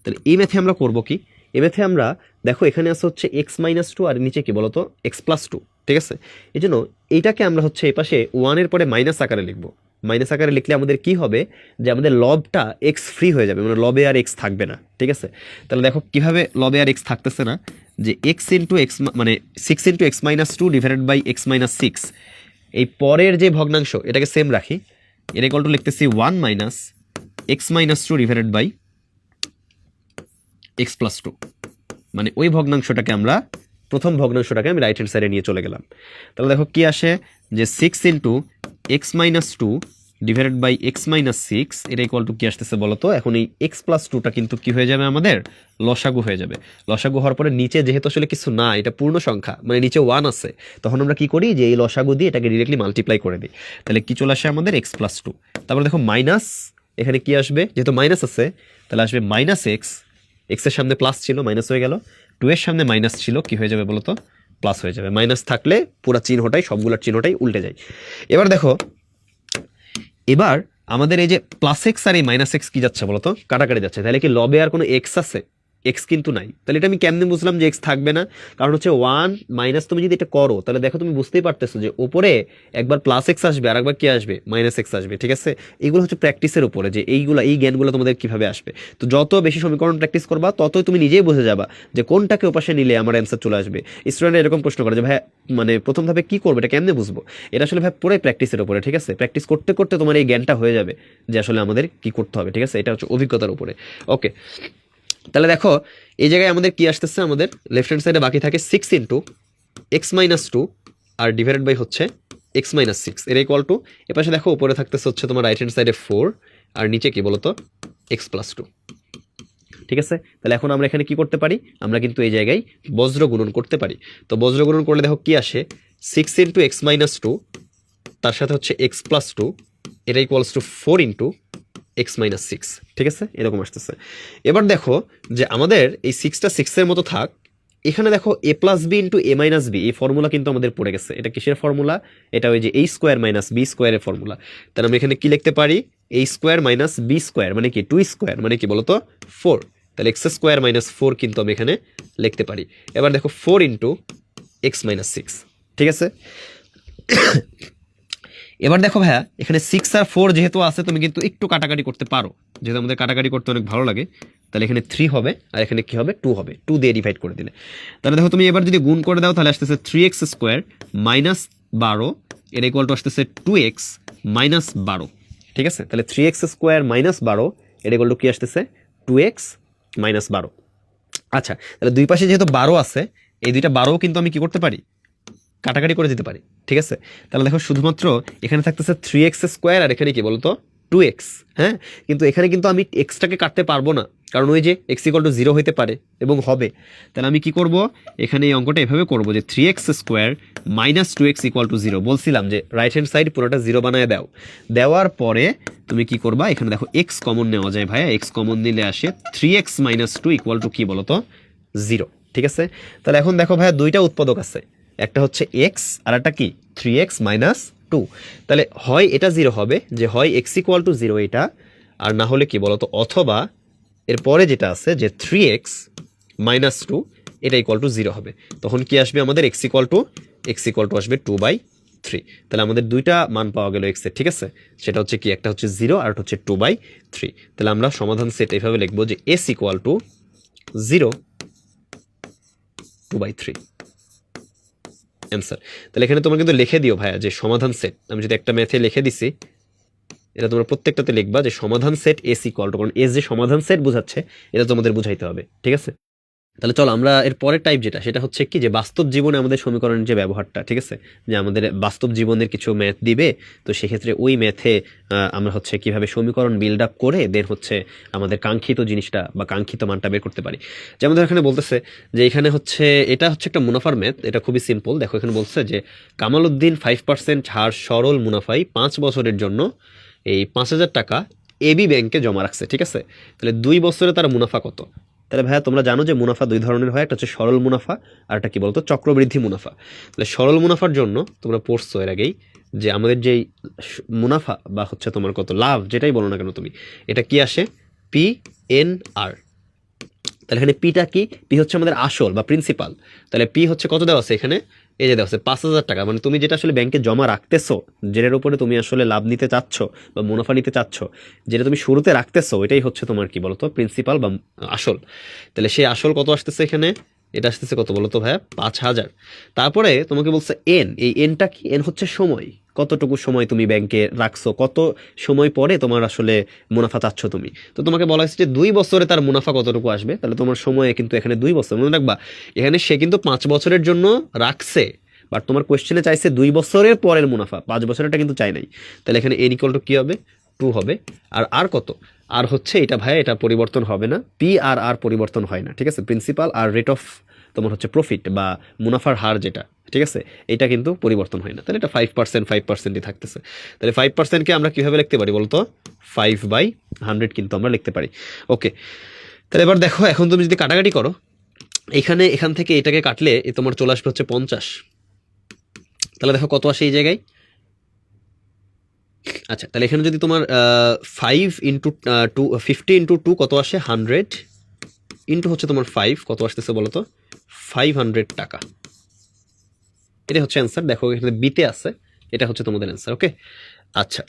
তাহলে এই ম্যাথে আমরা করবো কি, এই ম্যাথে আমরা দেখো এখানে আছে হচ্ছে এক্স মাইনাস টু আর নিচে কি বলতো এক্স প্লাস টু। ঠিক আছে, এই জন্য এইটাকে আমরা হচ্ছে এই পাশে 1-এর পরে মাইনাস আকারে লিখবো। মাইনাস আকারে লিখলে আমাদের কি হবে, যে আমাদের লবটা এক্স ফ্রি হয়ে যাবে, মানে লবে আর এক্স থাকবে না। ঠিক আছে, তাহলে দেখো কিভাবে লবে আর এক্স থাকতেছে না, যে এক্স ইন্টু এক্স মানে 6 into x minus two divided by x minus 6, এই পরের যে ভগ্নাংশ এটাকে সেম রাখি, এর ইকুয়াল টু লিখতেছি 1 minus x minus two divided by x plus two, মানে ওই ভগ্নাংশটাকে আমরা প্রথম ভগ্নাংশটাকে আমি রাইট হ্যান্ড সাইডে নিয়ে চলে গেলাম। তাহলে দেখো কি আসে, যে 6 into x minus two divided by x minus 6 এটা ইকুয়াল টু কি আসতেছে বলতো, এখন এই এক্স প্লাস টুটা কিন্তু কি হয়ে যাবে আমাদের, লসাগু হয়ে যাবে। লসাগু হওয়ার পরে নিচে যেহেতু আসলে কিছু না, এটা পূর্ণ সংখ্যা, মানে নিচে 1 আছে, তখন আমরা কি করি যে এই লসাগু দিয়ে এটাকে ডিরেক্টলি মাল্টিপ্লাই করে দিই। তাহলে কি চলে আসে আমাদের এক্স প্লাস টু, তারপরে দেখো মাইনাস, এখানে কি আসবে, যেহেতু মাইনাস আছে তাহলে আসবে মাইনাস এক্স, এক্সের সামনে প্লাস ছিল মাইনাস হয়ে গেল, 2 এর সামনে মাইনাস ছিল কি হয়ে যাবে বলতো, প্লাস হয়ে যাবে। মাইনাস থাকলে পুরো চিহ্নটাই, সবগুলোর চিহ্নটাই উল্টে যায়। এবার দেখো, এবার আমাদের এই যে প্লাস এক্স আর এই মাইনাস এক্স কি যাচ্ছে বলতো, কাটাকাটি যাচ্ছে, তাহলে কি লবে আর কোনো এক্স আছে, এক্স কিন্তু নাই। তাহলে এটা আমি কেমনে বুঝলাম যে এক্স থাকবে না, কারণ হচ্ছে 1 মাইনাস, তুমি যদি এটা করো তাহলে দেখো তুমি বুঝতেই পারতেছো যে উপরে একবার প্লাস এক্স আসবে আর একবার কি আসবে, মাইনাস এক্স আসবে। ঠিক আছে, এগুলো হচ্ছে প্র্যাকটিসের উপরে, যে এইগুলো এই জ্ঞানগুলো তোমাদের কিভাবে আসবে। তো যত বেশি সমীকরণ প্র্যাকটিস করবা ততই তুমি নিজেই বুঝে যাবা যে কোনটাকে ওপাশে নিলে আমার অ্যান্সার চলে আসবে। স্টুডেন্টরা এরকম প্রশ্ন করে যে ভাই মানে প্রথম ধাপে কি করবে, এটা কেমনে বুঝবো, এটা আসলে ভাই পুরোই প্র্যাকটিসের উপরে। ঠিক আছে, প্র্যাকটিস করতে করতে তোমার এই জ্ঞানটা হয়ে যাবে যে আসলে আমাদের কি করতে হবে। ঠিক আছে, এটা হচ্ছে অভিজ্ঞতার উপরে। ওকে, তাহলে দেখো এই জায়গায় আমাদের কি আসতেছে, আমাদের লেফট হ্যান্ড সাইডে বাকি থাকে 6 ইন্টু এক্স মাইনাস টু আর ডিভাইডেড বাই হচ্ছে এক্স মাইনাস 6 এর ইকুয়াল টু, এ পাশে দেখো উপরে থাকতেছে হচ্ছে তোমার রাইট হ্যান্ড সাইডে 4 আর নিচে কি বলতো এক্স প্লাস টু। ঠিক আছে, তাহলে এখন আমরা এখানে কি করতে পারি, আমরা কিন্তু এই জায়গায় বজ্র গুণন করতে পারি। তো বজ্র গুণন করলে দেখো কি আসে, 6 ইন্টু এক্স মাইনাস টু তার সাথে হচ্ছে এক্স প্লাস টু, এটা equals two 4 into x minus 6। ঠিক আছে, এরকম আসতেছে। এবার দেখো যে আমাদের এই 6টা 6-এর মতো থাক, এখানে দেখো এ প্লাস বি ইন্টু এ মাইনাস বি, এই ফর্মুলা কিন্তু আমাদের পড়ে গেছে। এটা কিসের ফর্মুলা, এটা ওই যে এ স্কোয়ার মাইনাস বি স্কোয়ারের ফর্মুলা। তাহলে আমরা এখানে কি লিখতে পারি, এ স্কোয়ার মাইনাস বি স্কোয়ার মানে কি 2 স্কোয়ার মানে কি বলতো 4, তাহলে এক্স স্কোয়ার মাইনাস 4 কিন্তু আমি এখানে লিখতে পারি। এবার দেখো 4 ইন্টু এক্স মাইনাস 6। ঠিক আছে, এবার দেখো ভাইয়া এখানে 6 আর 4 যেহেতু আছে তুমি কিন্তু একটু কাটাকাটি করতে পারো, যেহেতু আমাদের কাটাকাটি করতে অনেক ভালো লাগে। তাহলে এখানে 3 হবে আর এখানে কি হবে 2 হবে, 2 দিয়ে ডিভাইড করে দিলে। তাহলে দেখো তুমি এবার যদি গুণ করে দাও তাহলে আসতেছে 3x স্কোয়ার মাইনাস 12 এর ইকুয়াল টু আসতেছে 2x মাইনাস 12। ঠিক আছে, তাহলে 3x স্কোয়ার মাইনাস 12 এর ইকুয়াল টু কি আসতেছে 2x মাইনাস 12। আচ্ছা, তাহলে দুই পাশে যেহেতু 12 আছে, এই দুইটা 12 কিন্তু আমি কি করতে পারি, কাটাকাটি করে দিতে পারি, ঠিক আছে? তাহলে দেখো শুধুমাত্র এখানে থাকতেছে 3x² আর এখানে কি বলতো 2x। হ্যাঁ, কিন্তু এখানে কিন্তু আমি এক্সটাকে কাটতে পারবো না, কারণ ওই যে x = 0 হইতে পারে এবং হবে। তাহলে আমি কি করব, এখানে এই অঙ্কটা এভাবে করব যে 3x² - 2x = 0। বলছিলাম যে রাইট হ্যান্ড সাইড পুরোটা 0 বানায় দাও, দেওয়ার পরে তুমি কি করবা, এখানে দেখো x কমন নেওয়া যায় ভাইয়া, x কমন নিলে আসে 3x - 2 = কি বলতো 0, ঠিক আছে? তাহলে এখন দেখো ভাইয়া দুইটা উৎপাদক আছে, একটা হচ্ছে x আর একটা কি 3x - 2। তাহলে হয় এটা 0 হবে, যে হয় x = 0 এটা, আর না হলে কি বলতো অথবা এরপরে যেটা আছে যে 3x - 2 এটা = 0 হবে। তখন কি আসবে আমাদের x = আসবে 2/3। তাহলে আমাদের দুইটা মান পাওয়া গেল x এর, ঠিক আছে? সেটা হচ্ছে কি, একটা হচ্ছে 0 আর একটা হচ্ছে 2/3। তাহলে আমরা সমাধান সেট এইভাবে লিখবো যে s = 0, 2/3 অ্যান্সার। তাহলে এখানে তোমরা কিন্তু লিখে দিও ভাইয়া যে সমাধান সেট, আমি যদি একটা ম্যাথে লিখে দিছি, এটা তোমরা প্রত্যেকটাতে লিখবা যে সমাধান সেট s = কারণ s যে সমাধান সেট বোঝাচ্ছে এটা তোমাদের বুঝাইতে হবে, ঠিক আছে? তাহলে চলো আমরা এর পরের টাইপ যেটা, সেটা হচ্ছে কি যে বাস্তব জীবনে আমাদের সমীকরণের যে ব্যবহারটা, ঠিক আছে? যে আমাদের বাস্তব জীবনের কিছু ম্যাথ দিবে, তো সেক্ষেত্রে ওই ম্যাথে আমরা হচ্ছে কিভাবে সমীকরণ বিল্ড আপ করে দেন হচ্ছে আমাদের কাঙ্ক্ষিত জিনিসটা বা কাঙ্ক্ষিত মানটা বের করতে পারি। যেমন ধর এখানে বলতেছে যে এখানে হচ্ছে এটা হচ্ছে একটা মুনাফার ম্যাথ, এটা খুবই সিম্পল। দেখো এখানে বলছে যে কামালউদ্দিন 5% হার সরল মুনাফায় 5 বছরের জন্য এই 5,000 টাকা এবি ব্যাংকে জমা রাখছে, ঠিক আছে? তাহলে 2 বছরে তার মুনাফা কত? তাহলে ভাইয়া তোমরা জানো যে মুনাফা দুই ধরনের হয়, একটা হচ্ছে সরল মুনাফা আর একটা কি বলতো চক্রবৃদ্ধি মুনাফা। তাহলে সরল মুনাফার জন্য তোমরা পড়ছো এর আগেই যে আমাদের যেই মুনাফা বা হচ্ছে তোমার কত লাভ যেটাই বলো না কেন তুমি, এটা কি আসে PNR। তাহলে এখানে পিটা কি, পি হচ্ছে আমাদের আসল বা প্রিন্সিপাল। তাহলে পি হচ্ছে কত দেওয়া আছে এখানে, এই যে দেওয়া আছে 5,000 টাকা, মানে তুমি যেটা আসলে ব্যাংকে জমা রাখতেছো, যেটার উপরে তুমি আসলে লাভ নিতে চাচ্ছ বা মুনাফা নিতে চাচ্ছ, যেটা তুমি শুরুতে রাখতেছো, এটাই হচ্ছে তোমার কি বলতো প্রিন্সিপাল বা আসল। তাহলে সেই আসল কত আসতেছে এখানে, এটা আসতেছে কত বলতো ভাইয়া 5,000। তারপরে তোমাকে বলছে এন, এই এনটা কি, এন হচ্ছে সময়, কতটুকু সময় তুমি ব্যাংকে রাখছো, কত সময় পরে তোমার আসলে মুনাফা চাচ্ছ তুমি। তো তোমাকে বলা হয়েছে যে 2 বছরে তার মুনাফা কতটুকু আসবে, তাহলে তোমার সময় কিন্তু এখানে 2 বছর, মনে রাখবা এখানে সে কিন্তু 5 বছরের জন্য রাখছে, বাট তোমার কোয়েশ্চেনে চাইছে 2 বছরের পরের মুনাফা, 5 বছরেরটা কিন্তু চাই নাই। তাহলে এখানে এন = কি হবে 2 হবে। আর কত, আর হচ্ছে এটা ভাই, এটা পরিবর্তন হবে না, পি আর পরিবর্তন হয় না, ঠিক আছে? প্রিন্সিপাল আর রেট অফ তোমার হচ্ছে প্রফিট বা মুনাফার হার যেটা, ঠিক আছে, এটা কিন্তু পরিবর্তন হয় না। তাহলে এটা 5%ই থাকতেছে। তাহলে 5%কে আমরা কিভাবে লিখতে পারি বলতো 5/100 কিন্তু আমরা লিখতে পারি। ওকে, তাহলে এবার দেখো এখন তুমি যদি কাটাকাটি করো, এখান থেকে এটাকে কাটলে তোমার চলে আসবে হচ্ছে 50। তাহলে দেখো কত আসে এই জায়গায়। আচ্ছা, তাহলে এখানে যদি তোমার 50 × 2 কত আসে 100, ইন্টু হচ্ছে তোমার 5 কত আসতেছে বলো তো 500 টাকা। এটা হচ্ছে অ্যান্সার। দেখো এখানে বিতে আছে, এটা হচ্ছে তোমাদের অ্যান্সার। ওকে, আচ্ছা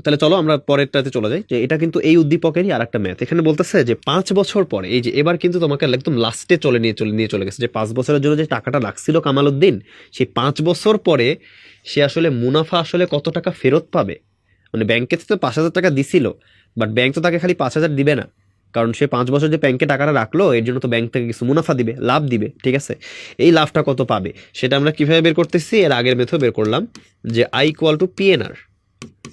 তাহলে চলো আমরা পরেরটাতে চলে যাই, যে এটা কিন্তু এই উদ্দীপকেরই আর একটা ম্যাথ। এখানে বলতেছে যে 5 বছর পরে, এই যে এবার কিন্তু তোমাকে একদম লাস্টে নিয়ে চলে গেছে, যে 5 বছরের জন্য যে টাকাটা রাখছিল কামালউদ্দিন, সেই 5 বছর পরে সে আসলে মুনাফা আসলে কত টাকা ফেরত পাবে। মানে ব্যাংকে তো 5,000 টাকা দিছিল, বাট ব্যাংক তো তাকে খালি 5,000 দিবে না, কারণ সে 5 বছর যে ব্যাংকে টাকাটা রাখলো এর জন্য তো ব্যাংক থেকে কিছু মুনাফা দিবে, লাভ দিবে, ঠিক আছে? এই লাভটা কত পাবে সেটা আমরা কিভাবে বের করতেছি, এর আগের মেথড বের করলাম যে I = PNR।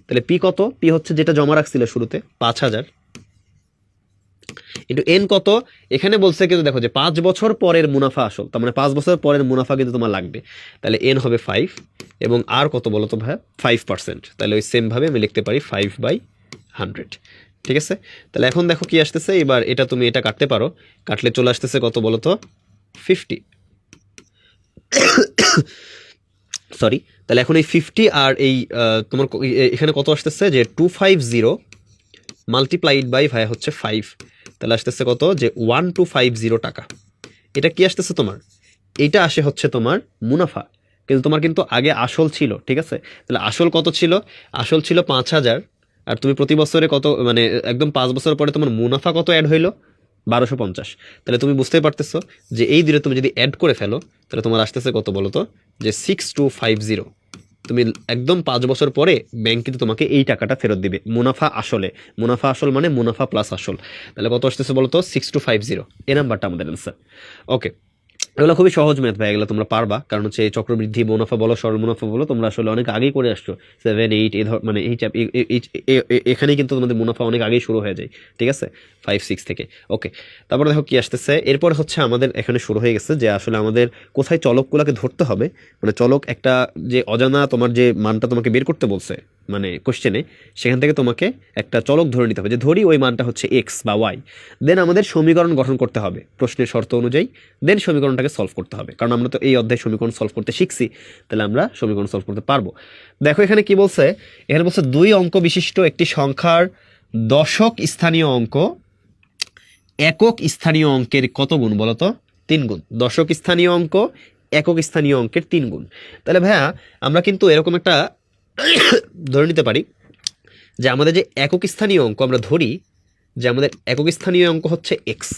তাহলে পি কত, পি হচ্ছে যেটা জমা রাখছিল শুরুতে 5,000, কিন্তু এন কত, এখানে বলছে কিন্তু দেখো যে 5 বছর পরের মুনাফা আসল, তার মানে 5 বছর পরের মুনাফা কিন্তু তোমার লাগবে। তাহলে এন হবে 5 এবং আর কত বলো তো ভাই 5%। তাহলে ওই সেম ভাবে আমি লিখতে পারি 5/100, ঠিক আছে? তাহলে এখন দেখো কি আসতেছে, এবার এটা তুমি এটা কাটতে পারো, কাটলে চলে আসতেছে কত বলো তো 50, সরি। তাহলে এখন এই 50 আর এই তোমার এখানে কত আসতেছে যে 250 মাল্টিপ্লাইড বাই ভাই হচ্ছে 5, তাহলে আসতেছে কত যে 1250 টাকা। এটা কি আসতেছে তোমার, এইটা আসে হচ্ছে তোমার মুনাফা, কিন্তু তোমার কিন্তু আগে আসল ছিল, ঠিক আছে? তাহলে আসল কত ছিল, আসল ছিল 5,000, আর তুমি প্রতি বছরে কত, মানে একদম 5 বছর পরে তোমার মুনাফা কত অ্যাড হইলো 1250। তাহলে তুমি বুঝতেই পারতেছো যে এই দিনে তুমি যদি অ্যাড করে ফেলো তাহলে তোমার আসতেছে কত বলো তো যে 6250। তুমি একদম 5 বছর পরে ব্যাংক কিন্তু তোমাকে এই টাকাটা ফেরত দিবে মুনাফা আসলে, মুনাফা আসল মানে মুনাফা প্লাস আসল। তাহলে কত আসতেছে বলো তো 6250, এই নাম্বারটা আমাদের অ্যান্সার। ওকে, এগুলো খুবই সহজ ম্যাথ ভাই, এগুলো তোমরা পারবা, কারণ হচ্ছে এই চক্রবৃদ্ধি মুনাফা বলো সরল মুনাফা বলো তোমরা আসলে অনেক আগেই করে আসছো, 7, 8 মানে এখানেই কিন্তু তোমাদের মুনাফা অনেক আগেই শুরু হয়ে যায়, ঠিক আছে, 5, 6 থেকে। ওকে, তারপরে দেখো কি আসতেছে, এরপর হচ্ছে আমাদের এখানে শুরু হয়ে গেছে যে আসলে আমাদের কোথায় চলকগুলোকে ধরতে হবে, মানে চলক একটা যে অজানা তোমার যে মানটা তোমাকে বের করতে বলছে মানে কোশ্চেনে, সেখান থেকে তোমাকে একটা চলক ধরে নিতে হবে, যে ধরি ওই মানটা হচ্ছে এক্স বা ওয়াই, দেন আমাদের সমীকরণ গঠন করতে হবে প্রশ্নের শর্ত অনুযায়ী, দেন সমীকরণটাকে সলভ করতে হবে, কারণ আমরা তো এই অধ্যায়ে সমীকরণ সলভ করতে শিখছি, তাহলে আমরা সমীকরণ সলভ করতে পারবো। দেখো এখানে কি বলছে, এখানে বলছে 2 অঙ্ক বিশিষ্ট একটি সংখ্যার দশক স্থানীয় অঙ্ক একক স্থানীয় অঙ্কের কত গুণ বলতো? 3 গুণ। দশক স্থানীয় অঙ্ক একক স্থানীয় অঙ্কের 3 গুণ। তাহলে ভাইয়া আমরা কিন্তু এরকম একটা ধরে নিতে পারি যে আমাদের যে একক স্থানীয় অঙ্ক আমরা ধরি যে আমাদের একক স্থানীয় অঙ্ক হচ্ছে এক্স,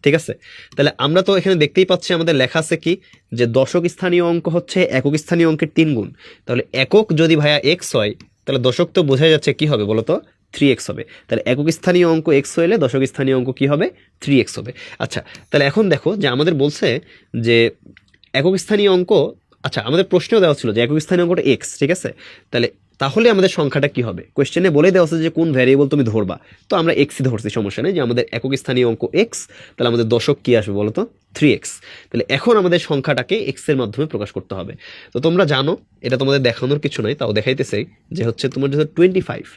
ঠিক আছে। তাহলে আমরা তো এখানে দেখতেই পাচ্ছি আমাদের লেখা আছে কি, যে দশক স্থানীয় অঙ্ক হচ্ছে একক স্থানীয় অঙ্কের 3 গুণ। তাহলে একক যদি ভাইয়া এক্স হয়, তাহলে দশক তো বোঝা যাচ্ছে কি হবে বলতো? 3x হবে। তাহলে একক স্থানীয় অঙ্ক এক্স হইলে দশক স্থানীয় অঙ্ক কি হবে? 3x হবে। আচ্ছা, তাহলে এখন দেখো যে আমাদের বলছে যে একক স্থানীয় অঙ্ক, আচ্ছা আমাদের প্রশ্নেও দেওয়া ছিল যে একক স্থানীয় অঙ্কটা এক্স, ঠিক আছে। তাহলে আমাদের সংখ্যাটা কি হবে? কোয়েশ্চেনে বলে দেওয়া আছে যে কোন ভ্যারিয়েবল তুমি ধরবা, তো আমরা এক্সই ধরছি, সমস্যা নেই, যে আমাদের একক স্থানীয় অঙ্ক এক্স, তাহলে আমাদের দশক কি আসবে বলো তো? 3x। তাহলে এখন আমাদের সংখ্যাটাকে এক্স এর মাধ্যমে প্রকাশ করতে হবে। তো তোমরা জানো, এটা তোমাদের দেখানোর কিছু নয়, তাও দেখাইতেছে যে হচ্ছে তোমার যে 25,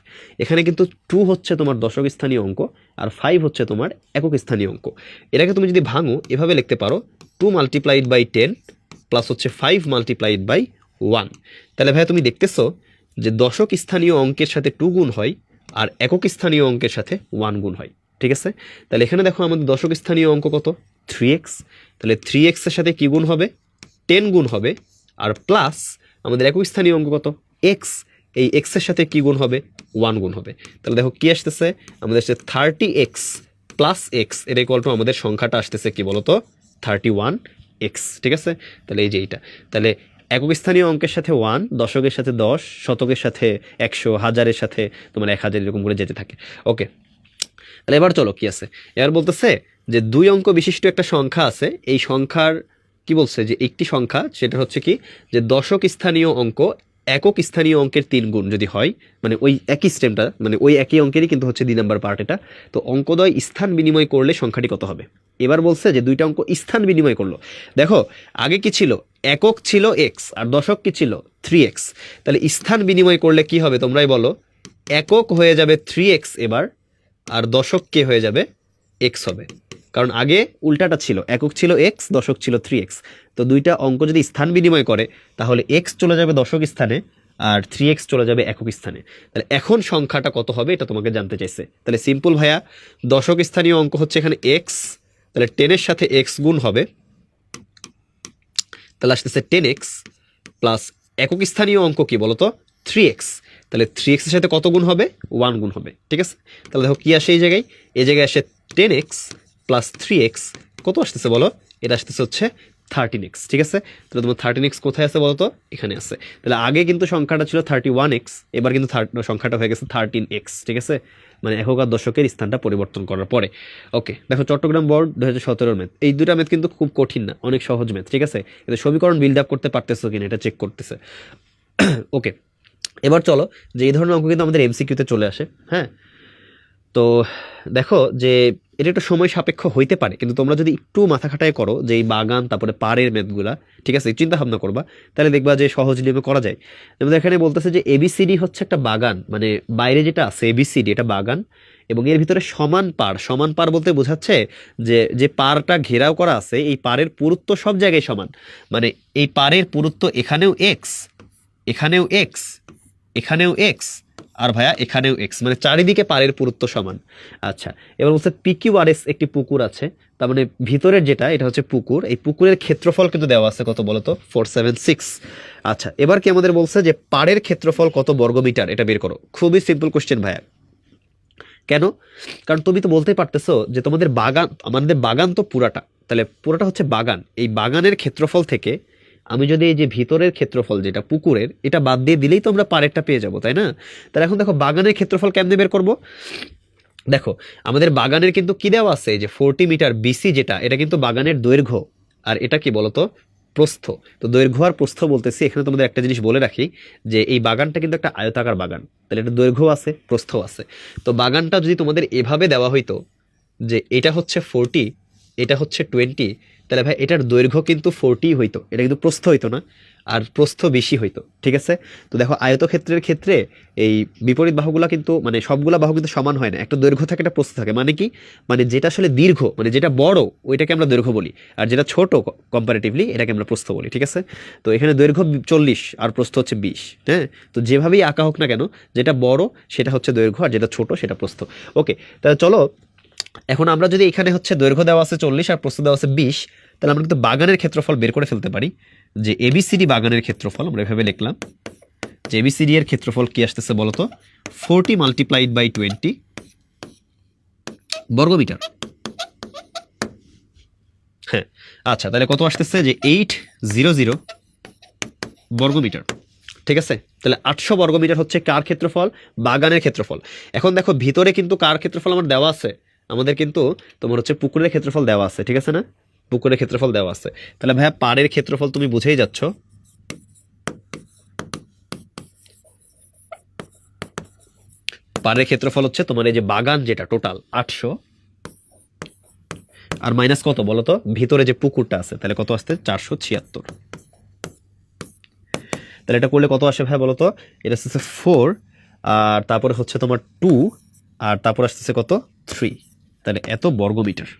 এখানে কিন্তু 2 হচ্ছে তোমার দশক স্থানীয় অঙ্ক, আর 5 হচ্ছে তোমার একক স্থানীয় অঙ্ক। এটাকে তুমি যদি ভাঙো এভাবে লিখতে পারো, 2 মাল্টিপ্লাইড বাই 10 প্লাস হচ্ছে 5 মাল্টিপ্লাইড বাই 1। তাহলে ভাই তুমি দেখতেছো যে দশক স্থানীয় অঙ্কের সাথে 2 গুণ হয়, আর একক স্থানীয় অঙ্কের সাথে 1 গুণ হয়, ঠিক আছে। তাহলে এখানে দেখো আমাদের দশক স্থানীয় অঙ্ক কত? 3x। তাহলে 3x এর সাথে কি গুণ হবে? 10 গুণ হবে, আর প্লাস আমাদের একক স্থানীয় অঙ্ক কত? x। এই x এর সাথে কি গুণ হবে? 1 গুণ হবে। তাহলে দেখো কি আসতেছে, আমাদের আসছে 30x প্লাস x, এর ইকুয়াল টু আমাদের সংখ্যাটা আসতেছে কি বলতো? 31x, ঠিক আছে। তাহলে এই যে এইটা, তাহলে একক স্থানীয় অঙ্কের সাথে 1, দশকের সাথে 10, শতকের সাথে 100, হাজারের সাথে তোমার 1000, এরকম করে যেতে থাকে। ওকে, তাহলে এবার চলো কি আছে, এবার বলতেছে যে 2 অঙ্ক বিশিষ্ট একটা সংখ্যা আছে, এই সংখ্যার কি বলছে যে একটি সংখ্যা, সেটা হচ্ছে কি, যে দশক স্থানীয় অঙ্ক একক স্থানীয় অঙ্কের 3 গুণ যদি হয়, মানে ওই একই স্টেমটা, মানে ওই একই অঙ্কেরই কিন্তু হচ্ছে 2 নম্বর পার্ট এটা, তো অঙ্কদ্বয় স্থান বিনিময় করলে সংখ্যাটি কত হবে? এবার বলছে যে 2টা অঙ্ক স্থান বিনিময় করলো। দেখো আগে কি ছিল? একক ছিল এক্স, আর দশক কি ছিল? 3x। তাহলে স্থান বিনিময় করলে কি হবে তোমরাই বলো? একক হয়ে যাবে 3x এবার, আর দশক কে হয়ে যাবে? x হবে, কারণ আগে উল্টাটা ছিল, একক ছিল x, দশক ছিল 3x। তো 2টা অঙ্ক যদি স্থান বিনিময় করে, তাহলে x চলে যাবে দশক স্থানে, আর 3x চলে যাবে একক স্থানে। তাহলে এখন সংখ্যাটা কত হবে এটা তোমাকে জানতে চাইছে। তাহলে সিম্পল ভাইয়া, দশক স্থানীয় অঙ্ক হচ্ছে এখানে x, তাহলে 10 এর সাথে x গুণ হবে, তাহলে আসতেছে 10x, প্লাস একক স্থানীয় অঙ্ক কি বলতো? 3x। তাহলে 3x এর সাথে কত গুণ হবে? 1 গুণ হবে, ঠিক আছে। তাহলে দেখো কি আসে এই জায়গায়, আসে 10x প্লাস 3x, কত আসতেছে বলো? এটা আসতেছে হচ্ছে 13x, ঠিক আছে। তাহলে তোমার 13x কোথায় আছে বলো তো? এখানে আছে। তাহলে আগে কিন্তু সংখ্যাটা ছিল 31x, এবার কিন্তু সংখ্যাটা হয়ে গেছে 13x, ঠিক আছে, মানে একক আর দশকের স্থানটা পরিবর্তন করার পরে। ওকে, দেখো চট্টগ্রাম বোর্ড 2017 ম্যাথ, এই দুটা ম্যাথ কিন্তু খুব কঠিন না, অনেক সহজ ম্যাথ, ঠিক আছে। কিন্তু সমীকরণ বিল্ড আপ করতে পারতেছো কিনা এটা চেক করতেছে। ওকে, এবার চলো যে এই ধরনের অঙ্ক কিন্তু আমাদের এমসিকিউতে চলে আসে। হ্যাঁ, তো দেখো যে এটা একটু সময় সাপেক্ষ হইতে পারে, কিন্তু তোমরা যদি একটু মাথা খাটায় করো, যে এই বাগান তারপরে পাড়ের ম্যাথগুলা, ঠিক আছে, চিন্তা ভাবনা করবা, তাহলে দেখবা যে সহজ নিয়মে করা যায়। যেমন এখানে বলতেছে যে এবিসিডি হচ্ছে একটা বাগান, মানে বাইরে যেটা আছে এবিসিডি এটা বাগান, এবং এর ভিতরে সমান পাড়, সমান পাড় বলতে বোঝাচ্ছে যে যে পাড়টা ঘেরাও করা আছে এই পাড়ের পুরুত্ব সব জায়গায় সমান, মানে এই পাড়ের পুরুত্ব এখানেও এক্স, এখানেও এক্স, এখানেও এক্স, আর ভাইয়া এখানেও এক্স, মানে চারিদিকে পাড়ের পুরুত্ব সমান। আচ্ছা, এবার বলছে পিকিউআরএস একটি পুকুর আছে, তার মানে ভিতরের যেটা এটা হচ্ছে পুকুর, এই পুকুরের ক্ষেত্রফল কিন্তু দেওয়া আছে কত বলতো? 476। আচ্ছা, এবার কি আমাদের বলছে যে পাড়ের ক্ষেত্রফল কত বর্গমিটার, এটা বের করো। খুবই সিম্পল কোশ্চেন ভাইয়া। কেন? কারণ তুমি তো বলতেই পারতেছো যে তোমাদের বাগান, আমাদের বাগান তো পুরাটা, তাহলে পুরাটা হচ্ছে বাগান, এই বাগানের ক্ষেত্রফল থেকে আমি যদি এই যে ভিতরের ক্ষেত্রফল যেটা পুকুরের, এটা বাদ দিয়ে দিলেই তো আমরা পাড়েরটা পেয়ে যাবো, তাই না? তাহলে এখন দেখো বাগানের ক্ষেত্রফল কেমনে বের করব। দেখো আমাদের বাগানের কিন্তু কি দেওয়া আছে, যে 40 মিটার বিসি, যেটা এটা কিন্তু বাগানের দৈর্ঘ্য, আর এটা কি বলতো, প্রস্থ। তো দৈর্ঘ্য আর প্রস্থ বলতেছি, এখানে তোমাদের একটা জিনিস বলে রাখি যে এই বাগানটা কিন্তু একটা আয়তাকার বাগান, তাহলে এটা দৈর্ঘ্য আছে প্রস্থ আছে। তো বাগানটা যদি তোমাদের এভাবে দেওয়া হইতো যে এটা হচ্ছে 40, এটা হচ্ছে 20, তাহলে ভাই এটার দৈর্ঘ্য কিন্তু 40 হইতো, এটা কিন্তু প্রস্থ হইতো না, আর প্রস্থ বেশি হইতো, ঠিক আছে। তো দেখো আয়তক্ষেত্রের ক্ষেত্রে এই বিপরীত বাহুগুলা কিন্তু মানে সবগুলা বাহু কিন্তু সমান হয় না, একটা দৈর্ঘ্য থাকে একটা প্রস্থ থাকে। মানে কি, মানে যেটা আসলে দীর্ঘ মানে যেটা বড় ওইটাকে আমরা দৈর্ঘ্য বলি, আর যেটা ছোট কম্পারেটিভলি এটাকে আমরা প্রস্থ বলি, ঠিক আছে। তো এখানে দৈর্ঘ্য 40 আর প্রস্থ হচ্ছে 20, হ্যাঁ। তো যেভাবেই আঁকা হোক না কেন, যেটা বড় সেটা হচ্ছে দৈর্ঘ্য আর যেটা ছোট সেটা প্রস্থ। ওকে, তাহলে চলো এখন আমরা যদি এখানে হচ্ছে দৈর্ঘ্য দেওয়া আছে 40 আর প্রস্থ দেওয়া আছে 20, তাহলে আমরা কিন্তু বাগানের ক্ষেত্রফল বের করে ফেলতে পারি। যে এবিসিডি বাগানের ক্ষেত্রফল আমরা এভাবে লিখলাম যে এবিসিডি এর ক্ষেত্রফল কি আসতেছে বলতো, 40 মাল্টিপ্লাইড বাই 20 বর্গমিটার। হ্যাঁ, আচ্ছা তাহলে কত আসতেছে যে 800 বর্গমিটার, ঠিক আছে। তাহলে 800 বর্গমিটার হচ্ছে কার ক্ষেত্রফল, বাগানের ক্ষেত্রফল। এখন দেখো ভিতরে কিন্তু কার ক্ষেত্রফল আমার দেওয়া আছে, আমাদের কিন্তু তোমার হচ্ছে পুকুরের ক্ষেত্রফল দেওয়া আছে, ঠিক আছে না, পুকুরের ক্ষেত্রফল দেওয়া আছে। তাহলে ভাইয়া পাড়ের ক্ষেত্রফল তুমি বুঝেই যাচ্ছ, পাড়ের ক্ষেত্রফল হচ্ছে তোমার এই যে বাগান যেটা টোটাল 800 আর মাইনাস কত বলতো, ভিতরে যে পুকুরটা আছে, তাহলে কত আসছে 476। তাহলে এটা করলে কত আসে ভাই বলতো, এটা আসতেছে 4 আর তারপরে হচ্ছে তোমার 2 আর তারপর আসতেছে কত 3, তাহলে এত বর্গমিটার।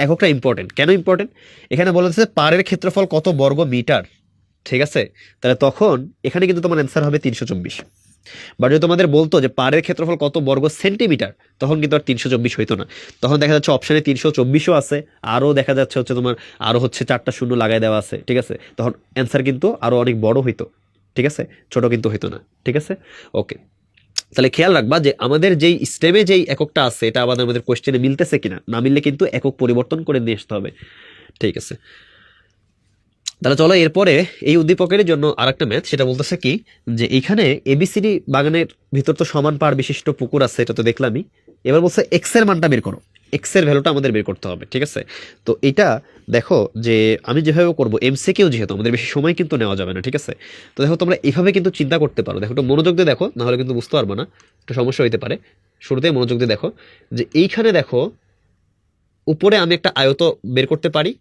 এককটা ইম্পর্টেন্ট, কেন ইম্পর্টেন্ট, এখানে বলা হচ্ছে পাড়ের ক্ষেত্রফল কত বর্গ মিটার, ঠিক আছে। তাহলে তখন এখানে কিন্তু তোমার অ্যান্সার হবে 324। বা যদি তোমাদের বলতো যে পাড়ের ক্ষেত্রফল কত বর্গ সেন্টিমিটার, তখন কিন্তু আর 324 হইতো না, তখন দেখা যাচ্ছে অপশানে 324ও আছে, আরও দেখা যাচ্ছে হচ্ছে তোমার আরও হচ্ছে 4টা শূন্য লাগাই দেওয়া আছে, ঠিক আছে। তখন অ্যান্সার কিন্তু আরও অনেক বড় হইতো, ঠিক আছে, ছোট কিন্তু হইতো না, ঠিক আছে। ওকে, তাহলে খেয়াল রাখবা যে আমাদের যেই স্টেমে যেই এককটা আছে এটা আমাদের কোশ্চেনে মিলতেছে কিনা, না মিললে কিন্তু একক পরিবর্তন করে নিয়ে আসতে হবে, ঠিক আছে। তাহলে চলো এরপরে এই উদ্দীপকের জন্য আরেকটা ম্যাথ, সেটা বলতেছে কি যে এইখানে এবিসিডি বাগানের ভিতর তো সমান পাড় বিশিষ্ট পুকুর আছে, এটা তো দেখলামই। এবার বলছে এক্স এর মানটা বের করো, এক্স এর ভ্যালুটা আমাদের বের করতে হবে, ঠিক আছে। তো এটা দেখো যে আমি যেভাবে করবো এমসিকিউ যেহেতু আমাদের বেশি সময় কিন্তু নেওয়া যাবে না, ঠিক আছে। তো দেখো তোমরা এভাবে কিন্তু চিন্তা করতে পারো, দেখো একটু মনোযোগ দিয়ে দেখো, নাহলে কিন্তু বুঝতে পারবে না, একটু সমস্যা হইতে পারে। শুরুতেই মনোযোগ দিয়ে দেখো যে এইখানে দেখো উপরে আমি একটা আয়ত বের করতে পারি,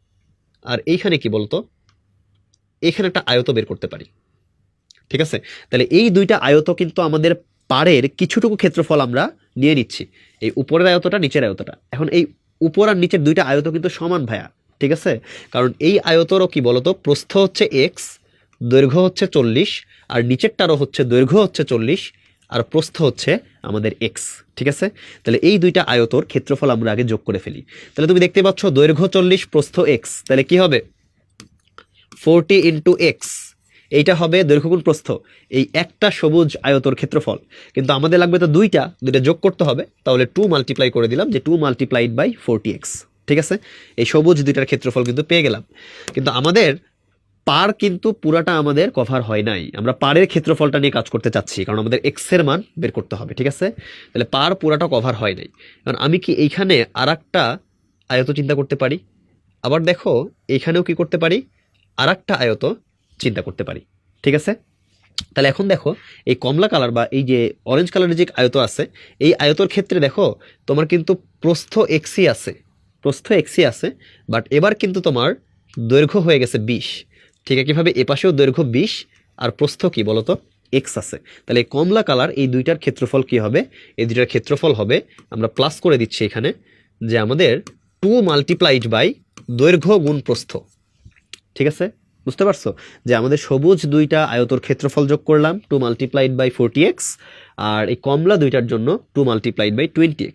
আর এইখানে কি বলতো, এখানে একটা আয়ত বের করতে পারি, ঠিক আছে। তাহলে এই দুইটা আয়ত কিন্তু আমাদের পাড়ের কিছুটুকু ক্ষেত্রফল আমরা নিয়ে নিচ্ছি, এই উপরের আয়তটা নিচের আয়তটা। এখন এই উপর আর নিচের দুইটা আয়ত কিন্তু সমান ভাইয়া, ঠিক আছে। কারণ এই আয়তরও কি বলতো, প্রস্থ হচ্ছে এক্স, দৈর্ঘ্য হচ্ছে 40, আর নিচেরটারও হচ্ছে দৈর্ঘ্য হচ্ছে 40 আর প্রস্থ হচ্ছে আমাদের এক্স, ঠিক আছে। তাহলে এই দুইটা আয়তর ক্ষেত্রফল আমরা আগে যোগ করে ফেলি। তাহলে তুমি দেখতে পাচ্ছ দৈর্ঘ্য 40 প্রস্থ এক্স, তাহলে কি হবে 40 ইন্টু এক্স, এইটা হবে দৈর্ঘ্য গুণ প্রস্থ, এই একটা সবুজ আয়তর ক্ষেত্রফল। কিন্তু আমাদের লাগবে তো দুইটা যোগ করতে হবে, তাহলে 2 মাল্টিপ্লাই করে দিলাম, যে 2 মাল্টিপ্লাইড বাই 40x, ঠিক আছে। এই সবুজ দুইটার ক্ষেত্রফল কিন্তু পেয়ে গেলাম। কিন্তু আমাদের পার কিন্তু পুরাটা আমাদের কভার হয় নাই, আমরা পারের ক্ষেত্রফলটা নিয়ে কাজ করতে চাচ্ছি, কারণ আমাদের এক্স এর মান বের করতে হবে, ঠিক আছে। তাহলে পার পুরাটা কভার হয় নাই, কারণ আমি কি এইখানে আর একটা আয়ত চিন্তা করতে পারি, আবার দেখো এইখানেও কি করতে পারি, আর একটা আয়ত চিন্তা করতে পারি, ঠিক আছে। তাহলে এখন দেখো এই কমলা কালার বা এই যে অরেঞ্জ কালারের যে আয়ত আছে, এই আয়তর ক্ষেত্রে দেখো তোমার কিন্তু প্রস্থ এক্সই আছে, প্রস্থ এক্সই আছে, বাট এবার কিন্তু তোমার দৈর্ঘ্য হয়ে গেছে 20, ঠিক একইভাবে এপাশেও দৈর্ঘ্য 20 আর প্রস্থ কি বলতো এক্স আছে। তাহলে এই কমলা কালার এই দুইটার ক্ষেত্রফল কি হবে, এই দুইটার ক্ষেত্রফল হবে, আমরা প্লাস করে দিচ্ছি এখানে, যে আমাদের 2 মাল্টিপ্লাইড বাই দৈর্ঘ্য গুণ প্রস্থ, ঠিক আছে। বুঝতে পারছো যে আমাদের সবুজ দুইটা আয়তর ক্ষেত্রফল যোগ করলাম 2 মাল্টিপ্লাইড বাই 40x, আর এই কমলা দুইটার জন্য 2 মাল্টিপ্লাইড বাই 20x।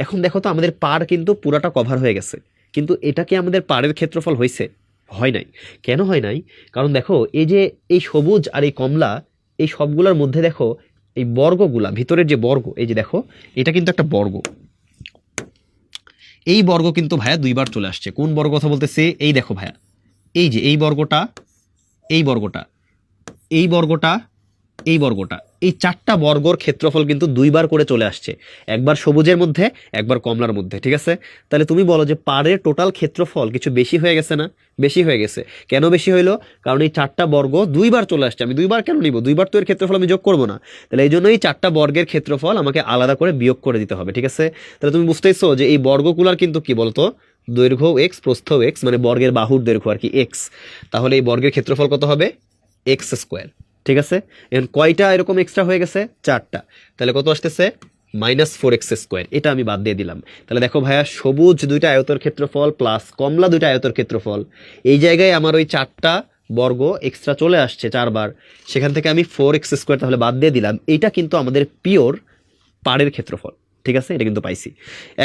এখন দেখো তো আমাদের পার কিন্তু পুরাটা কভার হয়ে গেছে, কিন্তু এটা কি আমাদের পাড়ের ক্ষেত্রফল হয়েছে, হয় নাই। কেন হয় নাই, কারণ দেখো এই যে এই সবুজ আর এই কমলা এই সবগুলোর মধ্যে দেখো এই বর্গগুলা ভিতরের যে বর্গ, এই যে দেখো এটা কিন্তু একটা বর্গ, এই বর্গ কিন্তু ভাইয়া দুইবার চলে আসছে। কোন বর্গ কথা বলতেছে, এই দেখো ভাইয়া, এই যে এই বর্গটা, এই বর্গটা, এই বর্গটা, এই বর্গটা, এই চারটা বর্গর ক্ষেত্রফল কিন্তু দুইবার করে চলে আসছে, একবার সবুজের মধ্যে একবার কমলার মধ্যে, ঠিক আছে? তাহলে তুমি বলো যে পাড়ের টোটাল ক্ষেত্রফল কিছু বেশি হয়ে গেছে না? বেশি হয়ে গেছে। কেন বেশি হইলো? কারণ এই চারটা বর্গ দুইবার চলে আসছে। আমি দুইবার কেন নিব? দুইবার তো এর ক্ষেত্রফল আমি যোগ করবো না। তাহলে এই জন্যই চারটা বর্গের ক্ষেত্রফল আমাকে আলাদা করে বিয়োগ করে দিতে হবে, ঠিক আছে? তাহলে তুমি বুঝতেইছো যে এই বর্গগুলার কিন্তু কি বলতো, দৈর্ঘ্য এক্স প্রস্থ এক্স, মানে বর্গের বাহুর দৈর্ঘ্য আর কি এক্স। তাহলে এই বর্গের ক্ষেত্রফল কত হবে? এক্স স্কোয়ার, ঠিক আছে? এখন কয়টা এরকম এক্সট্রা হয়ে গেছে? চারটা। তাহলে কত আসতেছে? -4x²। এটা আমি বাদ দিয়ে দিলাম। তাহলে দেখো ভাইয়া, সবুজ দুইটা আয়তর ক্ষেত্রফল প্লাস কমলা দুইটা আয়তর ক্ষেত্রফল, এই জায়গায় আমার ওই চারটা বর্গ এক্সট্রা চলে আসছে চারবার, সেখান থেকে আমি 4x² তাহলে বাদ দিয়ে দিলাম। এইটা কিন্তু আমাদের পিওর পাড়ের ক্ষেত্রফল, ঠিক আছে? এটা কিন্তু পাইছি।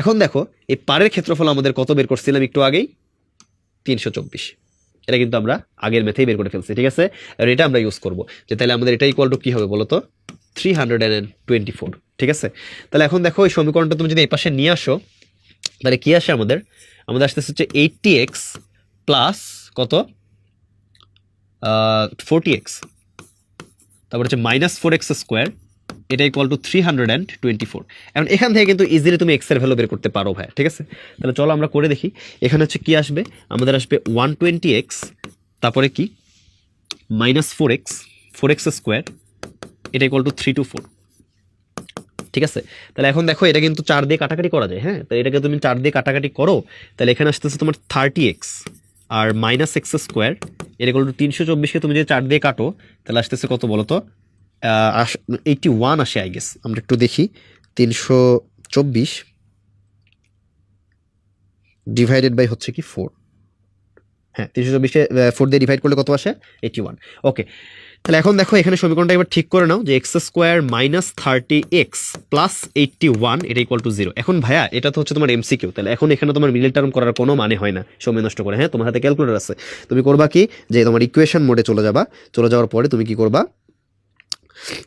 এখন দেখো, এই পাড়ের ক্ষেত্রফল আমাদের কত বের করছিলাম একটু আগেই? 324। এটা কিন্তু আমরা আগের ম্যাথেই বের করে ফেলছি, ঠিক আছে? আর এটা আমরা ইউজ করব যে তাহলে আমাদের এটা ইকুয়াল টু কি হবে বলো তো? 324, ঠিক আছে? তাহলে এখন দেখো, এই সমীকরণটা তুমি যদি এই পাশে নিয়ে আসো, তাহলে কি আসে আমাদের? আমাদের আসতেছে হচ্ছে 80x প্লাস কত, 40x, তারপর হচ্ছে -4x², এটা ইকুয়াল টু 324। এখন এখান থেকে কিন্তু ইজিলি তুমি এক্স এর ভ্যালু বের করতে পারো ভাই, ঠিক আছে? তাহলে চলো আমরা করে দেখি। এখানে হচ্ছে কি আসবে? আমাদের আসবে 120x, তারপরে কি -4x, 4x², এটা ইকুয়াল টু 324, ঠিক আছে? তাহলে এখন দেখো, এটা কিন্তু 4 দিয়ে কাটাকাটি করা যায়, হ্যাঁ? তাহলে এটাকে তুমি 4 দিয়ে কাটাকাটি করো, তাহলে এখানে আসতেছে তোমার 30x আর -x², এটা ইকুয়াল টু 324কে তুমি যদি 4 দিয়ে কাটো, তাহলে আসতেছে কত বলো তো? 81 আসে, আই গেস। আমরা একটু দেখি, 324 ডিভাইডেড বাই হচ্ছে কি 4, হ্যাঁ 324কে 4 দিয়ে ডিভাইড করলে কত আসে? 81। ওকে, তাহলে এখন দেখো, এখানে সমীকরণটা একবার ঠিক করে নাও যে x² -30x প্লাস 81, এটা ইকুয়াল টু 0। এখন ভাইয়া, এটা তো হচ্ছে তোমার এমসিকিউ, তাহলে এখন এখানে তোমার মিডল টার্ম করার কোনো মানে হয় না সময় নষ্ট করে, হ্যাঁ? তোমার হাতে ক্যালকুলেটর আছে, তুমি করবা কি, যে তোমার ইকুয়েশন মোডে চলে যাবা। চলে যাওয়ার পরে তুমি কি করবা?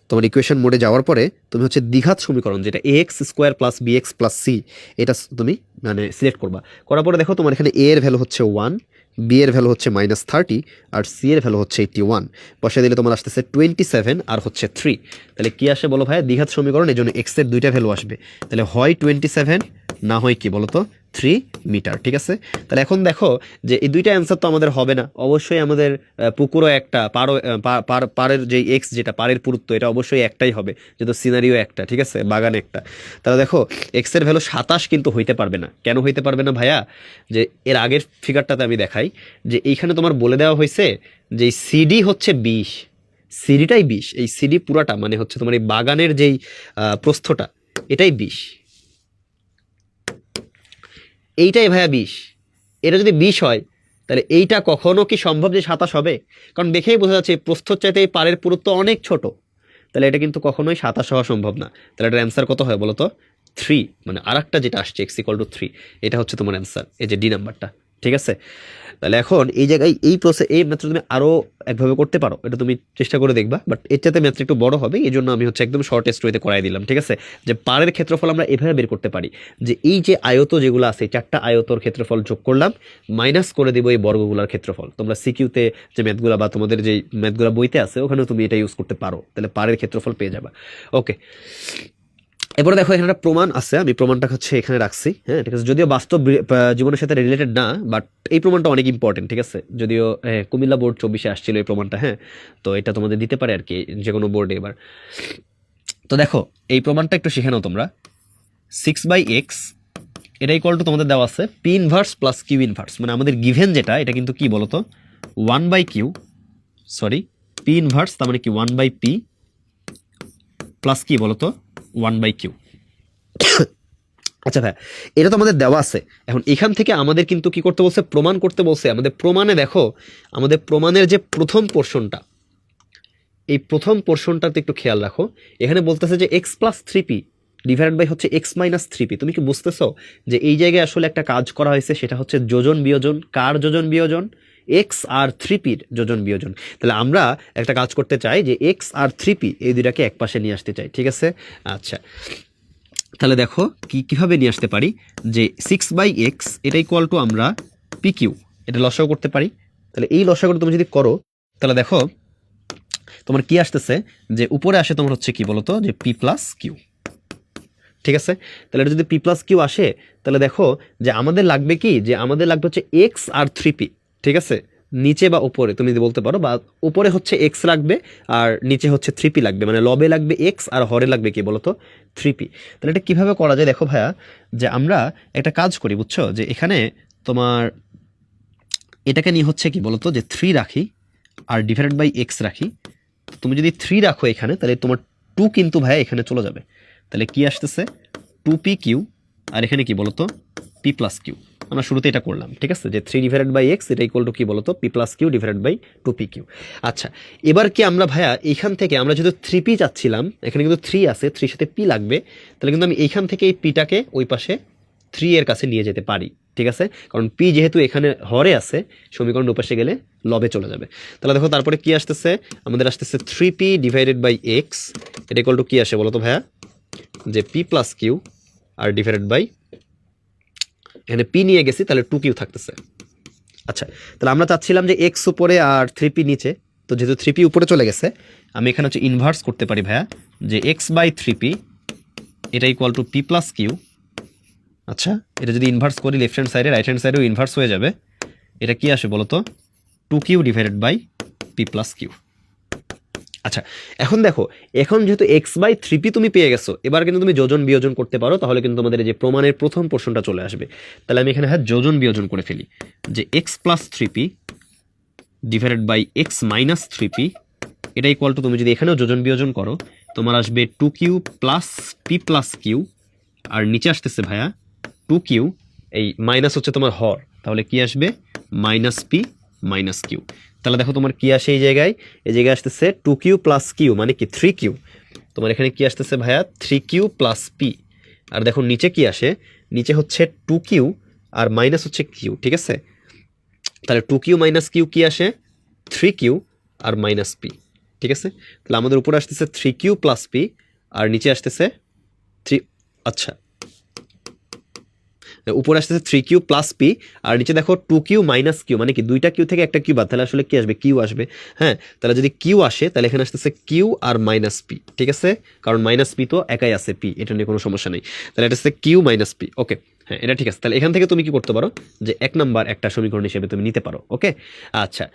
তোমার ইকুয়েশন মোডে যাওয়ার পরে তুমি হচ্ছে দ্বিঘাত সমীকরণ, যেটা ax² plus bx plus c, এটা তুমি মানে সিলেক্ট করবা। করার পরে দেখো, তোমার এখানে a এর ভ্যালু হচ্ছে 1, b এর ভ্যালু হচ্ছে -30 আর c এর ভ্যালু হচ্ছে 81। বসিয়ে দিলে তোমার আসতেছে 27 আর হচ্ছে 3। তাহলে কি আসে বলো ভাই? দ্বিঘাত সমীকরণ, এই জন্য x এর দুইটা ভ্যালু আসবে। তাহলে হয় 27, না হয় কি বলতো 3 মিটার, ঠিক আছে? তাহলে এখন দেখো যে এই দুইটা অ্যান্সার তো আমাদের হবে না, অবশ্যই আমাদের পুকুরও একটা, পাড়ের যে এক্স, যেটা পাড়ের পুরুত্ব, এটা অবশ্যই একটাই হবে, যেহেতু সিনারিও একটা, ঠিক আছে? বাগান একটা। তাহলে দেখো, এক্স এর ভ্যালু 27 কিন্তু হইতে পারবে না। কেন হইতে পারবে না ভাইয়া? যে এর আগের ফিগারটাতে আমি দেখাই, যে এইখানে তোমার বলে দেওয়া হয়েছে যে সিডি হচ্ছে 20, সিডিটাই 20, এই সিডি পুরাটা মানে হচ্ছে তোমার এই বাগানের যেই প্রস্থটা, এটাই 20, এইটাই ভাইয়া 20। এটা যদি 20 হয়, তাহলে এইটা কখনো কি সম্ভব যে 27 হবে? কারণ দেখেই বোঝা যাচ্ছে প্রস্থর চাইতে এই পাড়ের পুরুত্ব অনেক ছোট, তাহলে এটা কিন্তু কখনোই 27 হওয়া সম্ভব না। তাহলে এটার অ্যান্সার কত হয় বলো তো? 3, মানে আরেকটা যেটা আসছে x=3, এটা হচ্ছে তোমার অ্যান্সার, এই যে ডি নাম্বারটা, ঠিক আছে? তাহলে এখন এই জায়গায় এই ম্যাথটা তুমি আরো একভাবে করতে পারো, এটা তুমি চেষ্টা করে দেখবা, বাট এর চাইতে ম্যাথটা একটু বড় হবে, এই জন্য আমি হচ্ছে একদম শর্টেস্ট ওয়েতে করাই দিলাম, ঠিক আছে? যে পাড়ের ক্ষেত্রফল আমরা এভাবে বের করতে পারি, যে এই যে আয়ত যেগুলো আছে, চারটা আয়তর ক্ষেত্রফল যোগ করলাম, মাইনাস করে দিব এই বর্গগুলোর ক্ষেত্রফল। তোমরা সিকিউতে যে ম্যাথগুলো বা তোমাদের যে ম্যাথগুলো বইতে আছে, ওখানেও তুমি এটা ইউজ করতে পারো, তাহলে পাড়ের ক্ষেত্রফল পেয়ে যাবা। ওকে, এরপরে দেখো, এখানে একটা প্রমাণ আছে, আমি প্রমাণটা হচ্ছে এখানে রাখছি, হ্যাঁ ঠিক আছে? যদিও বাস্তব জীবনের সাথে রিলেটেড না, বাট এই প্রমাণটা অনেক ইম্পর্টেন্ট, ঠিক আছে? যদিও কুমিল্লা বোর্ড 24-এ আসছিল এই প্রমাণটা, হ্যাঁ? তো এটা তোমাদের দিতে পারে আর কি, যে কোনো বোর্ডে এবার। তো দেখো, এই প্রমাণটা একটু শিখে নাও তোমরা। 6/x, এটা ইকুয়াল টু তোমাদের দেওয়া আছে p inverse plus q inverse, মানে আমাদের গিভেন যেটা, এটা কিন্তু কি বলতো 1/q, সরি পি ইনভার্স, তার মানে কি 1/p প্লাস কি বলতো 1/q। আচ্ছা ভাই, এটা তো আমাদের দেওয়া আছে। এখন এখান থেকে আমাদের কিন্তু কি করতে বলছে? প্রমাণ করতে বলছে। আমাদের প্রমাণে দেখো, আমাদের প্রমাণের যে প্রথম পোর্শনটা, এই প্রথম পোর্শনটাতে একটু খেয়াল রাখো। এখানে বলতেছে যে x+3p ডিভাইডেড বাই হচ্ছে x-3p। তুমি কি বুঝতেছো যে এই জায়গায় আসলে একটা কাজ করা হয়েছে, সেটা হচ্ছে যোজন বিয়োজন। কার যোজন বিয়োজন? x আর 3pর যোজন বিয়োজন। তাহলে আমরা একটা কাজ করতে চাই যে x আর 3p এই দুটাকে এক পাশে নিয়ে আসতে চাই, ঠিক আছে? আচ্ছা, তাহলে দেখো কিভাবে নিয়ে আসতে পারি, যে 6/x এটা ইকুয়াল টু আমরা pq, এটা লসাগু করতে পারি। তাহলে এই লসাগুটা তুমি যদি করো, তাহলে দেখো তোমার কি আসতেছে যে উপরে আসে তোমার হচ্ছে কি বলতো যে পি প্লাস কিউ, ঠিক আছে। তাহলে এটা যদি পি প্লাস কিউ আসে তাহলে দেখো যে আমাদের লাগবে কি, যে আমাদের লাগবে হচ্ছে এক্স আর থ্রি পি, ঠিক আছে। নিচে বা উপরে তুমি যদি বলতে পারো, বা উপরে হচ্ছে এক্স লাগবে আর নিচে হচ্ছে থ্রি পি লাগবে, মানে লবে লাগবে এক্স আর হরে লাগবে কি বলতো থ্রি পি। তাহলে এটা কীভাবে করা যায় দেখো ভাইয়া, যে আমরা একটা কাজ করি বুঝছো, যে এখানে তোমার এটাকে নিয়ে হচ্ছে কি বলতো যে থ্রি রাখি আর ডিভাইডেড বাই এক্স রাখি। তুমি যদি থ্রি রাখো এখানে তাহলে তোমার টু কিন্তু ভাইয়া এখানে চলে যাবে, তাহলে কি আসতেছে টু পি কিউ, আর এখানে কি বলতো পি প্লাস কিউ। আমরা শুরুতে এটা করলাম, ঠিক আছে, যে থ্রি ডিভাইডেড বাই এক্স এটা ইকুয়াল টু কি বলতো p plus q divided by two p q. আচ্ছা, এবার কি আমরা ভাইয়া এইখান থেকে আমরা যেহেতু থ্রি পি চাচ্ছিলাম, এখানে কিন্তু থ্রি আছে, থ্রির সাথে পি লাগবে, তাহলে কিন্তু আমি এইখান থেকে এই পিটাকে ওই পাশে থ্রি এর কাছে নিয়ে যেতে পারি, ঠিক আছে, কারণ পি যেহেতু এখানে হরে আছে সমীকরণ উপাশে গেলে লবে চলে যাবে। তাহলে দেখো তারপরে কি আসতেছে, আমাদের আসতেছে three P divided by x এটা ইকুয়াল টু কি আসে বলতো ভাইয়া, যে পি প্লাস কিউ আর ডিভাইডেড বাই এখানে পি নিয়ে গেছি তাহলে টু কিউ থাকতেছে। আচ্ছা, তাহলে আমরা চাচ্ছিলাম যে এক্স উপরে আর থ্রি পি নিচে, তো যেহেতু থ্রি পি উপরে চলে গেছে আমি এখানে হচ্ছে ইনভার্স করতে পারি ভাইয়া, যে এক্স বাই থ্রি পি এটা equal to p plus q. আচ্ছা, এটা যদি ইনভার্স করি লেফট হ্যান্ড সাইডে রাইট হ্যান্ড সাইডেও ইনভার্স হয়ে যাবে, এটা কি আসে বলতো two q divided by p plus q. আচ্ছা, এখন দেখো, এখন যেহেতু এক্স বাই থ্রি পি তুমি পেয়ে গেছো, এবার কিন্তু তুমি যোজন বিয়োজন করতে পারো, তাহলে কিন্তু তোমাদের এই যে প্রমাণের প্রথম পোর্শনটা চলে আসবে। তাহলে আমি এখানে হ্যাঁ যোজন বিয়োজন করে ফেলি, যে x plus three P divided by x minus three P এটা ইকুয়াল টু, তুমি যদি এখানেও যোজন বিয়োজন করো তোমার আসবে two Q plus P plus Q, আর নিচে আসতেছে ভাইয়া টু কিউ, এই মাইনাস হচ্ছে তোমার হর, তাহলে কি আসবে মাইনাস পি মাইনাস কিউ। তাহলে দেখো তোমার কি আসে এই জায়গায় আসতেছে টু কিউ প্লাস কিউ মানে কি থ্রি কিউ, তোমার এখানে কি আসতেছে ভাইয়া থ্রি কিউ প্লাস পি, আর দেখো নিচে কি আসে, নিচে হচ্ছে টু কিউ আর মাইনাস হচ্ছে কিউ, ঠিক আছে। তাহলে টু কিউ মাইনাস কিউ কি আসে three Q R minus P, ঠিক আছে। তাহলে আমাদের উপরে আসতেছে three Q plus P R নিচে আসতেছে থ্রি, আচ্ছা উপরে আসতেছে three Q plus P R নিচে দেখো টু কিউ মাইনাস কিউ, মানে কি দুইটা কিউ থেকে একটা কিউ বাদ, তাহলে আসলে কি আসবে কিউ আসবে। হ্যাঁ, তাহলে যদি কিউ আসে তাহলে এখানে আসতেছে কিউ আর মাইনাস পি, ঠিক আছে, কারণ মাইনাস পি তো একাই আছে পি, এটা নিয়ে কোনো সমস্যা নেই। তাহলে এটা হচ্ছে কিউ মাইনাস পি, ওকে হ্যাঁ এটা ঠিক আছে। তাহলে এখান থেকে তুমি কি করতে পারো, যে এক নাম্বার একটা সমীকরণ হিসেবে তুমি নিতে পারো, ওকে। আচ্ছা,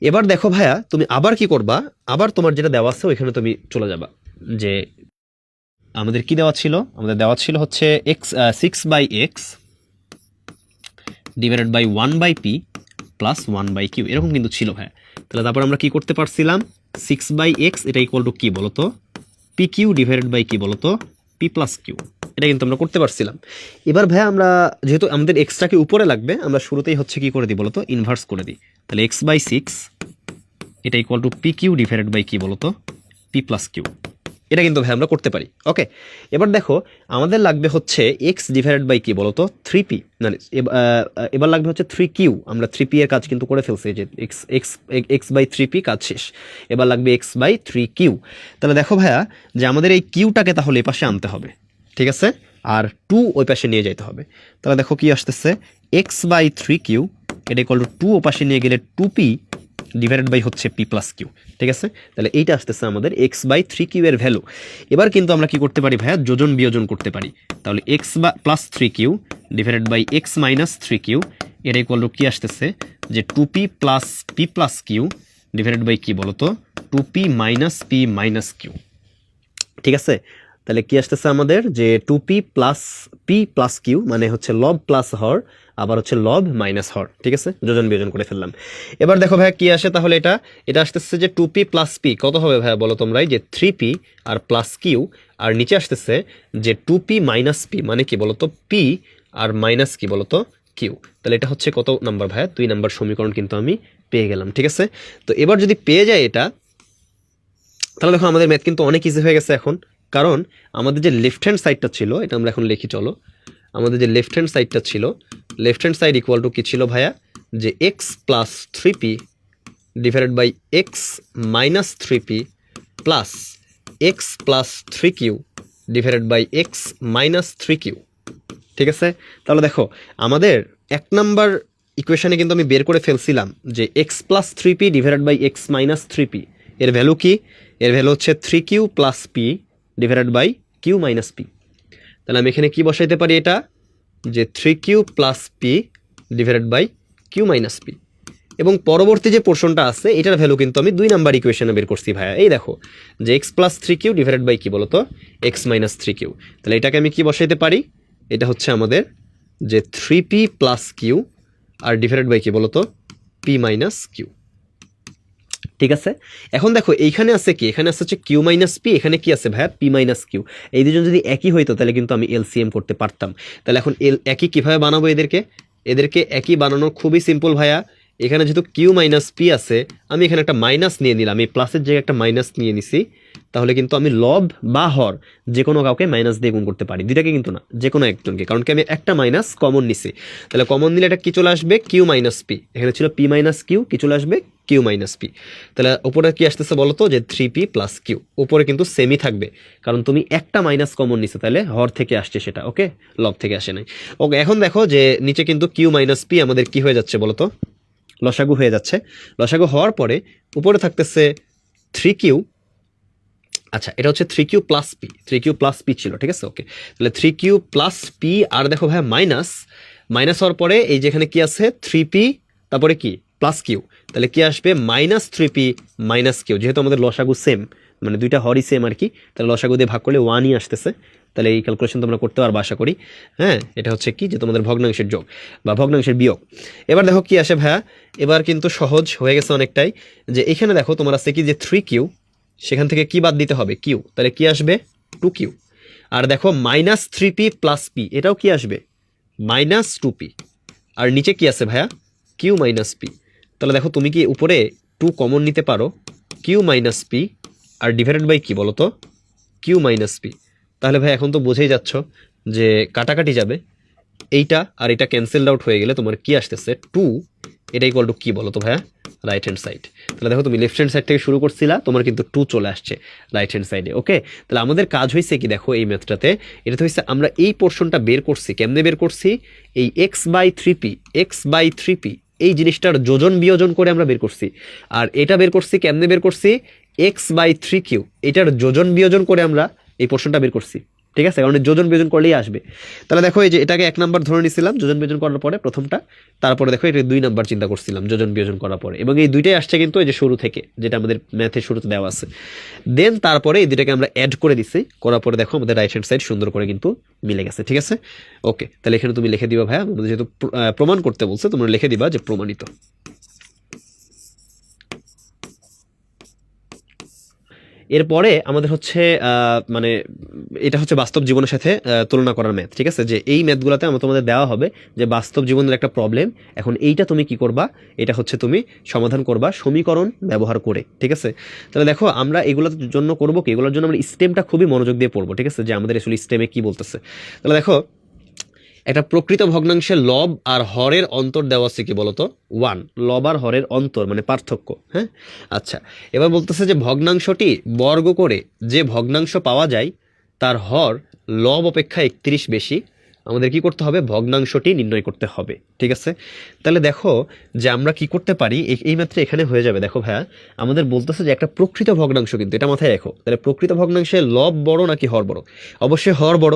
এবার দেখো ভাইয়া তুমি আবার কি করবা, আবার তোমার যেটা দেওয়া আছে ওইখানে তুমি চলে যাবা, যে আমাদের কি দেওয়া ছিল, আমাদের দেওয়া ছিল হচ্ছে x six by x divided by one by p plus one by q, এরকম কিন্তু ছিল ভাইয়া। তাহলে তারপর আমরা কি করতে পারছিলাম, সিক্স বাই এক্স এটা ইকুয়াল টু কি বলতো পি কিউ ডিভাইডেড বাই কি বলতো পি প্লাস কিউ, এটা কিন্তু আমরা করতে পারছিলাম। এবার ভাইয়া আমরা যেহেতু আমাদের এক্সট্রাকে উপরে লাগবে, আমরা শুরুতেই হচ্ছে কি করে দিই বলতো ইনভার্স করে দিই, তাহলে এক্স বাই সিক্স এটা equal to p q divided by কি বলতো পি প্লাস কিউ, এটা কিন্তু ভাই আমরা করতে পারি, ওকে। এবার দেখো আমাদের লাগবে হচ্ছে এক্স ডিভাইডেড বাই কি বলতো থ্রি পি, মানে এবার লাগবে হচ্ছে থ্রি কিউ, আমরা থ্রি পি এর কাজ কিন্তু করে ফেলছি, যে x x x by three p কাজ শেষ, এবার লাগবে এক্স বাই থ্রি কিউ। তাহলে দেখো ভাইয়া যে আমাদের এই কিউটাকে তাহলে এই পাশে আনতে হবে, ঠিক আছে, আর টু ওই পাশে নিয়ে যেতে হবে। তাহলে দেখো কি আসতেছে এক্স বাই থ্রি কিউ এটা ইকুয়াল টু টু ও পাশে নিয়ে গেলে টু পি ডিভাইডেড বাই হচ্ছে পি প্লাস কিউ, ঠিক আছে। তাহলে এইটা আসতেছে আমাদের এক্স বাই থ্রি কিউ এর ভ্যালু। এবার কিন্তু আমরা কি করতে পারি ভাইয়া যোজন বিয়োজন করতে পারি, তাহলে এক্স বা plus three q divided by x minus three q এটা ইকুয়াল টু কি আসতেছে, যে two p plus P plus q divided by কি বলতো two p minus p minus q, ঠিক আছে। তাহলে কি আসতেছে আমাদের, যে টু পি প্লাস কিউ মানে হচ্ছে লব প্লাস হর, আবার হচ্ছে লব মাইনাস হর, ঠিক আছে, যোজন বিয়োজন করে ফেললাম। এবার দেখো ভাইয়া কি আসে, তাহলে এটা আসতেছে যে টু পি প্লাস পি কত হবে ভাইয়া বলো তোমরাই, যে three P R plus Q, আর নিচে আসতেছে যে টু পি মাইনাস পি মানে কি বলতো পি আর মাইনাস কি বলতো কিউ। তাহলে এটা হচ্ছে কত নাম্বার ভাইয়া, 2 নাম্বার সমীকরণ কিন্তু আমি পেয়ে গেলাম, ঠিক আছে। তো এবার যদি পেয়ে যায় এটা, তাহলে দেখো আমাদের ম্যাথ কিন্তু অনেক ইজি হয়ে গেছে এখন, কারণ আমাদের যে লেফট হ্যান্ড সাইডটা ছিল এটা আমরা এখন লিখি চলো। আমাদের যে লেফট হ্যান্ড সাইডটা ছিল, left hand side equal to কি ছিল ভাইয়া, যে x plus three P divided by x minus three p plus x plus three q divided by x minus three q, ঠিক আছে। তাহলে দেখো আমাদের এক নাম্বার ইকুয়েশনে কিন্তু আমি বের করে ফেলছিলাম যে x plus three P divided by x minus three p এর ভ্যালু কি? এর ভ্যালু হচ্ছে 3q plus p divided by q minus p. তাহলে আমি এখানে কি বসাইতে পারি? এটা যে 3q plus p divided by q minus p. এবং পরবর্তী যে পোর্শনটা আছে এটার ভ্যালু কিন্তু আমি 2 নাম্বার ইকুয়েশনে বের করছি ভাইয়া। এই দেখো যে x plus 3q divided by কি বলতো? X minus 3q। তাহলে এটাকে আমি কি বসাইতে পারি? এটা হচ্ছে আমাদের যে 3p প্লাস কিউ আর ডিভাইডেড বাই কি বলতো? P minus q. ঠিক আছে, এখন দেখো এইখানে আছে কি? এখানে আছে হচ্ছে কিউ মাইনাস পি, এখানে কি আছে ভাইয়া? P minus q. এই দুজন যদি একই হইতো তাহলে কিন্তু আমি এলসিএম করতে পারতাম। তাহলে এখন একই কিভাবে বানাবো এদেরকে? এদেরকে একই বানানো খুবই সিম্পল ভাইয়া। এখানে যেহেতু কিউ মাইনাস পি আছে, আমি এখানে একটা মাইনাস নিয়ে নিলাম, এই প্লাসের জায়গায় একটা মাইনাস নিয়ে নিছি। তাহলে কিন্তু আমি লব বা হর যে কোনো কাউকে মাইনাস দিয়ে গুণ করতে পারি, দুইটাকে কিন্তু না, যে কোনো একজনকে, কারণ কি আমি একটা মাইনাস কমন নিছি। তাহলে কমন নিলে এটা কি চলে আসবে? Q minus p. এখানে ছিল পি মাইনাস কিউ, কি চলে আসবে? Q minus p. তাহলে উপরে কি আসতেছে বলতো? যে 3p প্লাস কিউ। উপরে কিন্তু সেমই থাকবে, কারণ তুমি একটা মাইনাস কমন নিছো, তাহলে হর থেকে আসছে সেটা, ওকে, লব থেকে আসে নাই। ওকে, এখন দেখো যে নিচে কিন্তু কিউ মাইনাস পি আমাদের কি হয়ে যাচ্ছে বলতো? লসাগু হয়ে যাচ্ছে। লসাগু হওয়ার পরে উপরে থাকতেছে 3q। আচ্ছা, এটা হচ্ছে 3q plus P, 3q plus P ছিল, ঠিক আছে, ওকে। তাহলে 3q প্লাস পি, আর দেখো ভাইয়া মাইনাস, মাইনাস হওয়ার পরে এই যেখানে কি আছে? 3p, তারপরে কি? Plus q. তাহলে কি আসবে? Minus 3p minus q. যেহেতু আমাদের লসাগু সেম, মানে দুইটা হরই সেম আর কি, তাহলে লসাগু দিয়ে ভাগ করলে 1ই আসতেছে। তাহলে এই ক্যালকুলেশন তোমরা করতে পারবে আশা করি। হ্যাঁ, এটা হচ্ছে কি? যে তোমাদের ভগ্নাংশের যোগ বা ভগ্নাংশের বিয়োগ। এবার দেখো কি আসে ভাইয়া, এবার কিন্তু সহজ হয়ে গেছে অনেকটাই। যে এখানে দেখো তোমার আছে কি? যে 3q, সেখান থেকে কি বাদ দিতে হবে? কিউ। তাহলে কি আসবে? 2q। আর দেখো মাইনাস 3p প্লাস পি, এটাও কি আসবে? Minus 2p। আর নিচে কি আছে ভাইয়া? Q minus p. তাহলে দেখো তুমি কি উপরে 2 কমন নিতে পারো, কিউ মাইনাস পি আর ডিভাইডেড বাই কি বলতো? Q minus p. তাহলে ভাই এখন তো বুঝেই যাচ্ছ যে কাটাকাটি যাবে, এইটা আর এটা ক্যান্সেলড আউট হয়ে গেলে তোমার কি আসতেছে? 2। এটা ইকুয়াল টু কি বলতো ভাইয়া? Right hand side. তাহলে দেখো তুমি লেফট হ্যান্ড সাইড থেকে শুরু করছিলা, তোমার কিন্তু 2 চলে আসছে রাইট হ্যান্ড সাইডে, ওকে। তাহলে আমাদের কাজ হয়েছে কি দেখো এই ম্যাথটাতে? এটা তো হচ্ছে আমরা এই পোর্শনটা বের করছি। কেমনে বের করছি? এই x by 3p, x by 3p এই জিনিসটার যোজন বিয়োজন করে আমরা বের করছি। আর এটা বের করছি কেমনে? বের করছি এক্স বাই 3q, এটার যোজন বিয়োজন করে আমরা এই পোর্শনটা বের করছি, ঠিক আছে, কারণ যোজন বিয়োজন করলেই আসবে। তাহলে দেখো এই যে এটাকে 1 নাম্বার ধরে নিছিলাম যোজন বিয়োজন করার পরে প্রথমটা, তারপরে দেখো এটা 2 নাম্বার চিন্তা করছিলাম যোজন বিয়োজন করার পরে, এবং এই দুইটাই আসছে কিন্তু এই যে শুরু থেকে, যেটা আমাদের ম্যাথের শুরুতে দেওয়া আছে। দেন তারপরে এই দুইটাকে আমরা অ্যাড করে দিছি, করার পরে দেখো আমাদের রাইট হ্যান্ড সাইড সুন্দর করে কিন্তু মিলে গেছে, ঠিক আছে, ওকে। তাহলে এখানে তুমি লিখে দিবা ভাইয়া, আমাদের যেহেতু প্রমাণ করতে বলছে তোমরা লিখে দিবা যে প্রমাণিত। এরপরে আমাদের হচ্ছে মানে এটা হচ্ছে বাস্তব জীবনের সাথে তুলনা করার ম্যাথ, ঠিক আছে। যে এই ম্যাথগুলোতে আমার তোমাদের দেওয়া হবে যে বাস্তব জীবনের একটা প্রবলেম, এখন এইটা তুমি কি করবা? এটা হচ্ছে তুমি সমাধান করবা সমীকরণ ব্যবহার করে, ঠিক আছে। তাহলে দেখো আমরা এগুলোর জন্য করবো কি? এগুলোর জন্য আমরা স্টেমটা খুবই মনোযোগ দিয়ে পড়বো, ঠিক আছে, যে আমাদের আসলে স্টেমে কি বলতেছে। তাহলে দেখো একটা প্রকৃত ভগ্নাংশের লব আর হরের অন্তর দেওয়া আছে কি বলতো? 1। লব আর হরের অন্তর মানে পার্থক্য, হ্যাঁ। আচ্ছা, এবার বলতেছে যে ভগ্নাংশটি বর্গ করে যে ভগ্নাংশ পাওয়া যায় তার হর লব অপেক্ষা 31 বেশি। আমাদের কি করতে হবে? ভগ্নাংশটি নির্ণয় করতে হবে, ঠিক আছে। তাহলে দেখো যে আমরা কি করতে পারি, এই মাত্র এখানে হয়ে যাবে। দেখো ভাইয়া আমাদের বলতেছে যে একটা প্রকৃত ভগ্নাংশ, কিন্তু এটা মাথায় রাখো। তাহলে প্রকৃত ভগ্নাংশে লব বড় নাকি হর বড়? অবশ্যই হর বড়।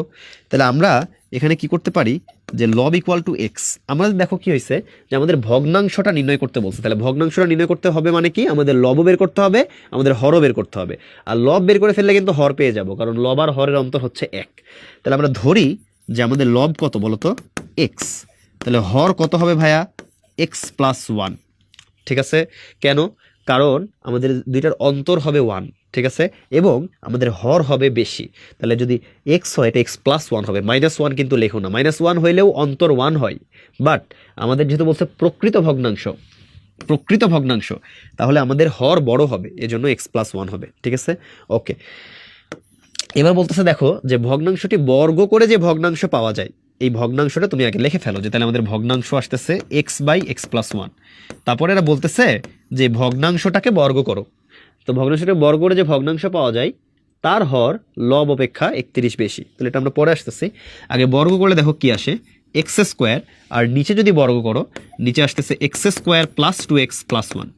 তাহলে আমরা এখানে কি করতে পারি? যে লব ইকুয়াল টু এক্স। আমাদের দেখো কি হয়েছে যে আমাদের ভগ্নাংশটা নির্ণয় করতে বলছে। তাহলে ভগ্নাংশটা নির্ণয় করতে হবে মানে কি? আমাদের লবও বের করতে হবে, আমাদের হরও বের করতে হবে। আর লব বের করে ফেললে কিন্তু হর পেয়ে যাব, কারণ লব আর হরের অন্তর হচ্ছে 1। তাহলে আমরা ধরি যে আমাদের লব কত বলতো? এক্স। তাহলে হর কত হবে ভাইয়া? এক্স প্লাস 1, ঠিক আছে। কেন? কারণ আমাদের দুইটার অন্তর হবে 1, ঠিক আছে, এবং আমাদের হর হবে বেশি। তাহলে যদি এক্স হয় এটা এক্স প্লাস 1 হবে, -1 কিন্তু লেখো না, -1 হইলেও অন্তর 1 হয়। বাট আমাদের যেহেতু বলছে প্রকৃত ভগ্নাংশ, প্রকৃত ভগ্নাংশ, তাহলে আমাদের হর বড় হবে, এজন্য এক্স প্লাস 1 হবে, ঠিক আছে, ওকে। এবার বলতেছে দেখো যে ভগ্নাংশটি বর্গ করে যে ভগ্নাংশ পাওয়া যায়, এই ভগ্নাংশটা তুমি আগে লিখে ফেলো, যে তাহলে আমাদের ভগ্নাংশ আসতেছে এক্স বাই এক্স প্লাস 1। তারপরে এরা বলতেছে যে ভগ্নাংশটাকে বর্গ করো। তো ভগ্নাংশটাকে বর্গ করে যে ভগ্নাংশ পাওয়া যায় তার হর লব অপেক্ষা 31 বেশি। তাহলে এটা আমরা পরে আসতেছি, আগে বর্গ করলে দেখো কি আসে? এক্স স্কোয়ার, আর নিচে যদি বর্গ করো নিচে আসতেছে x square plus 2x plus 1।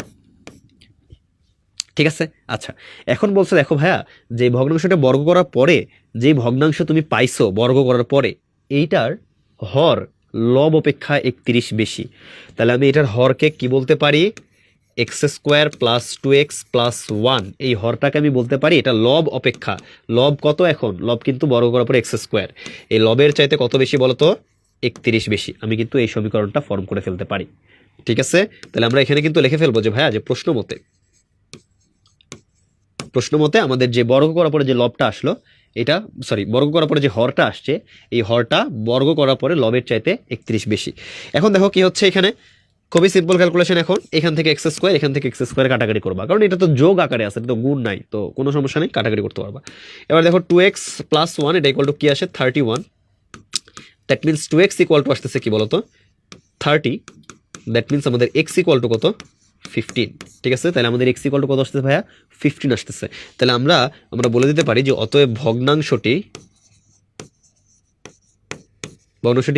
ঠিক আছে। আচ্ছা, এখন বলছে দেখো ভাইয়া, যে ভগ্নাংশটা বর্গ করার পরে যে ভগ্নাংশ তুমি পাইছো বর্গ করার পরে এইটার হর লব অপেক্ষা 31 বেশি, তাহলে আমি এটার হরকে কি বলতে পারি, x square plus 2x plus 1, এই হরটাকে আমি বলতে পারি এটা লব অপেক্ষা, লব কত, এখন লব কিন্তু বর্গ করার পরে এক্স স্কোয়ার, এই লবের চাইতে কত বেশি বলতো, 31 বেশি। আমি কিন্তু এই সমীকরণটা ফর্ম করে ফেলতে পারি। ঠিক আছে, তাহলে আমরা এখানে কিন্তু লিখে ফেলবো যে ভাইয়া, যে প্রশ্ন মতে আমাদের যে বর্গ করার পরে যে লবটা আসলো, এটা সরি বর্গ করার পরে যে হরটা আসছে, এই হরটা বর্গ করার পরে লবের চাইতে 31 বেশি। এখন দেখো কি হচ্ছে এখানে, খুবই সিম্পল ক্যালকুলেশন। এখন এখান থেকে এক্স স্কোয়ার, এখান থেকে এক্স স্কোয়ার কাটাকাটি করবা, কারণ এটা তো যোগ আকারে আছে, এটা তো গুণ নাই, তো কোনো সমস্যা নেই, কাটাকাটি করতে পারবা। এবার দেখো 2x প্লাস 1 এটা ইকুয়াল টু কি আসে, 31। That means 2x equal to আসতেছে কি বলতো, 30। দ্যাট মিনস আমাদের এক্স ইকুয়াল টু কত, 15। ঠিক আছে, তাহলে আমাদের এক্স ইকুয়াল টু কত আসতেছে ভাইয়া, 15 আসতেছে। তাহলে আমরা বলে দিতে পারি যে অতএব ভগ্নাংশটি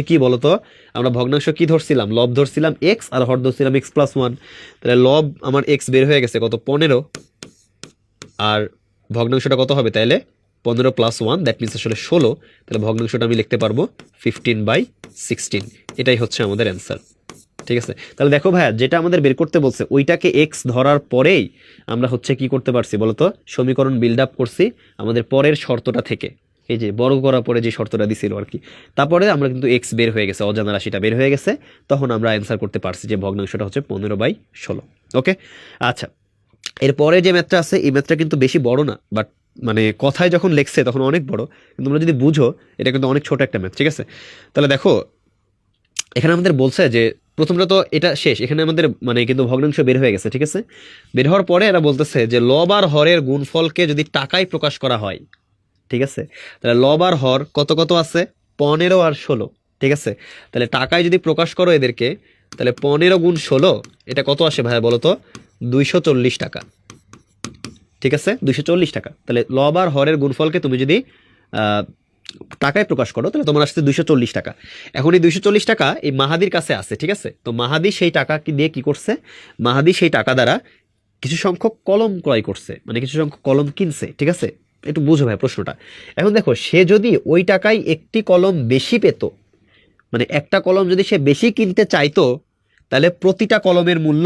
কি বলতো, আমরা ভগ্নাংশ কি ধরছিলাম, লব ধরছিলাম এক্স আর হর ধরছিলাম এক্স প্লাস 1। তাহলে লব আমার এক্স বের হয়ে গেছে কত, 15, আর ভগ্নাংশটা কত হবে তাহলে 15 প্লাস 1, দ্যাট মিনস আসলে 16। তাহলে ভগ্নাংশটা আমি লিখতে পারবো 15/16, এটাই হচ্ছে আমাদের অ্যান্সার। ঠিক আছে, তাহলে দেখো ভাইয়া, যেটা আমাদের বের করতে বলছে ওইটাকে এক্স ধরার পরেই আমরা হচ্ছে কি করতে পারছি বলতো, সমীকরণ বিল্ড আপ করছি আমাদের পরের শর্তটা থেকে, এই যে বর্গ করার পরে যে শর্তটা দিছিল আর কি, তারপরে আমরা কিন্তু এক্স বের হয়ে গেছে, অজানা রাশিটা বের হয়ে গেছে, তখন আমরা অ্যান্সার করতে পারছি যে ভগ্নাংশটা হচ্ছে 15/16। ওকে, আচ্ছা, এরপরে যে ম্যাথটা আছে এই ম্যাথটা কিন্তু বেশি বড় না, বাট মানে কথায় যখন লেখছে তখন অনেক বড়, কিন্তু তোমরা যদি বুঝো এটা কিন্তু অনেক ছোট একটা ম্যাথ। ঠিক আছে, তাহলে দেখো এখানে আমাদের বলছে যে প্রথমটা তো এটা শেষ, এখানে আমাদের মানে কিন্তু ভগ্নাংশ বের হয়ে গেছে। ঠিক আছে, বের হওয়ার পরে এরা বলতেছে যে লব আর হরের গুণফলকে যদি টাকায় প্রকাশ করা হয়, ঠিক আছে, তাহলে লব আর হর কত কত আছে, 15 আর 16। ঠিক আছে, তাহলে টাকায় যদি প্রকাশ করো এদেরকে, তাহলে 15 গুণ 16 এটা কত আসে ভাইয়া বলো তো, 240 টাকা। ঠিক আছে, 240 টাকা। তাহলে লব আর হরের গুণফলকে তুমি যদি টাকায় প্রকাশ করো তাহলে তোমার আসছে 240 টাকা। এখন এই 240 টাকা এই মাহাদির কাছে আছে। ঠিক আছে, তো মাহাদি সেই টাকা কি দিয়ে কি করছে, মাহাদি সেই টাকা দ্বারা কিছু সংখ্যক কলম ক্রয় করছে, মানে কিছু সংখ্যক কলম কিনছে। ঠিক আছে, একটু বুঝো ভাই প্রশ্নটা। এখন দেখো, সে যদি ওই টাকায় একটি কলম বেশি পেত, মানে একটা কলম যদি সে বেশি কিনতে চাইতো, তাহলে প্রতিটা কলমের মূল্য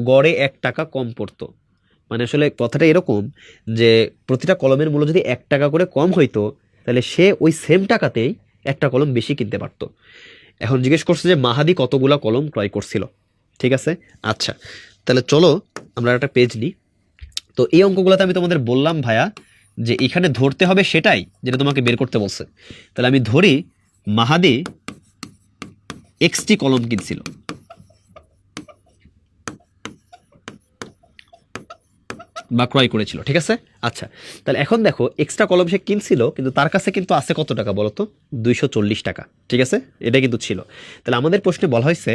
গড়ে 1 টাকা কম পড়তো। মানে আসলে কথাটা এরকম যে প্রতিটা কলমের মূল্য যদি 1 টাকা করে কম হইতো, তাহলে সে ওই সেম টাকাতেই একটা কলম বেশি কিনতে পারতো। এখন জিজ্ঞেস করছে যে মাহাদি কতগুলা কলম ক্রয় করছিল। ঠিক আছে, আচ্ছা, তাহলে চলো আমরা একটা পেজ নিই। তো এই অঙ্কগুলোতে আমি তোমাদের বললাম ভাইয়া যে এখানে ধরতে হবে সেটাই যেটা তোমাকে বের করতে বলছে। তাহলে আমি ধরি মাহাদি এক্সটি কলম কিনছিল, বা ক্রয় করেছিল। ঠিক আছে, আচ্ছা, তাহলে এখন দেখো এক্সট্রা কলম সে কিনছিল, কিন্তু তার কাছে কিন্তু আছে কত টাকা বলতো, 240 টাকা। ঠিক আছে, এটা কিন্তু ছিল। তাহলে আমাদের প্রশ্নে বলা হয়েছে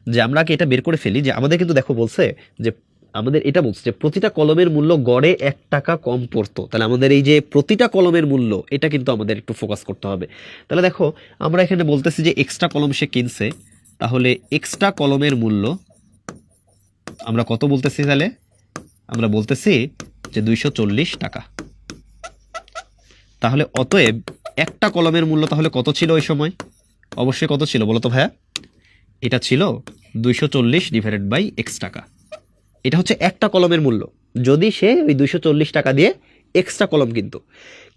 যে আমরা কি এটা বের করে ফেলি, যে আমাদের কিন্তু দেখো বলছে যে আমাদের এটা বলছে যে প্রতিটা কলমের মূল্য গড়ে 1 টাকা কম পড়তো। তাহলে আমাদের এই যে প্রতিটা কলমের মূল্য, এটা কিন্তু আমাদের একটু ফোকাস করতে হবে। তাহলে দেখো আমরা এখানে বলতেছি যে এক্সট্রা কলম সে কিনছে, তাহলে এক্সট্রা কলমের মূল্য আমরা কত বলতেছি, তাহলে আমরা বলতেছি যে 240 টাকা। তাহলে অতএব একটা কলমের মূল্য তাহলে কত ছিল ওই সময়, অবশ্যই কত ছিল বলতো ভাইয়া, এটা ছিল 240/x টাকা। এটা হচ্ছে একটা কলমের মূল্য যদি সে ওই 240 টাকা দিয়ে এক্সট্রা কলম কিনতো।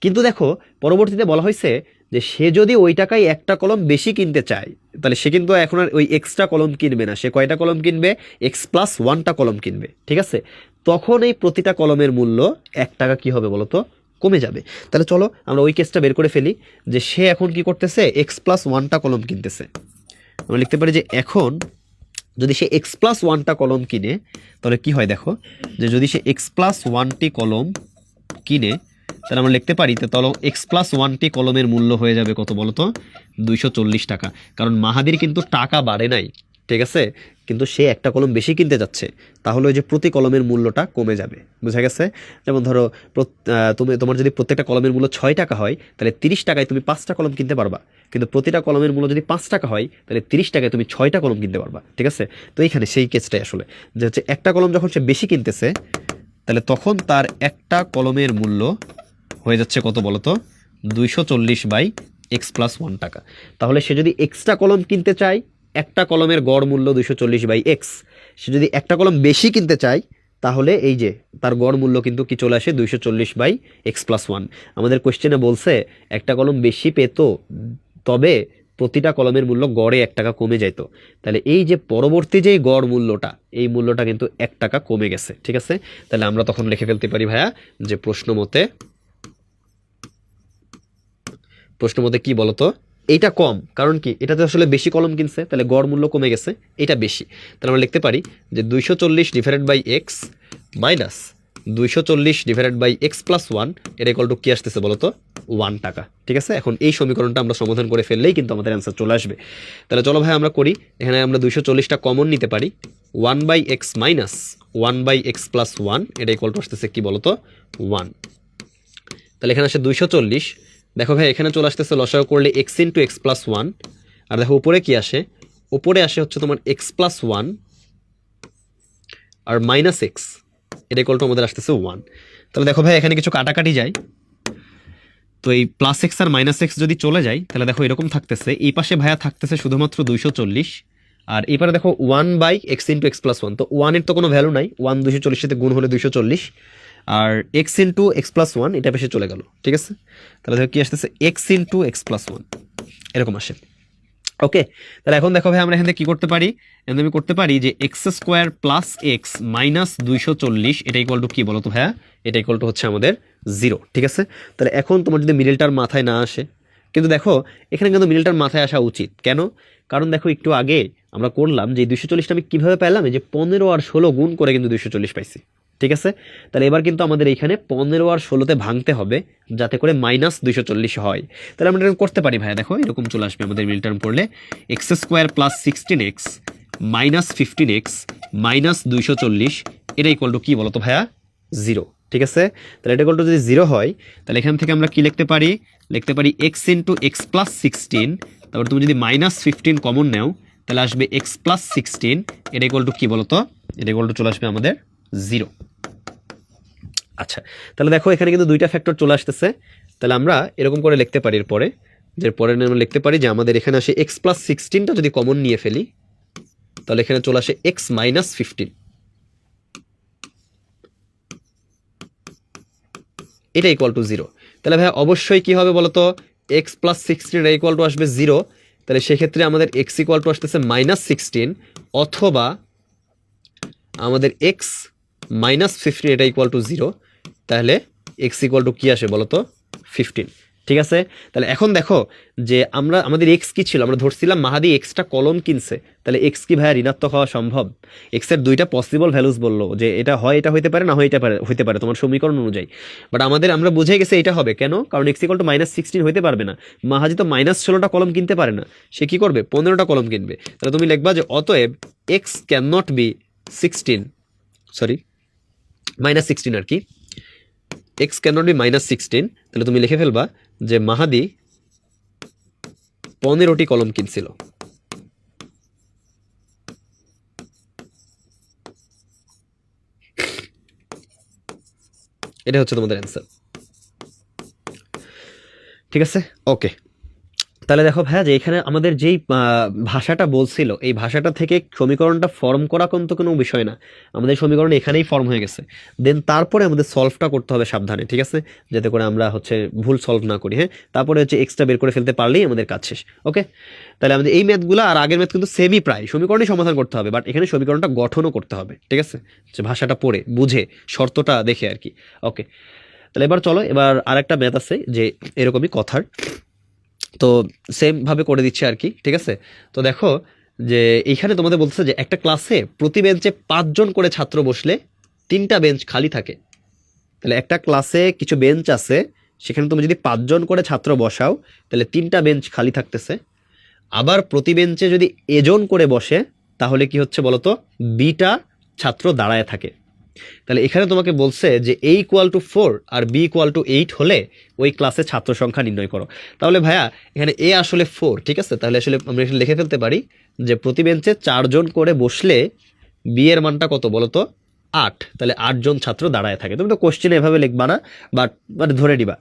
কিন্তু দেখো পরবর্তীতে বলা হয়েছে যে সে যদি ওই টাকায় একটা কলম বেশি কিনতে চায়, তাহলে সে কিন্তু এখন আর ওই এক্সট্রা কলম কিনবে না, সে কয়টা কলম কিনবে, x+1টা কলম কিনবে। ঠিক আছে, তখন এই প্রতিটা কলমের মূল্য 1 টাকা কি হবে বলতো, কমে যাবে। তাহলে চলো আমরা ওই কেসটা বের করে ফেলি, যে সে এখন কি করতেছে, x+1টা কলম কিনতেছে। আমরা লিখতে পারি যে এখন যদি সে x+1টা কলম কিনে, তাহলে কি হয় দেখো, যে যদি সে x+1টি কলম কিনে, তাহলে আমরা লিখতে পারি তাহলে x+1টি কলমের মূল্য হয়ে যাবে কত বলতো, 240 টাকা। কারণ মাহাদির কিন্তু টাকা বাড়ে নাই, ঠিক আছে, কিন্তু সে একটা কলম বেশি কিনতে যাচ্ছে, তাহলে ওই যে প্রতি কলমের মূল্যটা কমে যাবে। বুঝা গেছে? যেমন ধরো তোমার যদি প্রত্যেকটা কলমের মূল্য 6 টাকা হয়, তাহলে 30 টাকায় তুমি 5টা কলম কিনতে পারবা। কিন্তু প্রতিটা কলমের মূল্য যদি 5 টাকা হয়, তাহলে 30 টাকায় তুমি 6টা কলম কিনতে পারবা। ঠিক আছে, তো এইখানে সেই কেসটাই আসলে, যে হচ্ছে একটা কলম যখন সে বেশি কিনতেছে, তাহলে তখন তার একটা কলমের মূল্য হয়ে যাচ্ছে কত বলতো, 240/x+1 টাকা। তাহলে সে যদি এক্সট্রা কলম কিনতে চায়, একটা কলমের গড় মূল্য 240/x। সে যদি একটা কলম বেশি কিনতে চায়, তাহলে এই যে তার গড় মূল্য কিন্তু কি চলে আসে, 240/x+1। আমাদের কোশ্চেনে বলছে একটা কলম বেশি পেত, তবে প্রতিটা কলমের মূল্য গড়ে 1 টাকা কমে যাইতো। তাহলে এই যে পরবর্তী যে গড় মূল্যটা, এই মূল্যটা কিন্তু 1 টাকা কমে গেছে, ঠিক আছে। তাহলে আমরা তখন লিখে ফেলতে পারি ভাইয়া যে প্রশ্ন মতে কি বলতো, এইটা কম, কারণ কি এটাতে আসলে বেশি কলম কিনছে, তাহলে গড় মূল্য কমে গেছে, এটা বেশি। তাহলে আমরা লিখতে পারি যে 240/x মাইনাস 240/x+1 এটা ইকুয়াল টু কি আসতেছে বলতো, 1 টাকা, ঠিক আছে। এখন এই সমীকরণটা আমরা সমাধান করে ফেললেই কিন্তু আমাদের অ্যান্সার চলে আসবে। তাহলে চলো ভাই আমরা করি। এখানে আমরা 240টা কমন নিতে পারি, 1/x মাইনাস 1/x+1 এটা ইকুয়াল টু আসতেছে কি বলতো, 1। তাহলে এখানে আসে 240। দেখো ভাই এখানে চলে আসতেছে লসাগু করলে x × x+1, আর দেখো উপরে কি আসে, উপরে আসে হচ্ছে তোমার x+1 আর মাইনাস এক্স, এটা ইকুয়াল টু আমাদের আসতেছে 1। তাহলে দেখো ভাই এখানে কিছু কাটাকাটি যায়, তো এই প্লাস এক্স আর মাইনাস এক্স যদি চলে যায়, তাহলে দেখো এরকম থাকতেছে, এই পাশে ভাইয়া থাকতেছে শুধুমাত্র 240, আর এবারে দেখো 1/x × x+1, তো 1 এর তো কোনো ভ্যালু নাই, 1 240 সাথে গুণ হলে 240, আর x × x+1 এটা পেশে চলে গেল, ঠিক আছে। তাহলে দেখো কি আসতেছে, x × x+1 এরকম আসে। ওকে, তাহলে এখন দেখো ভাই আমরা এখান থেকে কি করতে পারি, এখানে আমি করতে পারি যে x² + x মাইনাস 240 এটা ইকুয়াল টু কি বলো তো ভাইয়া, এটা ইকুয়াল টু হচ্ছে আমাদের 0, ঠিক আছে। তাহলে এখন তোমার যদি মিডল টার্ম মাথায় না আসে, কিন্তু দেখো এখানে কিন্তু মিডল টার্ম মাথায় আসা উচিত, কেন, কারণ দেখো একটু আগে আমরা করলাম যে 240টা আমি কীভাবে পেলাম, এই যে 15 আর 16 গুণ করে কিন্তু 240 পাইছি, ঠিক আছে। তাহলে এবার কিন্তু আমাদের এইখানে 15 আর 16তে ভাঙতে হবে, যাতে করে মাইনাস 240 হয়। তাহলে আমরা এরকম করতে পারি ভাইয়া, দেখো এরকম চলে আসবে আমাদের মিডল টার্ম করলে, x² + 16x minus 15x minus 240 এটা ইকুয়াল টু কি বলতো ভাইয়া, 0, ঠিক আছে। তাহলে এটা ইকুয়াল টু যদি 0 হয়, তাহলে এখান থেকে আমরা কি লিখতে পারি, x × x+16, তারপর তুমি যদি -15 কমন নাও, তাহলে আসবে x+16 এটা ইকুয়াল টু কি বলতো, এটা ইকুয়াল টু চলে আসবে আমাদের 0। আচ্ছা, তাহলে দেখো এখানে কিন্তু দুইটা ফ্যাক্টর চলে আসতেছে, তাহলে আমরা এরকম করে লিখতে পারি, এরপরে যে পরে আমরা লিখতে পারি যে আমাদের এখানে আসে x+16টা যদি কমন নিয়ে ফেলি, তাহলে এখানে চলে আসে x - 15, এটা ইকুয়াল টু 0। তাহলে ভাই অবশ্যই কি হবে বলতো, x+16 এটা ইকুয়াল টু আসবে 0, তাহলে সেক্ষেত্রে আমাদের x ইকুয়াল টু আসতেছে -16, অথবা আমাদের x - 15 এটা ইকুয়াল টু 0, তাহলে x ইকুয়াল টু কি আসে বলতো, 15, ঠিক আছে। তাহলে এখন দেখো যে আমাদের x কি ছিল, আমরা ধরছিলাম মাহাদি এক্সটা কলম কিনছে, তাহলে x কি ভাইয়া ঋণাত্মক হওয়া সম্ভব, x এর দুইটা পসিবল ভ্যালুস বললো যে এটা হয়, এটা হইতে পারে, না হইতে পারে তোমার সমীকরণ অনুযায়ী, বাট আমরা বুঝে গেছে এটা হবে, কেন, কারণ x ইকুয়াল টু -16 হইতে পারবে না, মাহাজি তো -16টা কলম কিনতে পারে না, সে কি করবে 15টা কলম কিনবে। তাহলে তুমি লিখবা যে অতএব x can not be 16, sorry -16 আর কি, x ক্যানট বি -16, তাহলে তুমি লিখে ফেলবা যে মাহাদি 15টি কলম কিনছিল। এটা হচ্ছে তোমাদের অ্যান্সার, ঠিক আছে। ওকে, তাহলে দেখো ভাইয়া যে এখানে আমাদের যেই ভাষাটা বলছিল, এই ভাষাটা থেকে সমীকরণটা ফর্ম করা কিন্তু কোনো বিষয় না, আমাদের সমীকরণ এখানেই ফর্ম হয়ে গেছে, দেন তারপরে আমাদের সলভটা করতে হবে সাবধানে, ঠিক আছে, যাতে করে আমরা হচ্ছে ভুল সলভ না করি, হ্যাঁ। তারপরে হচ্ছে এক্সট্রা বের করে ফেলতে পারলেই আমাদের কাজ শেষ। ওকে, তাহলে আমাদের এই ম্যাথগুলো আর আগের ম্যাথ কিন্তু সেমই, প্রায় সমীকরণই সমাধান করতে হবে, বাট এখানে সমীকরণটা গঠনও করতে হবে, ঠিক আছে, যে ভাষাটা পড়ে বুঝে শর্তটা দেখে আর কি। ওকে, তাহলে এবার চলো, এবার আরেকটা ম্যাথ আছে যে এরকমই কথার, তো সেম ভাবে করে দিচ্ছে আর কি, ঠিক আছে। তো দেখো যে এইখানে তোমাদের বলতেছে যে একটা ক্লাসে প্রতি বেঞ্চে 5 জন করে ছাত্র বসলে 3টা বেঞ্চ খালি থাকে। তাহলে একটা ক্লাসে কিছু বেঞ্চ আছে, সেখানে তুমি যদি 5 জন করে ছাত্র বসাও, তাহলে 3টা বেঞ্চ খালি থাকতেছে। আবার প্রতি বেঞ্চে যদি এজন করে বসে, তাহলে কি হচ্ছে বলতো, 2টা ছাত্র দাঁড়ায় থাকে। তাহলে এখানে তোমাকে বলছে যে a = 4 আর b = 8 হলে ওই ক্লাসে ছাত্র সংখ্যা নির্ণয় করো। তাহলে ভাইয়া এখানে a আসলে 4, ঠিক আছে, তাহলে আসলে আমরা এখানে লিখে ফেলতে পারি যে প্রতি বেঞ্চে 4 জন করে বসলে b এর মানটা কত বলো তো, 8, তাহলে 8 জন ছাত্র দাঁড়ায় থাকে। তুমি তো কোশ্চেন এভাবে লিখবা না, বাট মানে ধরে নিবা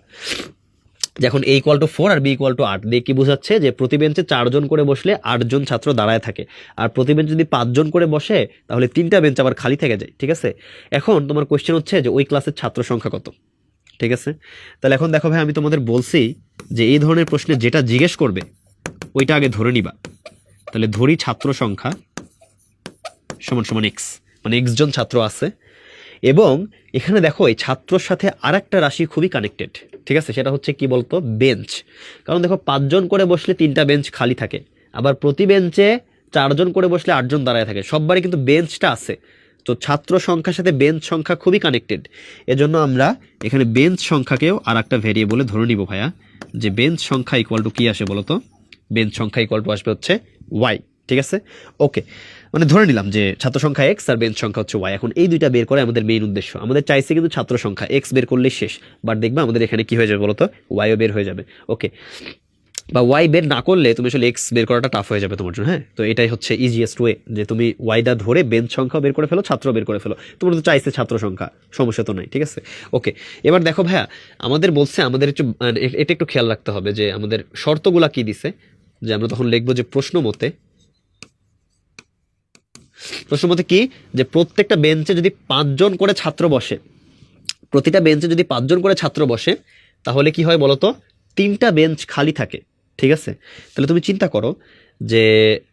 যখন a ইকুয়াল টু 4 আর b ইকুয়াল টু 8 দিয়ে কি বোঝাচ্ছে যে প্রতি বেঞ্চে 4 জন করে বসলে 8 জন ছাত্র দাঁড়ায় থাকে, আর প্রতি বেঞ্চে যদি 5 জন করে বসে তাহলে 3টা বেঞ্চ আবার খালি থেকে যায়। ঠিক আছে, এখন তোমার কোশ্চেন হচ্ছে যে ওই ক্লাসের ছাত্র সংখ্যা কত। ঠিক আছে, তাহলে এখন দেখো ভাই, আমি তোমাদের বলছি যে এই ধরনের প্রশ্নে যেটা জিজ্ঞেস করবে ওইটা আগে ধরে নিবা। তাহলে ধরি ছাত্র সংখ্যা সমান সমান x, মানে x জন ছাত্র আছে, এবং এখানে দেখো এই ছাত্রর সাথে আরেকটা রাশি খুবই কানেক্টেড। ঠিক আছে, সেটা হচ্ছে কি বলতো, বেঞ্চ। কারণ দেখো 5 জন করে বসলে 3টা বেঞ্চ খালি থাকে, আবার প্রতি বেঞ্চে 4 জন করে বসলে 8 জন দাঁড়ায় থাকে, সববারই কিন্তু বেঞ্চটা আছে। তো ছাত্র সংখ্যার সাথে বেঞ্চ সংখ্যা খুবই কানেক্টেড, এজন্য আমরা এখানে বেঞ্চ সংখ্যাকেও আর একটা ভেরিয়েবলে ধরে নিব ভাইয়া, যে বেঞ্চ সংখ্যা ইকুয়াল টু কি আসে বলতো, বেঞ্চ সংখ্যা ইকুয়াল টু আসবে হচ্ছে y। ঠিক আছে, ওকে, মানে ধরে নিলাম যে ছাত্র সংখ্যা x আর বেঞ্চ সংখ্যা হচ্ছে y। এখন এই দুইটা বের করে আমাদের মেইন উদ্দেশ্য, আমাদের চাইছে কিন্তু ছাত্র সংখ্যা x বের করলেই শেষ, বাট দেখবা আমাদের এখানে কি হয়ে যাবে বলতো, y ও বের হয়ে যাবে। ওকে, বা y বের না করলে তুমি আসলে x বের করাটা টাফ হয়ে যাবে তোমার জন্য। হ্যাঁ, তো এটাই হচ্ছে ইজিয়েস্ট ওয়ে, যে তুমি ওয়াইটা ধরে বেঞ্চ সংখ্যা বের করে ফেলো, ছাত্র বের করে ফেলো, তোমার তো চাইছে ছাত্র সংখ্যা, সমস্যা তো নাই। ঠিক আছে, ওকে, এবার দেখো ভাইয়া, আমাদের বলছে আমাদের একটু এটা একটু খেয়াল রাখতে হবে যে আমাদের শর্তগুলা কি দিছে, যে আমরা তখন লিখবো যে প্রশ্ন মতে কি, যে প্রত্যেকটা বেঞ্চে যদি 5 জন করে ছাত্র বসে, প্রতিটা বেঞ্চে যদি 5 জন করে ছাত্র বসে, তাহলে কি হয় বলতো, 3টা বেঞ্চ খালি থাকে। ঠিক আছে, তাহলে তুমি চিন্তা করো যে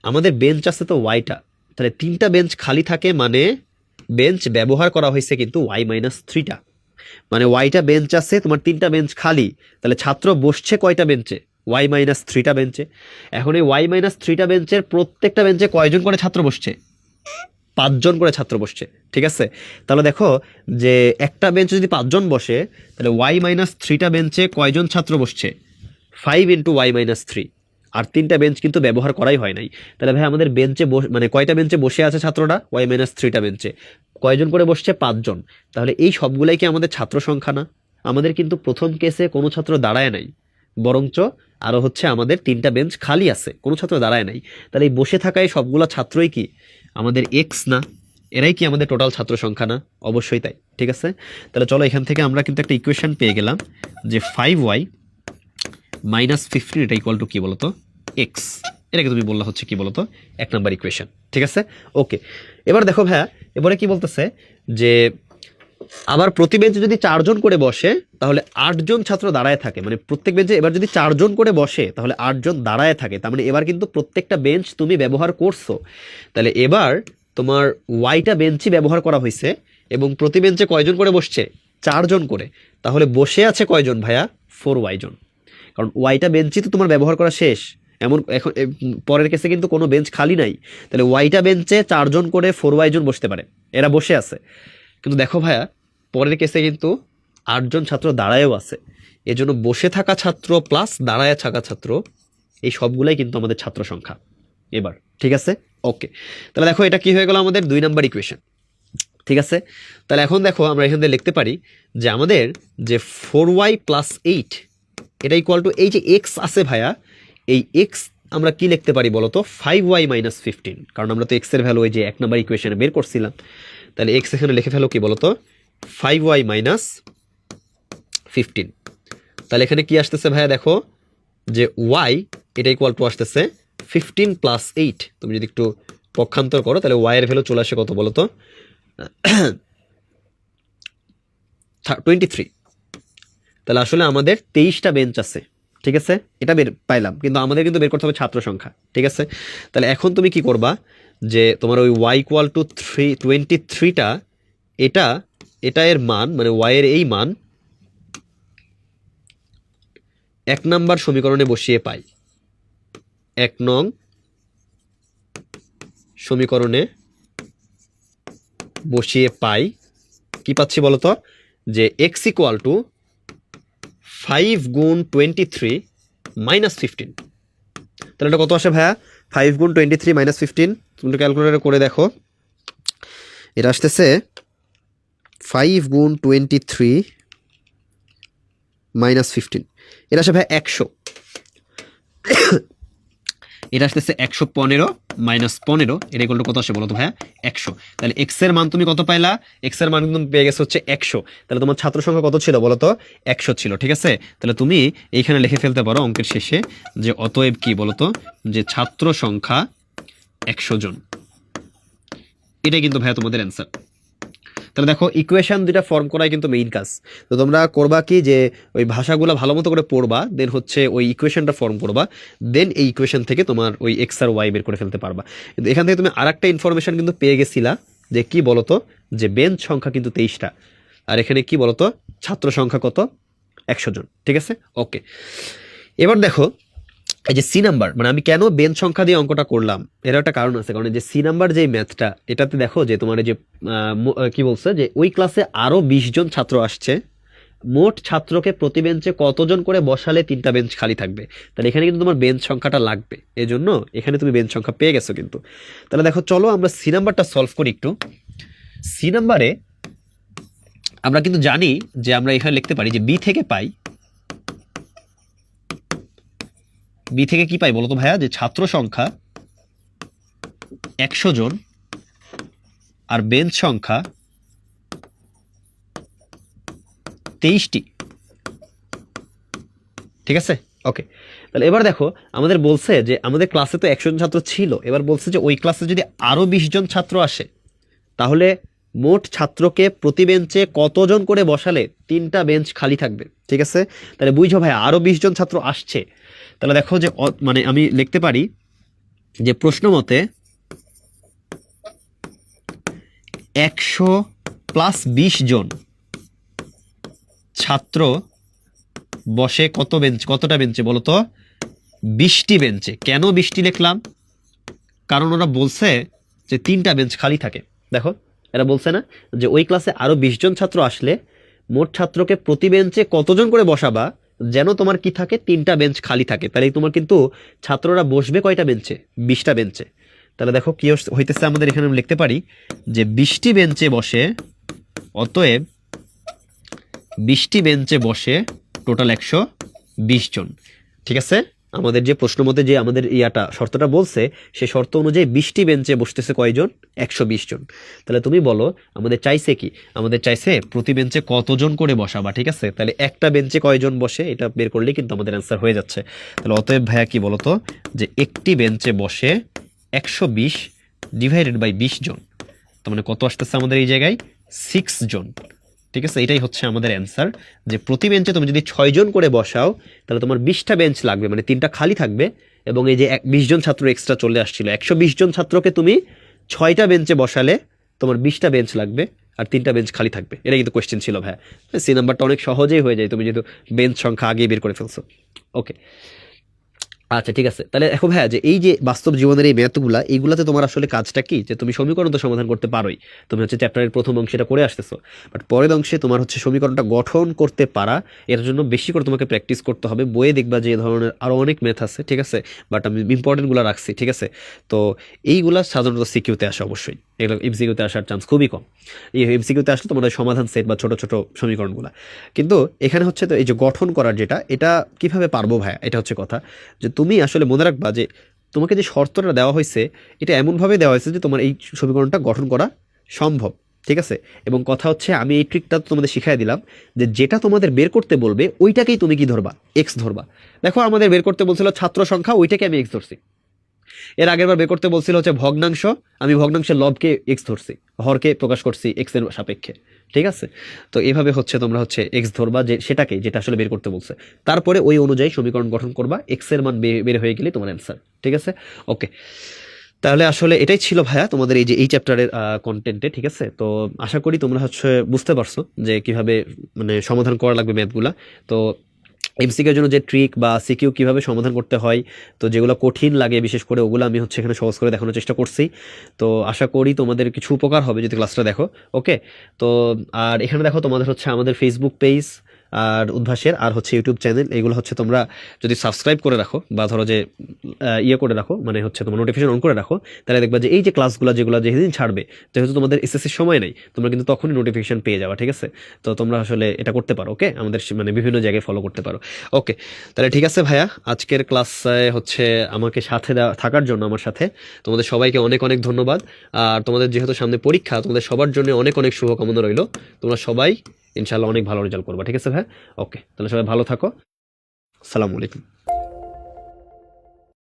আমাদের বেঞ্চ আছে তো ওয়াইটা, তাহলে 3টা বেঞ্চ খালি থাকে, মানে বেঞ্চ ব্যবহার করা হয়েছে কিন্তু y-3টা, মানে ওয়াইটা বেঞ্চ আছে, তোমার 3টা বেঞ্চ খালি, তাহলে ছাত্র বসছে কয়টা বেঞ্চে, y-3টা বেঞ্চে। এখন এই y-3টা বেঞ্চের প্রত্যেকটা বেঞ্চে কয়জন করে ছাত্র বসছে, 5 জন করে ছাত্র বসছে। ঠিক আছে, তাহলে দেখো যে একটা বেঞ্চে যদি 5 জন বসে, তাহলে y-3টা বেঞ্চে কয়জন ছাত্র বসছে, 5 ইন্টু y-3, আর 3টা বেঞ্চ কিন্তু ব্যবহার করাই হয় নাই। তাহলে ভাই আমাদের বেঞ্চে মানে কয়টা বেঞ্চে বসে আছে ছাত্ররা, y-3টা বেঞ্চে, কয়জন করে বসছে, 5 জন। তাহলে এই সবগুলাই কি আমাদের ছাত্র সংখ্যা না? আমাদের কিন্তু প্রথম কেসে কোনো ছাত্র দাঁড়ায় নাই, বরঞ্চ আরো হচ্ছে আমাদের 3টা বেঞ্চ খালি আছে, কোনো ছাত্র দাঁড়ায় নাই। তাহলে এই বসে থাকা এই সবগুলো ছাত্রই কি আমাদের এক্স না? এরাই কি আমাদের টোটাল ছাত্র সংখ্যা না? অবশ্যই তাই। ঠিক আছে, তাহলে চলো এখান থেকে আমরা কিন্তু একটা ইকুয়েশন পেয়ে গেলাম যে 5y-15 এটা ইকুয়াল টু কি বলতো, এক্স। এটাকে তুমি বললা হচ্ছে কি বলতো, 1 নাম্বার ইকুয়েশন। ঠিক আছে, ওকে, এবার দেখো ভাইয়া, এবারে কি বলতেছে যে আবার প্রতি বেঞ্চে যদি 4 জন করে বসে তাহলে 8 জন ছাত্র দাঁড়ায় থাকে, মানে প্রত্যেক বেঞ্চে এবার যদি 4 জন করে বসে তাহলে 8 জন দাঁড়ায় থাকে, তার মানে এবার কিন্তু প্রত্যেকটা বেঞ্চ তুমি ব্যবহার করছো। তাহলে এবার তোমার ওয়াইটা বেঞ্চই ব্যবহার করা হয়েছে, এবং প্রতি বেঞ্চে কয়জন করে বসছে, 4 জন করে, তাহলে বসে আছে কয়জন ভাইয়া, 4y জন, কারণ ওয়াইটা বেঞ্চই তো তোমার ব্যবহার করা শেষ। এমন এখন পরের কেসে কিন্তু কোনো বেঞ্চ খালি নাই, তাহলে ওয়াইটা বেঞ্চে 4 জন করে 4y জন বসতে পারে, এরা বসে আছে। কিন্তু দেখো ভাইয়া, পরের কেসে কিন্তু 8 জন ছাত্র দাঁড়ায়ও আছে, এজন্য বসে থাকা ছাত্র প্লাস দাঁড়ায় থাকা ছাত্র এই সবগুলাই কিন্তু আমাদের ছাত্র সংখ্যা। এবার ঠিক আছে, ওকে, তাহলে দেখো এটা কি হয়ে গেল আমাদের 2 নাম্বার ইকুয়েশন। ঠিক আছে, তাহলে এখন দেখো আমরা এখান থেকে লিখতে পারি যে আমাদের যে 4y+8 এটা ইকুয়াল টু এই যে x আছে ভাইয়া, এই x আমরা কি লিখতে পারি বলতো, 5y-15, কারণ আমরা তো x এর ভ্যালু ওই যে 1 নাম্বার ইকুয়েশনে বের করছিলাম। তাহলে x এখানে লিখে ফেলো কি বলতো, 5y-15। তাহলে এখানে কি আসতেছে ভাইয়া, দেখো যে y এটা ইকুয়াল টু আসতেছে 15+8। তুমি যদি একটু পক্ষান্তর করো তাহলে y এর ভ্যালু চলে আসে কত বলতো, 23। তাহলে আসলে আমাদের 23টা বেঞ্চ আছে। ঠিক আছে, এটা বের পাইলাম, কিন্তু আমাদের কিন্তু বের করতে হবে ছাত্র সংখ্যা। ঠিক আছে, তাহলে এখন তুমি কি করবা, যে তোমার ওই y=23টা, এটা এর মান, মানে y এর এই মান 1 নাম্বার সমীকরণে বসিয়ে পাই, 1 নং সমীকরণে বসিয়ে পাই কি পাচ্ছি বলতো, যে x = 5 গুণ 23 - 15। তাহলে এটা কত আসে ভাইয়া, 5 গুণ 23 - 15, তুমি একটু ক্যালকুলেটর করে দেখো, এটা আসতেছে 5 গুণ 23 - 15, এটা আসে ভাই 100, এটা আসতেছে 115 -15 এটা ইকুয়াল টু কত আসে বলো তো ভাইয়া 100। তাহলে x এর মান তুমি কত পাইলা, x এর মান কিন্তু পেয়ে গেছে হচ্ছে 100। তাহলে তোমার ছাত্র সংখ্যা কত ছিল বলো তো 100 ছিল, ঠিক আছে। তাহলে তুমি এইখানে লিখে ফেলতে পারো অঙ্কের শেষে যে অতএব কি বলো তো যে ছাত্র সংখ্যা 100 জন, এটাই কিন্তু ভাইয়া তোমাদের অ্যান্সার। তাহলে দেখো ইকুয়েশন দুটা ফর্ম করাই কিন্তু মেইন কাজ। তো তোমরা করবা কি যে ওই ভাষাগুলো ভালো মতো করে পড়বা, দেন হচ্ছে ওই ইকুয়েশনটা ফর্ম করবা, দেন এই ইকুয়েশন থেকে তোমার ওই এক্স আর ওয়াই বের করে ফেলতে পারবা। কিন্তু এখান থেকে তুমি আরেকটা ইনফরমেশন কিন্তু পেয়ে গেছিলা যে কি বলতো যে বেঞ্চ সংখ্যা কিন্তু 23টা, আর এখানে কি বলতো ছাত্র সংখ্যা কত 100 জন, ঠিক আছে। ওকে, এবার দেখো এই যে সি নাম্বার, মানে আমি কেন বেঞ্চ সংখ্যা দিয়ে অঙ্কটা করলাম এর একটা কারণ আছে। কারণ এই যে সি নাম্বার যে ম্যাথটা, এটাতে দেখো যে তোমার এই যে কি বলছে যে ওই ক্লাসে আরো 20 জন ছাত্র আসছে, মোট ছাত্রকে প্রতি বেঞ্চে কতজন করে বসালে 3টা বেঞ্চ খালি থাকবে। তাহলে এখানে কিন্তু তোমার বেঞ্চ সংখ্যাটা লাগবে, এই জন্য এখানে তুমি বেঞ্চ সংখ্যা পেয়ে গেছো কিন্তু। তাহলে দেখো চলো আমরা সি নাম্বারটা সলভ করি একটু। সি নাম্বারে আমরা কিন্তু জানি যে আমরা এখানে লিখতে পারি যে বি থেকে পাই, বি থেকে কি পাই বলতো ভাইয়া যে ছাত্র সংখ্যা 100 জন আর বেঞ্চ সংখ্যা 23টি, ঠিক আছে। ওকে, তাহলে এবার দেখো আমাদের বলছে যে আমাদের ক্লাসে তো 100 জন ছাত্র ছিল, এবার বলছে যে ওই ক্লাসে যদি আরো 20 জন ছাত্র আসে তাহলে মোট ছাত্রকে প্রতি বেঞ্চে কতজন করে বসালে 3টা বেঞ্চ খালি থাকবে, ঠিক আছে। তাহলে বুঝো ভাই আরো 20 জন ছাত্র আসছে, তাহলে দেখো যে মানে আমি লিখতে পারি যে প্রশ্ন মতে 100 + 20 জন ছাত্র বসে কত বেঞ্চ, কতটা বেঞ্চে বলো তো 20টি বেঞ্চে। কেন 20টি লিখলাম, কারণ ওরা বলছে যে 3টা বেঞ্চ খালি থাকে। দেখো এরা বলছে না যে ওই ক্লাসে আরো 20 জন ছাত্র আসলে মোট ছাত্রকে প্রতি বেঞ্চে কতজন করে বসাবা যেন তোমার কি থাকে 3টা বেঞ্চ খালি থাকে। তাহলে তোমার কিন্তু ছাত্ররা বসবে কয়টা বেঞ্চে 20টা বেঞ্চে। তাহলে দেখো কি হইতেছে আমাদের এখানে আমি লিখতে পারি যে 20টি বেঞ্চে বসে, অতএব 20টি বেঞ্চে বসে টোটাল 120 জন, ঠিক আছে। আমাদের যে প্রশ্ন মতে যে আমাদের ইয়াটা শর্তটা বলছে সেই শর্ত অনুযায়ী 20টি বেঞ্চে বসতেছে কয়জন 120 জন। তাহলে তুমি বলো আমাদের চাইছে কি, আমাদের চাইছে প্রতি বেঞ্চে কতজন করে বসাবা, ঠিক আছে। তাহলে একটা বেঞ্চে কয়জন বসে এটা বের করলে কিন্তু আমাদের অ্যান্সার হয়ে যাচ্ছে। তাহলে অতএব ভাইয়া কি বলতো যে একটি বেঞ্চে বসে 120 ডিভাইডেড বাই 20 জন, তার মানে কত আসতেছে আমাদের এই জায়গায় 6 জন, ঠিক আছে। এটাই হচ্ছে আমাদের অ্যান্সার যে প্রতি বেঞ্চে তুমি যদি 6 জন করে বসাও তাহলে তোমার 20টা বেঞ্চ লাগবে, মানে 3টা খালি থাকবে। এবং এই যে 20 জন ছাত্র এক্সট্রা চলে আসছিল, 120 জন ছাত্রকে তুমি 6টা বেঞ্চে বসালে তোমার 20টা বেঞ্চ লাগবে আর 3টা বেঞ্চ খালি থাকবে। এটা কিন্তু কোয়েশ্চেন ছিল ভাই, সি নাম্বারটা অনেক সহজেই হয়ে যায় তুমি যেহেতু বেঞ্চ সংখ্যা আগেই বের করে ফেলছো। ওকে, আচ্ছা ঠিক আছে। তাহলে দেখো ভাইয়া যে এই যে বাস্তব জীবনের এই ম্যাথগুলা, এইগুলাতে তোমার আসলে কাজটা কি যে তুমি সমীকরণ তো সমাধান করতে পারোই, তুমি হচ্ছে চ্যাপ্টারের প্রথম অংশটা করে আসতেছো, বাট পরের অংশে তোমার হচ্ছে সমীকরণটা গঠন করতে পারা, এর জন্য বেশি করে তোমাকে প্র্যাকটিস করতে হবে। বইয়ে দেখবা যে এই ধরনের আরও অনেক ম্যাথ আছে, ঠিক আছে, বাট আমি ইম্পর্টেন্টগুলো রাখছি, ঠিক আছে। তো এইগুলা সাধারণত সিকিউতে আসে, অবশ্যই এগুলো এমসিকিউতে আসার চান্স খুবই কম। এই এমসিকিউতে আসলে তোমাদের সমাধান সেট বা ছোট ছোট সমীকরণগুলো, কিন্তু এখানে হচ্ছে তো এই যে গঠন করার যেটা, এটা কিভাবে পারবো ভাইয়া, এটা হচ্ছে কথা। যে তুমি আসলে মনে রাখবা যে তোমাকে যে শর্তটা দেওয়া হয়েছে এটা এমনভাবে দেওয়া হয়েছে যে তোমার এই সমীকরণটা গঠন করা সম্ভব, ঠিক আছে। এবং কথা হচ্ছে আমি এই ট্রিকটা তোমাদের শিখাই দিলাম যে যেটা তোমাদের বের করতে বলবে ওইটাকেই তুমি কি ধরবা, এক্স ধরবা। দেখো আমাদের বের করতে বলছিল ছাত্র সংখ্যা, ওইটাকে আমি এক্স ধরছি। এর আগের বার বের করতে বলছিল হচ্ছে ভগ্নাংশ, আমি ভগ্নাংশের লবকে এক্স ধরছি, হরকে প্রকাশ করছি এক্স এর সাপেক্ষে, ঠিক আছে। তো এইভাবে হচ্ছে তোমরা হচ্ছে এক্স ধরবা যে সেটাকে যেটা আসলে বের করতে বলছে, তারপরে ওই অনুযায়ী সমীকরণ গঠন করবা, এক্স এর মান বের হয়ে গেলে তোমার অ্যান্সার, ঠিক আছে। ওকে, তাহলে আসলে এটাই ছিল ভাইয়া তোমাদের এই যে এই চ্যাপ্টারের কন্টেন্টে, ঠিক আছে। তো আশা করি তোমরা হচ্ছে বুঝতে পারছো যে কিভাবে মানে সমাধান করা লাগবে ম্যাথগুলা। তো এমসিকিউর জন্য যে ট্রিক বা সিকিউ কিভাবে সমাধান করতে হয়, তো যেগুলো কঠিন লাগে বিশেষ করে ওগুলো আমি হচ্ছে এখানে সহজ করে দেখানোর চেষ্টা করছি। তো আশা করি তোমাদের কিছু উপকার হবে যদি ক্লাসটা দেখো। ওকে, তো আর এখানে দেখো তোমাদের হচ্ছে আমাদের ফেসবুক পেজ, আর উদ্ভাসের আর হচ্ছে ইউটিউব চ্যানেল, এগুলো হচ্ছে তোমরা যদি সাবস্ক্রাইব করে রাখো বা ধরো যে ইয়ে করে রাখো, মানে হচ্ছে তোমার নোটিফিকেশন অন করে রাখো, তাহলে দেখবা যে এই যে ক্লাসগুলো যেগুলো যেদিন ছাড়বে, যেহেতু তোমাদের এসএসসির সময় নেই, তোমরা কিন্তু তখনই নোটিফিকেশন পেয়ে যাবে, ঠিক আছে? তো তোমরা আসলে এটা করতে পারো, ওকে? আমাদের মানে বিভিন্ন জায়গায় ফলো করতে পারো, ওকে? তাহলে ঠিক আছে ভাইয়া, আজকের ক্লাসে হচ্ছে আমাকে সাথে থাকার জন্য আমার সাথে তোমাদের সবাইকে অনেক অনেক ধন্যবাদ। আর তোমাদের যেহেতু সামনে পরীক্ষা, তোমাদের সবার জন্য অনেক অনেক শুভকামনা রইলো। তোমরা সবাই ইনশাল্লাহ অনেক ভালো রেজাল্ট করবা, ঠিক আছে ভাই? ওকে, তাহলে সবাই ভালো থাকো। আসসালামু আলাইকুম।